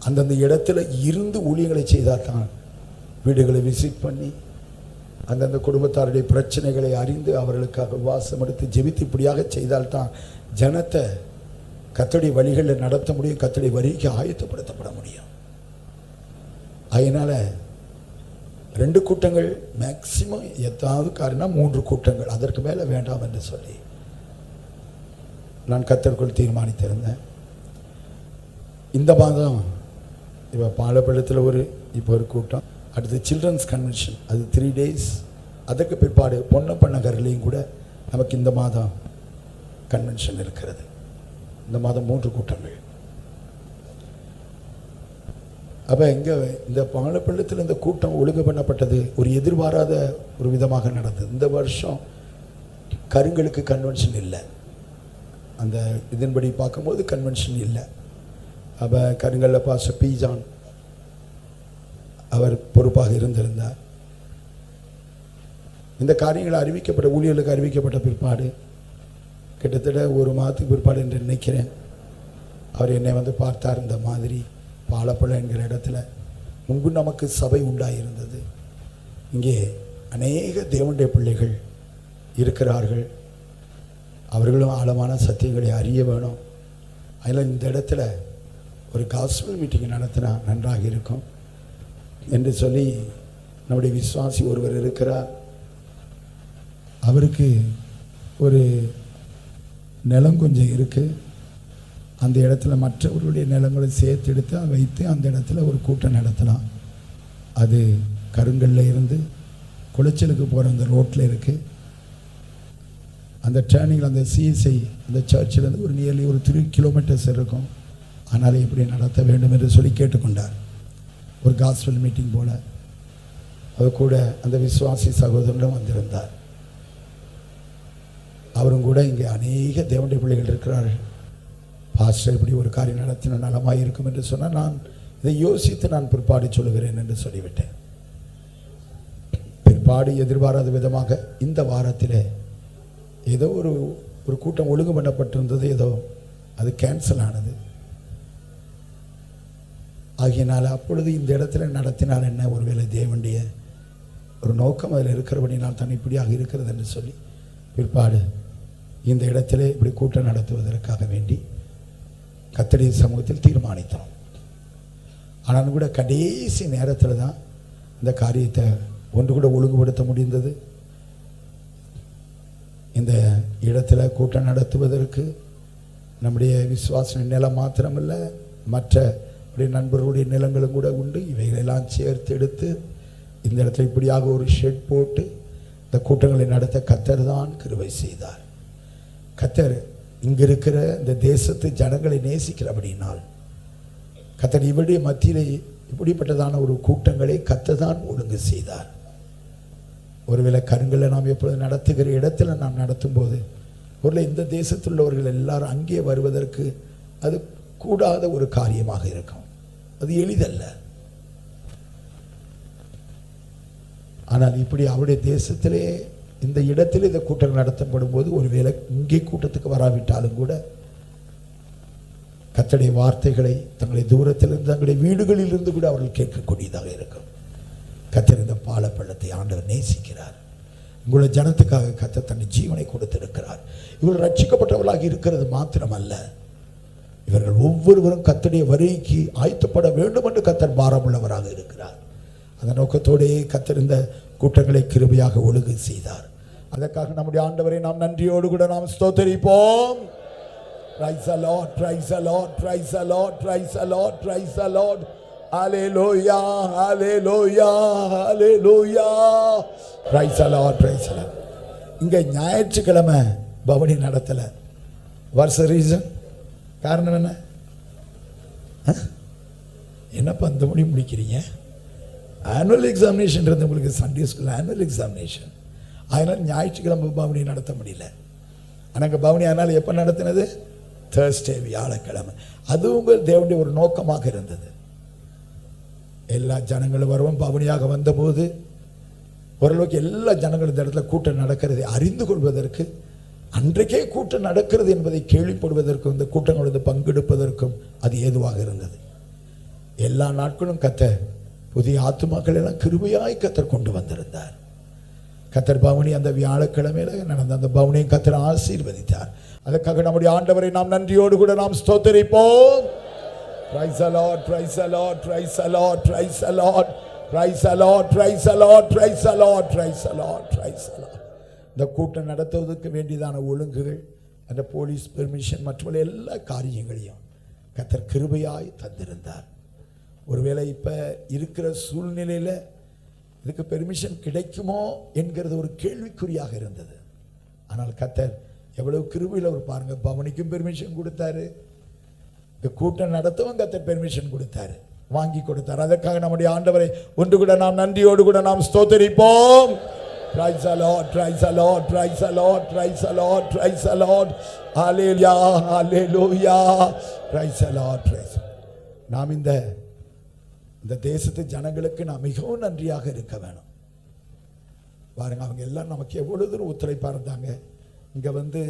அந்தந்த இடத்துல இருந்து ஊழியங்களை செய்தால் தான், வீடுகளை விசிட் பண்ணி அந்தந்த குடும்பத்தாருடைய பிரச்சனைகளை அறிந்து அவர்களுக்காக வாசம் எடுத்து ஜெபித்து இப்படியாக செய்தால்தான் ஜனத்தை கர்த்தருடைய வழிகளில் நடத்த முடியும், கர்த்தருடைய வரிக்கு ஆயத்தப்படுத்தப்பட முடியும். அதனால 2 கூட்டங்கள் மேக்சிமம், எதாவது காரணம் 3 கூட்டங்கள், அதற்கு மேலே வேண்டாம் என்று சொல்லி நான் கர்த்தருக்குள் தீர்மானித்திருந்தேன். இந்த மாதம் இப்போ பாலப்பள்ளத்தில் இப்போ ஒரு கூட்டம், அடுத்து சில்ட்ரன்ஸ் கன்வென்ஷன், அது 3 days. அதற்கு பிற்பாடு பொன்னப்ப நகர்லையும் கூட நமக்கு இந்த மாதம் கன்வென்ஷன் இருக்கிறது. இந்த மாதம் 3 கூட்டங்கள். அப்போ இங்கே இந்த பாலப்பள்ளத்தில் இந்த கூட்டம் ஒழுங்கு பண்ணப்பட்டது ஒரு எதிர்பாராத ஒரு விதமாக நடந்தது. இந்த வருஷம் கருங்களுக்கு கன்வென்ஷன் இல்லை, அந்த இதன்படி பார்க்கும்போது கன்வென்ஷன் இல்லை. அப்போ கருங்கல்ல பாஸ்டர் பி ஜான் அவர் பொறுப்பாக இருந்திருந்தார். இந்த காரியங்கள் அறிவிக்கப்பட்ட ஊழியர்களுக்கு அறிவிக்கப்பட்ட பிற்பாடு கிட்டத்தட்ட 1 மாதத்துக்கு பிற்பாடு என்று நினைக்கிறேன், அவர் என்னை பார்த்தார். இந்த மாதிரி பாலப்பள்ளம் என்கிற இடத்துல முன்பு நமக்கு சபை உண்டாயிருந்தது, இங்கே அநேக தேவனுடைய பிள்ளைகள் இருக்கிறார்கள், அவர்களும் ஆழமான சத்தியங்களை அறிய வேணும். அதில் இந்த இடத்துல ஒரு காஸ்பல் மீட்டிங் நடத்தினா நன்றாக இருக்கும் என்று சொல்லி நம்முடைய விசுவாசி ஒருவர் இருக்கிறார். அவருக்கு ஒரு நிலம் கொஞ்சம் இருக்குது, அந்த இடத்துல மற்றவர்களுடைய நிலங்களை சேர்த்து எடுத்து வைத்து அந்த இடத்துல ஒரு கூட்டம் நடத்தலாம். அது கருங்கல்ல இருந்து குளச்சலுக்கு போகிற அந்த ரோட்டில் இருக்குது. அந்த டேர்னிங்கில் அந்த சிஎஸ்ஐ அந்த சர்ச்சிலேருந்து ஒரு நியர்லி ஒரு 3 kilometers இருக்கும். ஆனால் இப்படி நடத்த வேண்டும் என்று சொல்லி கேட்டுக்கொண்டார். ஒரு காஸ்பல் மீட்டிங் போல் அது கூட அந்த விசுவாசி சகோதரனும் வந்திருந்தார். அவரும் கூட இங்கே அநேக தேவனுடைய பிள்ளைகள் இருக்கிறார்கள். பாஸ்டர் இப்படி ஒரு காரியம் நடத்தின நலமாக இருக்கும் என்று சொன்னால் நான் இதை யோசித்து நான் பிற்பாடு சொல்லுகிறேன் என்று சொல்லிவிட்டேன். பிற்பாடு எதிர்பாராத விதமாக இந்த வாரத்தில் ஏதோ ஒரு கூட்டம் ஒழுங்கு பண்ணப்பட்டிருந்தது, ஏதோ அது கேன்சல் ஆனது. ஆகியனால அப்பொழுது இந்த இடத்துல நடத்தினால் என்ன, ஒருவேளை தேவனுடைய ஒரு நோக்கம் அதில் இருக்கிறபடினால் தான் இப்படியாக இருக்கிறது என்று சொல்லி பிற்பாடு இந்த இடத்துல இப்படி கூட்டம் நடத்துவதற்காக வேண்டி கர்த்தருடைய சமூகத்தில் தீர்மானித்தோம். ஆனாலும் கூட கடைசி நேரத்தில் தான் இந்த காரியத்தை ஒன்று கூட ஒழுங்குபடுத்த முடிந்தது. இந்த இடத்துல கூட்டம் நடத்துவதற்கு நம்முடைய விசுவாச நிலம் மாத்திரமல்ல, மற்ற நண்பர்களுடைய நிலங்களும் கூட உண்டு. இவைகளெல்லாம் சேர்த்து எடுத்து இந்த இடத்துல இப்படியாக ஒரு ஷெட் போட்டு இந்த கூட்டங்களை நடத்த கர்த்தர் தான் கிருபை செய்தார். கர்த்தர் இங்கே இருக்கிற இந்த தேசத்து ஜனங்களை நேசிக்கிறபடினால் கர்த்தர் இவருடைய மத்தியிலே இப்படிப்பட்டதான ஒரு கூட்டங்களை கர்த்தர் தான் ஒழுங்கு செய்தார். ஒருவேளை கருங்கல்ல நாம் எப்பொழுது நடத்துகிற இடத்துல நாம் நடத்தும் போது ஒருவேளை இந்த தேசத்தில் உள்ளவர்கள் எல்லாரும் அங்கே வருவதற்கு அது கூடாத ஒரு காரியமாக இருக்கும். அது எளிதல்ல. ஆனால் இப்படி அவருடைய தேசத்திலே இந்த இடத்தில் இந்த கூட்டம் நடத்தப்படும் போது ஒருவேளை இங்கே கூட்டத்துக்கு வராவிட்டாலும் கூட கர்த்தருடைய வார்த்தைகளை தங்களுடைய தூரத்திலிருந்து தங்களுடைய வீடுகளில் இருந்து கூட அவர்கள் கேட்கக்கூடியதாக இருக்கும். கர்த்தர் இந்த பாலப்பள்ளத்தை ஆண்டவர் நேசிக்கிறார். உங்களுடைய ஜனத்துக்காக கர்த்தர் தன் ஜீவனை கொடுத்திருக்கிறார். இவர்கள் ரட்சிக்கப்பட்டவர்களாக இருக்கிறது மாத்திரமல்ல, இவர்கள் ஒவ்வொருவரும் கர்த்தருடைய வருகைக்கு ஆயத்தப்பட வேண்டும் என்று கர்த்தர் பாரமுள்ளவராக இருக்கிறார். அந்த நோக்கத்தோடே கர்த்தர் இந்த கூட்டங்களை கிருபையாக ஒழுங்கு செய்தார். அதற்காக நம்முடைய ஆண்டவரை நாம் நன்றியோடு கூட நாம் ஸ்தோத்திரிப்போம். Praise the Lord, praise the Lord, praise the Lord, praise the Lord, praise the Lord. Hallelujah, hallelujah, hallelujah. Praise the Lord, praise the Lord. இங்க ஞாயிற்றுக்கிழமை பவனி நடத்தல. What's the reason? காரணம் என்ன? என்னப்பா அந்த மணி முடிக்கிறீங்க? ஆனுவல் எக்ஸாமினேஷன் இருந்து உங்களுக்கு சண்டே ஸ்கூல் ஆனுவல் எக்ஸாமினேஷன். அதனால் ஞாயிற்றுக்கிழமை பவனி நடத்த முடியல. ஆனால் பவனி அதனால் எப்போ நடத்தினது? தேர்ஸ்டே, வியாழக்கிழமை. அது உங்கள் தேவனுடைய ஒரு நோக்கமாக இருந்தது. எல்லா ஜனங்களும் வருவோம். பவனியாக வந்தபோது ஓரளவுக்கு எல்லா ஜனங்களும் இந்த இடத்துல கூட்டம் நடக்கிறதை அறிந்து கொள்வதற்கு, அன்றைக்கே கூட்டம் நடக்கிறது என்பதை கேள்விப்படுவதற்கும், இந்த கூட்டங்களோடு பங்கெடுப்பதற்கும் அது ஏதுவாக இருந்தது. எல்லா நாட்களும் கர்த்தர் புதிய ஆத்துமாக்கள் எல்லாம் கிருபையாய் கர்த்தர் கொண்டு வந்திருந்தார். கர்த்தர் பவனி அந்த வியாழக்கிழமையில நடந்த அந்த பவனியை கர்த்தர் ஆசீர்வதித்தார். அதற்காக நம்முடைய ஆண்டவரை நாம் நன்றியோடு கூட நாம் ஸ்தோத்திரிப்போம். Praise the Lord, praise the Lord, praise the Lord, praise the Lord, praise the Lord, praise the Lord, praise the Lord, praise the Lord, praise the Lord. இந்த கூட்டம் நடத்துவதற்கு வேண்டியதான ஒழுங்குகள், அந்த போலீஸ் பெர்மிஷன் மற்ற எல்லா காரியங்களையும் கர்த்தர் கிருபையாய் தந்திருந்தார். ஒருவேளை இப்ப இருக்கிற சூழ்நிலையில இதுக்கு பெர்மிஷன் கிடைக்குமோ என்கிறது ஒரு கேள்விக்குறியாக இருந்தது. ஆனால் கர்த்தர் எவ்வளவு கிருபையில் அவர் பாருங்க, பவனிக்கும் பெர்மிஷன் கொடுத்தாரு, இந்த கூட்டம் நடத்தவும் கர்த்தர் பெர்மிஷன் கொடுத்தாரு, வாங்கி கொடுத்தார். அதற்காக நம்முடைய ஆண்டவரை ஒன்று கூட நாம் நன்றியோடு கூட நாம் ஸ்தோத்திரிப்போம். Praise the Lord, praise the Lord, praise the Lord, praise the Lord, praise the Lord. Hallelujah, hallelujah. Praise the Lord, praise. நாம் இந்த தேசத்து ஜனங்களுக்கு நாம் மிகவும் நன்றியாக இருக்க வேணும். பாருங்க, அவங்க எல்லாம் நமக்கு எவ்வளவு தூரம் ஒத்துழைப்பாக இருந்தாங்க. இங்க வந்து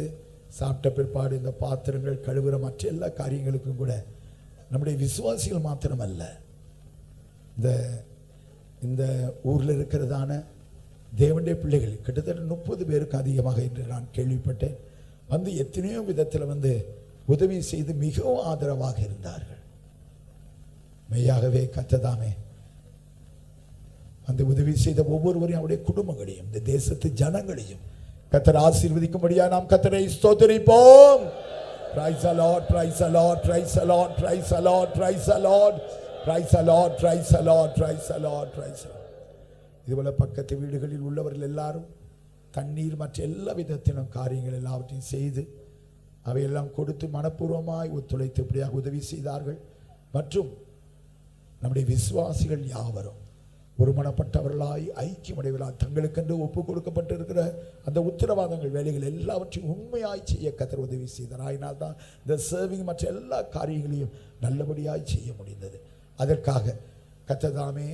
சாப்பிட்ட பிற்பாடு இந்த பாத்திரங்கள் கழுவுற மற்ற எல்லா காரியங்களுக்கும் கூட நம்முடைய விசுவாசிகள் மாத்திரமல்ல, இந்த ஊரில் இருக்கிறதான தேவனுடைய பிள்ளைகள் கிட்டத்தட்ட 30 பேருக்கு அதிகமாக என்று நான் கேள்விப்பட்டேன். வந்து எத்தனையோ விதத்தில் வந்து உதவி செய்து மிகவும் ஆதரவாக இருந்தார்கள். மெய்யாகவே கர்த்ததாமே அந்த உதவி செய்த ஒவ்வொருவரையும் அவருடைய குடும்பங்களையும் இந்த தேசத்து ஜனங்களையும் கர்த்தர் ஆசீர்வதிக்கும்படியா நாம் கர்த்தரை ஸ்தோத்திரிப்போம். Praise the Lord, praise the Lord, praise the Lord, praise the Lord, praise the Lord, praise the Lord, praise the Lord, praise the Lord, praise the Lord. இதுபோல பக்கத்து வீடுகளில் உள்ளவர்கள் எல்லாரும் தண்ணீர் மற்ற எல்லா விதத்திலும் காரியங்கள் எல்லாவற்றையும் செய்து அவையெல்லாம் கொடுத்து மனப்பூர்வமாய் ஒத்துழைத்து இப்படியாக உதவி செய்தார்கள். மற்றும் நம்முடைய விசுவாசிகள் யாவரும் ஒருமனப்பட்டவர்களாய் ஐக்கியமடைவர்களாய் தங்களுக்கென்று ஒப்பு கொடுக்கப்பட்டிருக்கிற அந்த உத்தரவாதங்கள் வேலைகள் எல்லாவற்றையும் உண்மையாய் செய்ய கர்த்தர் உதவி செய்தார். அதனால் தான் இந்த சர்விங் மற்ற எல்லா காரியங்களையும் நல்லபடியாய் செய்ய முடிந்தது. அதற்காக கர்த்ததாமே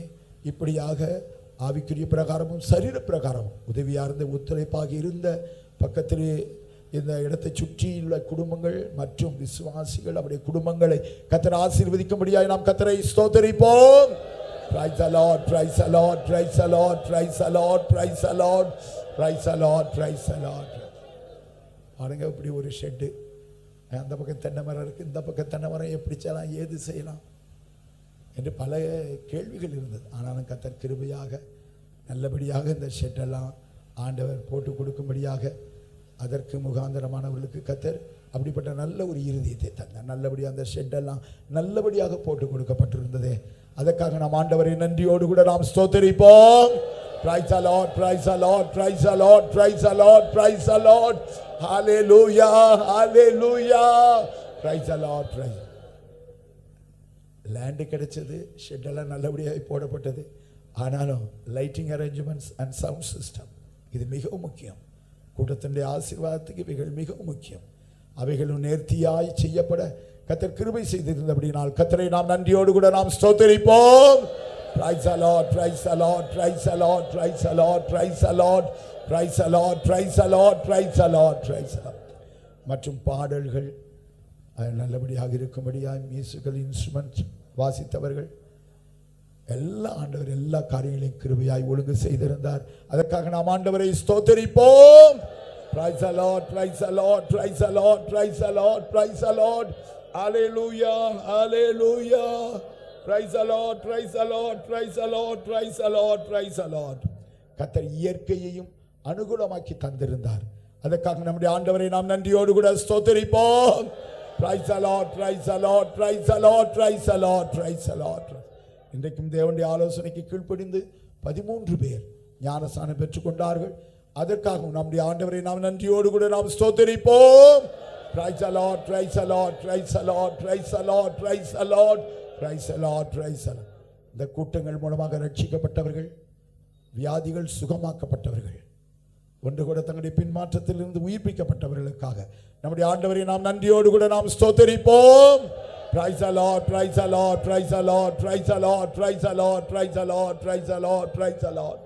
இப்படியாக ஆவிக்குரிய பிரகாரமும் சரீர பிரகாரமும் உதவியாக இருந்த ஒத்துழைப்பாக இருந்த பக்கத்திலே இந்த இடத்தை சுற்றியுள்ள குடும்பங்கள் மற்றும் விசுவாசிகள் அவருடைய குடும்பங்களை கர்த்தர் ஆசீர்வதிக்கும்படியாக நாம் கர்த்தரை ஸ்தோத்திரிப்போம். Praise the Lord, praise the Lord, praise the Lord, praise the Lord, praise the Lord, praise the Lord, praise the Lord. பாருங்க இப்படி ஒரு ஷெட்டு, அந்த பக்கம் தென்னை மரம் இருக்கு, இந்த பக்கம் தென்னை மரம் எப்படி செய்யலாம், ஏது செய்யலாம் என்று பல கேள்விகள் இருந்தது. ஆனாலும் கர்த்தர் கிருபையாக நல்லபடியாக இந்த ஷெட்டெல்லாம் ஆண்டவர் போட்டு கொடுக்கும்படியாக அதற்கு முகாந்தரமானவர்களுக்கு கர்த்தர் அப்படிப்பட்ட நல்ல ஒரு இருதயத்தை தந்தார். நல்லபடியாக அந்த ஷெட்டெல்லாம் நல்லபடியாக போட்டு கொடுக்கப்பட்டிருந்ததே, அதற்காக நாம் ஆண்டவரை நன்றியோடு கூட நாம் ஸ்தோத்திரிப்போம். Praise the Lord, praise the Lord, praise the Lord, praise the Lord, praise the Lord. Hallelujah, hallelujah. Praise the Lord, praise. Land கிடைச்சது, ஷெட்டெல்லாம் நல்லபடியாக போடப்பட்டது. ஆனாலும் lighting arrangements and sound system இது மிகவும் முக்கியம். கூட்டத்தினுடைய ஆசீர்வாதத்துக்கு இவைகள் மிகவும் முக்கியம். அவைகளும் நேர்த்தியாய் செய்யப்பட கர்த்தர் கிருபை செய்திருந்தபடினால் கர்த்தரை நாம் நன்றியோடு கூட நாம் ஸ்தோத்திரிப்போம். Praise the Lord, praise the Lord, praise the Lord, praise the Lord, praise the Lord, praise the Lord, praise the Lord, praise the Lord, praise the Lord. மற்றும் பாடல்கள் நல்லபடியாக இருக்கும்படியாக மியூசிக்கல் இன்ஸ்ட்ருமெண்ட் வாசித்தவர்கள் எல்லா ஆண்டவர் எல்லா காரியங்களையும் கிருபையாய் ஒழுங்கு செய்திருந்தார். அதற்காக நாம் ஆண்டவரை ஸ்தோத்திரிப்போம். Praise the Lord, praise the Lord, praise the Lord, praise the Lord, praise the Lord. Hallelujah, hallelujah. Praise the Lord, praise the Lord, praise the Lord, praise the Lord, praise the Lord. கர்த்தர் இயற்கையையும் அனுகூலமாக்கி தந்திருந்தார். அதற்காக நம்முடைய ஆண்டவரை நாம் நன்றியோடு கூட ஸ்தோத்திரிப்போம். Praise the Lord, praise the Lord, praise the Lord, praise the Lord, praise the Lord. இன்றைக்கும் தேவனுடைய ஆலோசனைக்கு கீழ்ப்படிந்து 13 பேர் ஞானஸ்நானம் பெற்றுக்கொண்டார்கள். அதற்காகவும் நம்முடைய ஆண்டவரை நாம் நன்றியோடு கூட நாம் ஸ்தோத்திரிப்போம். Praise the Lord, praise the Lord, praise the Lord, praise the Lord, praise the Lord, praise the Lord, praise the Lord. இந்த கூட்டங்கள் மூலமாக ரட்சிக்கப்பட்டவர்கள், வியாதிகள் சுகமாக்கப்பட்டவர்கள், ஒன்று கூட தங்களுடைய பின்மாற்றத்திலிருந்து உயிர்ப்பிக்கப்பட்டவர்களுக்காக நம்முடைய ஆண்டவரை நாம் நன்றியோடு கூட நாம் ஸ்தோத்திரிப்போம். Praise the Lord, praise the Lord, praise the Lord, praise the Lord, praise the Lord, praise the Lord, praise the Lord, praise the Lord.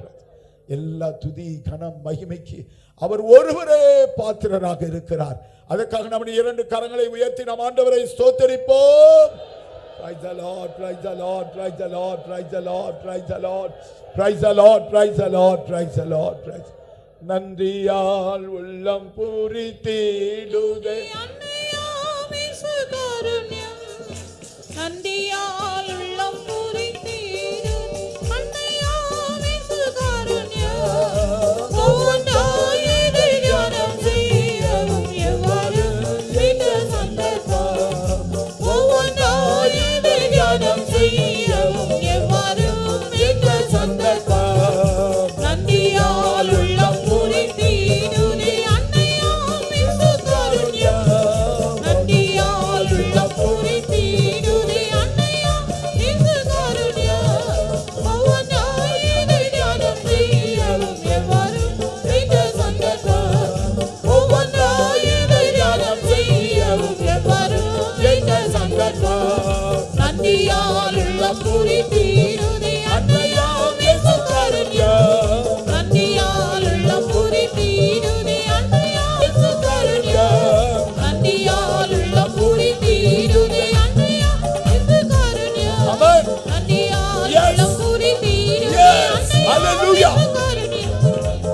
எல்லா துதி கனம் மகிமைக்கு அவர் ஒருவரே பாத்திரராக இருக்கிறார். அதற்காக நம்முடைய 2 கரங்களை உயர்த்தி நாம் ஆண்டவரை ஸ்தோத்திரிப்போம். Praise the Lord, praise the Lord, praise the Lord, praise the Lord, praise the Lord, praise the Lord, praise the Lord, praise the Lord, praise. நன்றியால் உள்ளம் பூரித்திடுதே நன்றியால் உள்ளம் பூரித்திடுதே அன்னையாம் இயேசு காருண்யம் ஒவ்வொன்றாய் இதை தியானம் செய்யவும் எவ்வாறு இந்த சந்தர்ப்பம் ஒவ்வொன்றாய் இதை தியானம் செய்யவும் எவ்வாறு இந்த சந்தர்ப்பம் நன்றியால் உள்ளம் பூரித்திடுதே அன்னையாம் இயேசு காருண்யம் நன்றியால் உள்ளம் பூரித்திடுதே அன்னையாம் இயேசு காருண்யம் ஒவ்வொன்றாய் இதை தியானம் செய்யவும் எவ்வாறு இந்த சந்தர்ப்பம் ஒவ்வொன்றாய் இதை தியானம் செய்யவும் எவ்வாறு இந்த சந்தர்ப்பம் நன்றியால் உள்ளம் பூரித்திடுதே அன்னையாம் இயேசு காருண்யம் நன்றியால் உள்ளம் பூரித்திடுதே அன்னையாம் இயேசு காருண்யம் நன்றியால் உள்ளம் பூரித்திடுதே அன்னையாம் இயேசு காருண்யம் Amen. நன்றியால் Yes. உள்ளம் பூரித்திடுதே Yes. அன்னையாம் Hallelujah. இயேசு காருண்யம்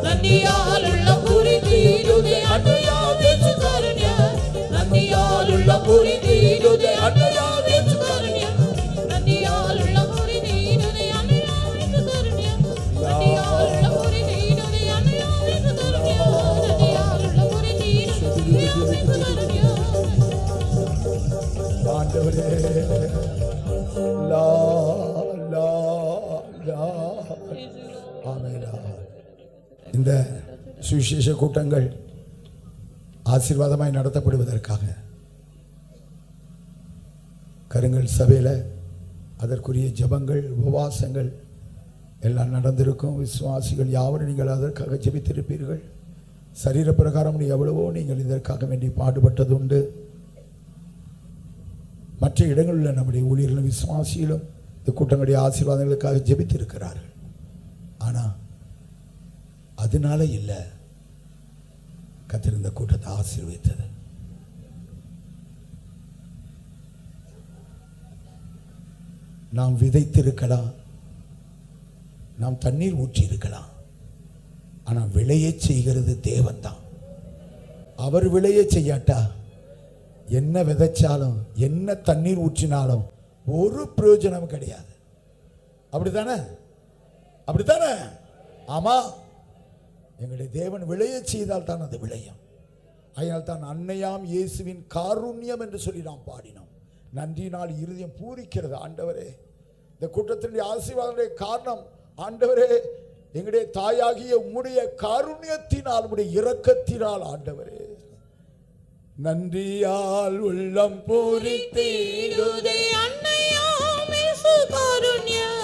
நன்றியால் உள்ளம் பூரித்திடுதே அன்னையாம் இயேசு காருண்யம் நன்றியால் உள்ளம் பூரித்திடுதே அன்னையாம் இயேசு காருண்யம் நன்றியால் உள்ளம் பூரித்திடுதே அன்னையாம் இயேசு காருண்யம் நன்றியால் உள்ளம் பூரித்திடுதே அன்னையாம் இயேசு காருண்யம் நன்றியால் உள்ளம் பூரித்திடுதே அன்னையாம் இயேசு காருண்யம் ஆண்டவரே லா லா லா ஆமென். இந்த சுவிசேஷ கூட்டங்கள் ஆசீர்வாதமாய் நடத்தப்படுவதற்காக கருங்கல் சபையில் அதற்குரிய ஜெபங்கள் உபவாசங்கள் எல்லாம் நடந்திருக்கும். விசுவாசிகள் யாவரும் நீங்கள் அதற்காக ஜெபித்திருப்பீர்கள். சரீர பிரகாரம் எவ்வளவோ நீங்கள் இதற்காக வேண்டி பாடுபட்டது உண்டு. மற்ற இடங்களில் நம்முடைய ஊழியர்களும் விசுவாசிகளும் இந்த கூட்டங்களுடைய ஆசீர்வாதங்களுக்காக ஜெபித்திருக்கிறார்கள். ஆனா அதனால இல்லை கர்த்தர் இந்த கூட்டத்தை ஆசீர்வதித்தது. நாம் விதைத்திருக்கலாம், நாம் தண்ணீர் ஊற்றி இருக்கலாம், ஆனா விளைய செய்கிறது தேவன் தான். அவர் விளைய செய்யாட்டா என்ன விதைச்சாலும் என்ன தண்ணீர் ஊற்றினாலும் ஒரு பிரயோஜனம் கிடையாது. அப்படித்தானே? அப்படித்தானே? ஆமா, எங்களுடைய தேவன் விளைய செய்தால் தான் அது விளையும். அதனால் தான் அன்னையாம் இயேசுவின் காருண்யம் என்று சொல்லி நாம் பாடினோம். நன்றியினால் இருதயம் பூரிக்கிறது. ஆண்டவரே, இந்த கூட்டத்தினுடைய ஆசீர்வாதங்களுடைய காரணம் ஆண்டவரே, எங்களுடைய தாயாகிய உம்முடைய காருண்யத்தினால், உம்முடைய இரக்கத்தினால் ஆண்டவரே, நன்றியால் உள்ளம் பூரித்தீருதே அன்னையாம் இயேசு காருண்யம்.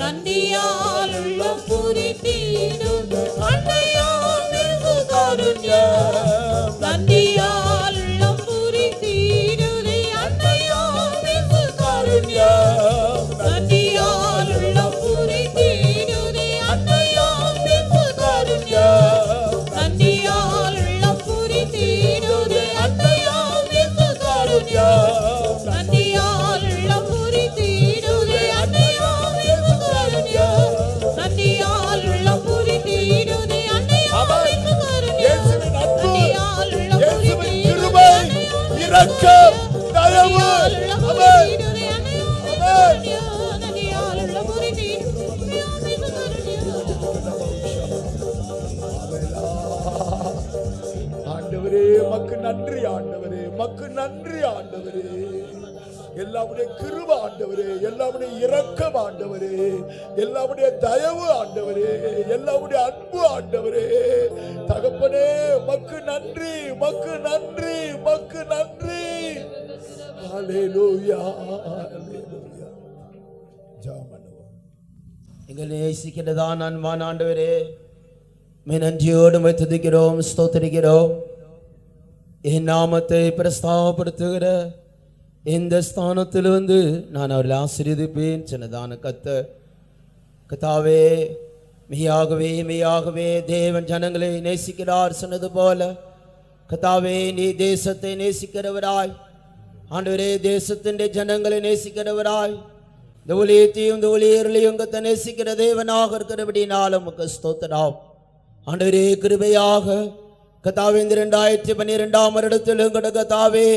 நன்றியால் உள்ளம் பூரித்தீருதே அன்னையாம் இயேசு காருண்யம். நன்றியால் உள்ளம் பூரித்தீருதே அன்னையாம் இயேசு காருண்யம். நன்றியால் உள்ளம் பூரித்தீருதே அன்னையாம் இயேசு காருண்யம். நன்றியால் உள்ளம் பூரித்தீருதே அன்னையாம் இயேசு காருண்யம். நன்றியால் உள்ளம் பூரித்தீருதே அன்னையாம் இயேசு காருண்யம். நன்றியால் உள்ளம் பூரித்தீருதே அன்னையாம் இயேசு காருண்யம். இயேசுவின் அன்பு, நன்றியால் உள்ளம் இயேசுவின் பூரித்தீருதே கிருபை, இரக்கம், தயவு, நன்றியால் உள்ளம் ஆமென். பூரித்தீருதே அன்னையாம் இயேசு காருண்யம். நன்றியால் உள்ளம் பூரித்தீருதே அன்னையாம் இயேசு காருண்யம். ஆண்டவரே மக்கு நன்றி, ஆண்டவரே மக்கு நன்றி, ஆண்டவரே. எல்லாமுடைய கிருபை ஆண்டவரே, எல்லாமுடைய இரக்கம் ஆண்டவரே, எல்லாமுடைய தயவு ஆண்டவரே, எல்லாமுடைய அன்பு ஆண்டவரே. தகப்பனே மக்கு நன்றி, மக்கு நன்றி, மக்கு நன்றி. ஹல்லேலூயா, ஹல்லேலூயா. ஜெபம் பண்ணுவோம். எங்களை நேசிக்கிறதான் அன்பான ஆண்டவரே, நன்றியோடு உம்மை துதிக்கிறோம், ஸ்தோத்திரிக்கிறோம். என் நாமத்தை பிரஸ்தாபப்படுத்துகிற இந்த ஸ்தானத்தில் வந்து நான் அவர்களை ஆசீர்வதிப்பேன். சின்னதான கத்தாவே, மெய்யாகவே மெய்யாகவே தேவன் ஜனங்களை நேசிக்கிறார் சொன்னது போல கத்தாவே, நீ தேசத்தை நேசிக்கிறவராய் ஆண்டவரே, தேசத்தின் ஜனங்களை நேசிக்கிறவராய், இந்த ஊழியத்தையும் இந்த ஊழியர்களையும் கத்த நேசிக்கிற தேவனாக இருக்கிறபடினாலும் உமக்கு ஸ்தோத்திரம். ஆண்டவரே, கிருபையாக கத்தாவே, இந்த 2012 வருடத்திலும் கத்தாவே,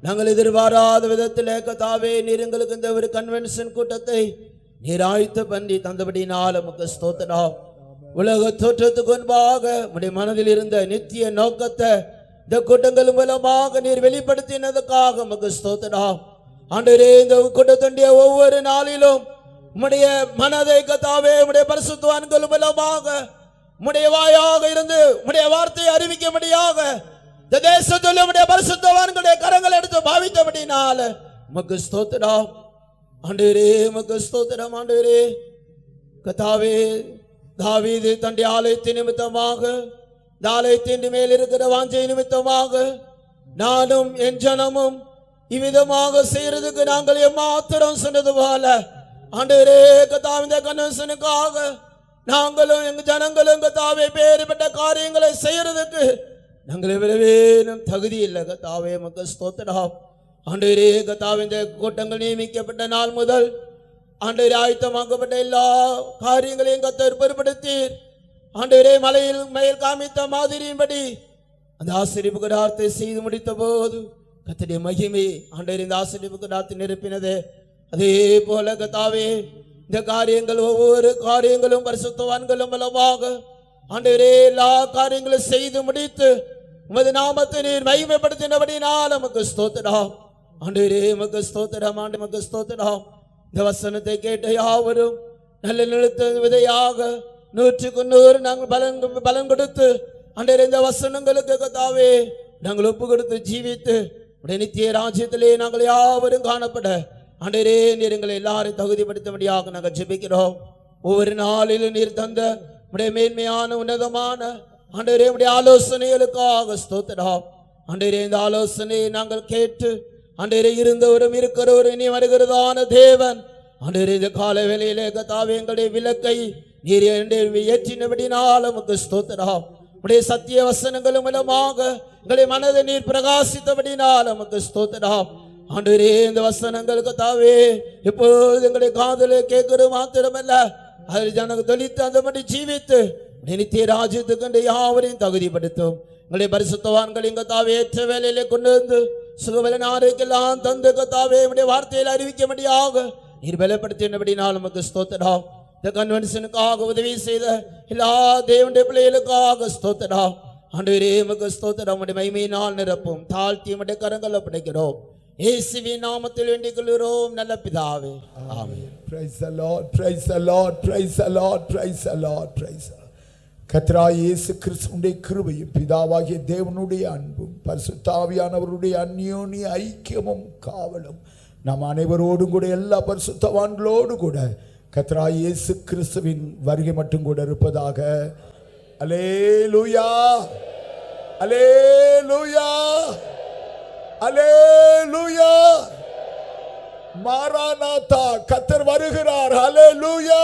நாங்கள் எதிர்பாராத விதத்தில் கத்தாவே, நீர் எங்களுக்கு இந்த ஒரு கன்வென்ஷன் கூட்டத்தை நீர் ஆயத்த பண்ணி தந்தபடினால் உமக்கு ஸ்தோத்திரம். உலக தோற்றத்துக்கு முன்பாக உம்முடைய மனதில் இருந்த நித்திய நோக்கத்தை இந்த கூட்டங்கள் மூலமாக நீர் வெளிப்படுத்தினதுக்காக உமக்கு ஸ்தோத்திரம். ஆண்டவரே, இந்த கூட்டத்துடைய ஒவ்வொரு நாளிலும் உம்முடைய மனதை கத்தாவே, உம்முடைய பரிசுத்தவான்கள் மூலமாக உம்முடைய வாயாக இருந்து உம்முடைய வார்த்தையை அறிவிக்கும்படியாக இந்த தேசத்தில் உம்முடைய பரிசுத்தவான்களுடைய கரங்களை எடுத்து பாவித்தபடினால உமக்கு ஸ்தோத்திரம். ஆண்டவரே, உமக்கு ஸ்தோத்திரம். ஆண்டவரே கத்தாவே, தாவீது தன்னுடைய ஆலயத்தின் நிமித்தமாக, இந்த ஆலயத்தின் மேல் இருக்கிற வாஞ்சை நிமித்தமாக நானும் என் ஜனமும் இவ்விதமாக செய்யறதுக்கு நாங்கள் எம்மாத்திரம் சொன்னது போல ஆண்டவரே கத்தாவே, இந்த கன்வென்ஷனுக்காக நாங்களும் எங்க ஜனங்களும் கத்தாவே பேறுபட்ட காரியங்களை செய்யறதுக்கு நாங்கள் எவ்வளவேனும் தகுதி இல்லை கத்தாவே, உமக்கு ஸ்தோத்திரம். ஆண்டவரே கத்தாவே, இந்த கூட்டங்கள் நியமிக்கப்பட்ட நாள் முதல் ஆண்டவரே ஆயத்தமாக்கப்பட்ட எல்லா காரியங்களையும் கத்தர் பொறுப்படுத்தீர். ஆண்டவரே, மலையில் மேல் காமித்த மாதிரியின்படி அந்த ஆசீர்வாத கூடாரத்தை செய்து முடித்த போது கர்த்தருடைய மகிமை ஆண்டவரே இந்த ஆசீர்வாத கூடாரத்தை நிரப்பினது. அதே போல கத்தாவே, இந்த காரியங்கள் ஒவ்வொரு காரியங்களும் பரிசுத்தவான்களும் மூலமாக ஆண்டவரே எல்லா காரியங்களும் செய்து முடித்து உமது நாமத்தை நீர் மகிமைப்படுத்தினபடினால் உமக்கு ஸ்தோத்திரம். ஆண்டவரே, உமக்கு ஸ்தோத்திரம். ஆண்டு உமக்கு ஸ்தோத்திரம். இந்த வசனத்தை கேட்ட யாவரும் நல்ல நிலத்த விதையாக 100க்கு 100 நாங்கள் பலன் கொடுத்து ஆண்டவரே இந்த வசனங்களுக்கு கத்தாவே நாங்கள் ஒப்பு கொடுத்து ஜீவித்து உடைய நித்திய ராஜ்யத்திலே நாங்கள் யாவரும் காணப்பட ஆண்டவரே நீர் எங்களை எல்லாரும் தகுதிப்படுத்தும்படியாக நாங்கள் ஜெபிக்கிறோம். ஒவ்வொரு நாளிலும் நீர் தந்த உடைய மேன்மையான உன்னதமான ஆண்டவரே உடைய ஆலோசனைகளுக்காக ஸ்தோத்திரம். ஆண்டவரே, இந்த ஆலோசனையை நாங்கள் கேட்டு ஆண்டவரே இருந்தவரும் இருக்கிறவரும் இனி வருகிறதான தேவன் ஆண்டவரே இந்த கால வேளையிலே கர்த்தாவே எங்களுடைய விளக்கை நீர் ஏற்றினபடினால் உமக்கு ஸ்தோத்திரம். உடைய சத்திய வசனங்கள் மூலமாக எங்களை மனதை நீர் பிரகாசித்தபடினால் உமக்கு ஸ்தோத்திரம். ஆண்டவரே இந்த வசனங்கள் கர்த்தாவே இப்பொழுது எங்களை காதலை கேட்கிறது மாத்திரமல்ல, அதில் ஜனங்க தொழித்து அந்தபடி ஜீவித்து நித்திய ராஜ்யத்துக்கு யாவரையும் தகுதிப்படுத்தும். எங்களுடைய பரிசுத்தவான்கள் எங்க தாவே ஏற்ற வேலையிலே கொண்டு வந்து சுகபலன் ஆரோக்கியெல்லாம் தந்து கத்தாவே உடைய வார்த்தையில் அறிவிக்க முடியாக நீர் பலப்படுத்தினபடினால் நமக்கு ஸ்தோத்திரம். இந்த கன்வென்ஷனுக்காக உதவி செய்த எல்லா தேவனுடைய பிள்ளைகளுக்காக ஸ்தோத்திரம். ஆண்டவரே உமக்கு ஸ்தோத்திரம். உடைய மகிமையினால் நிரப்பும் தாழ்த்தி உடைய கரங்களை படைக்கிறோம். இயேசுவின் நாமத்தில் வேண்டிக் கொள்கிறோம் நல்ல பிதாவே, ஆமென். Praise the Lord, praise the Lord, praise the Lord, praise the Lord, praise the Lord. கர்த்தராகிய இயேசு கிறிஸ்துவின் கிருபையும் பிதாவாகிய தேவனுடைய அன்பும் பரிசுத்த ஆவியானவருடைய அந்யோன்ய ஐக்கியமும் காவலும் நம் அனைவரோடும் கூட எல்லா பரிசுத்தவான்களோடு கூட கர்த்தராகிய இயேசு கிறிஸ்துவின் வருகை மட்டும் கூட இருப்பதாக. அல்லேலூயா, அல்லேலூயா, அல்லேலூயா. மாரானாதா, கர்த்தர் வருகிறார். அல்லேலூயா.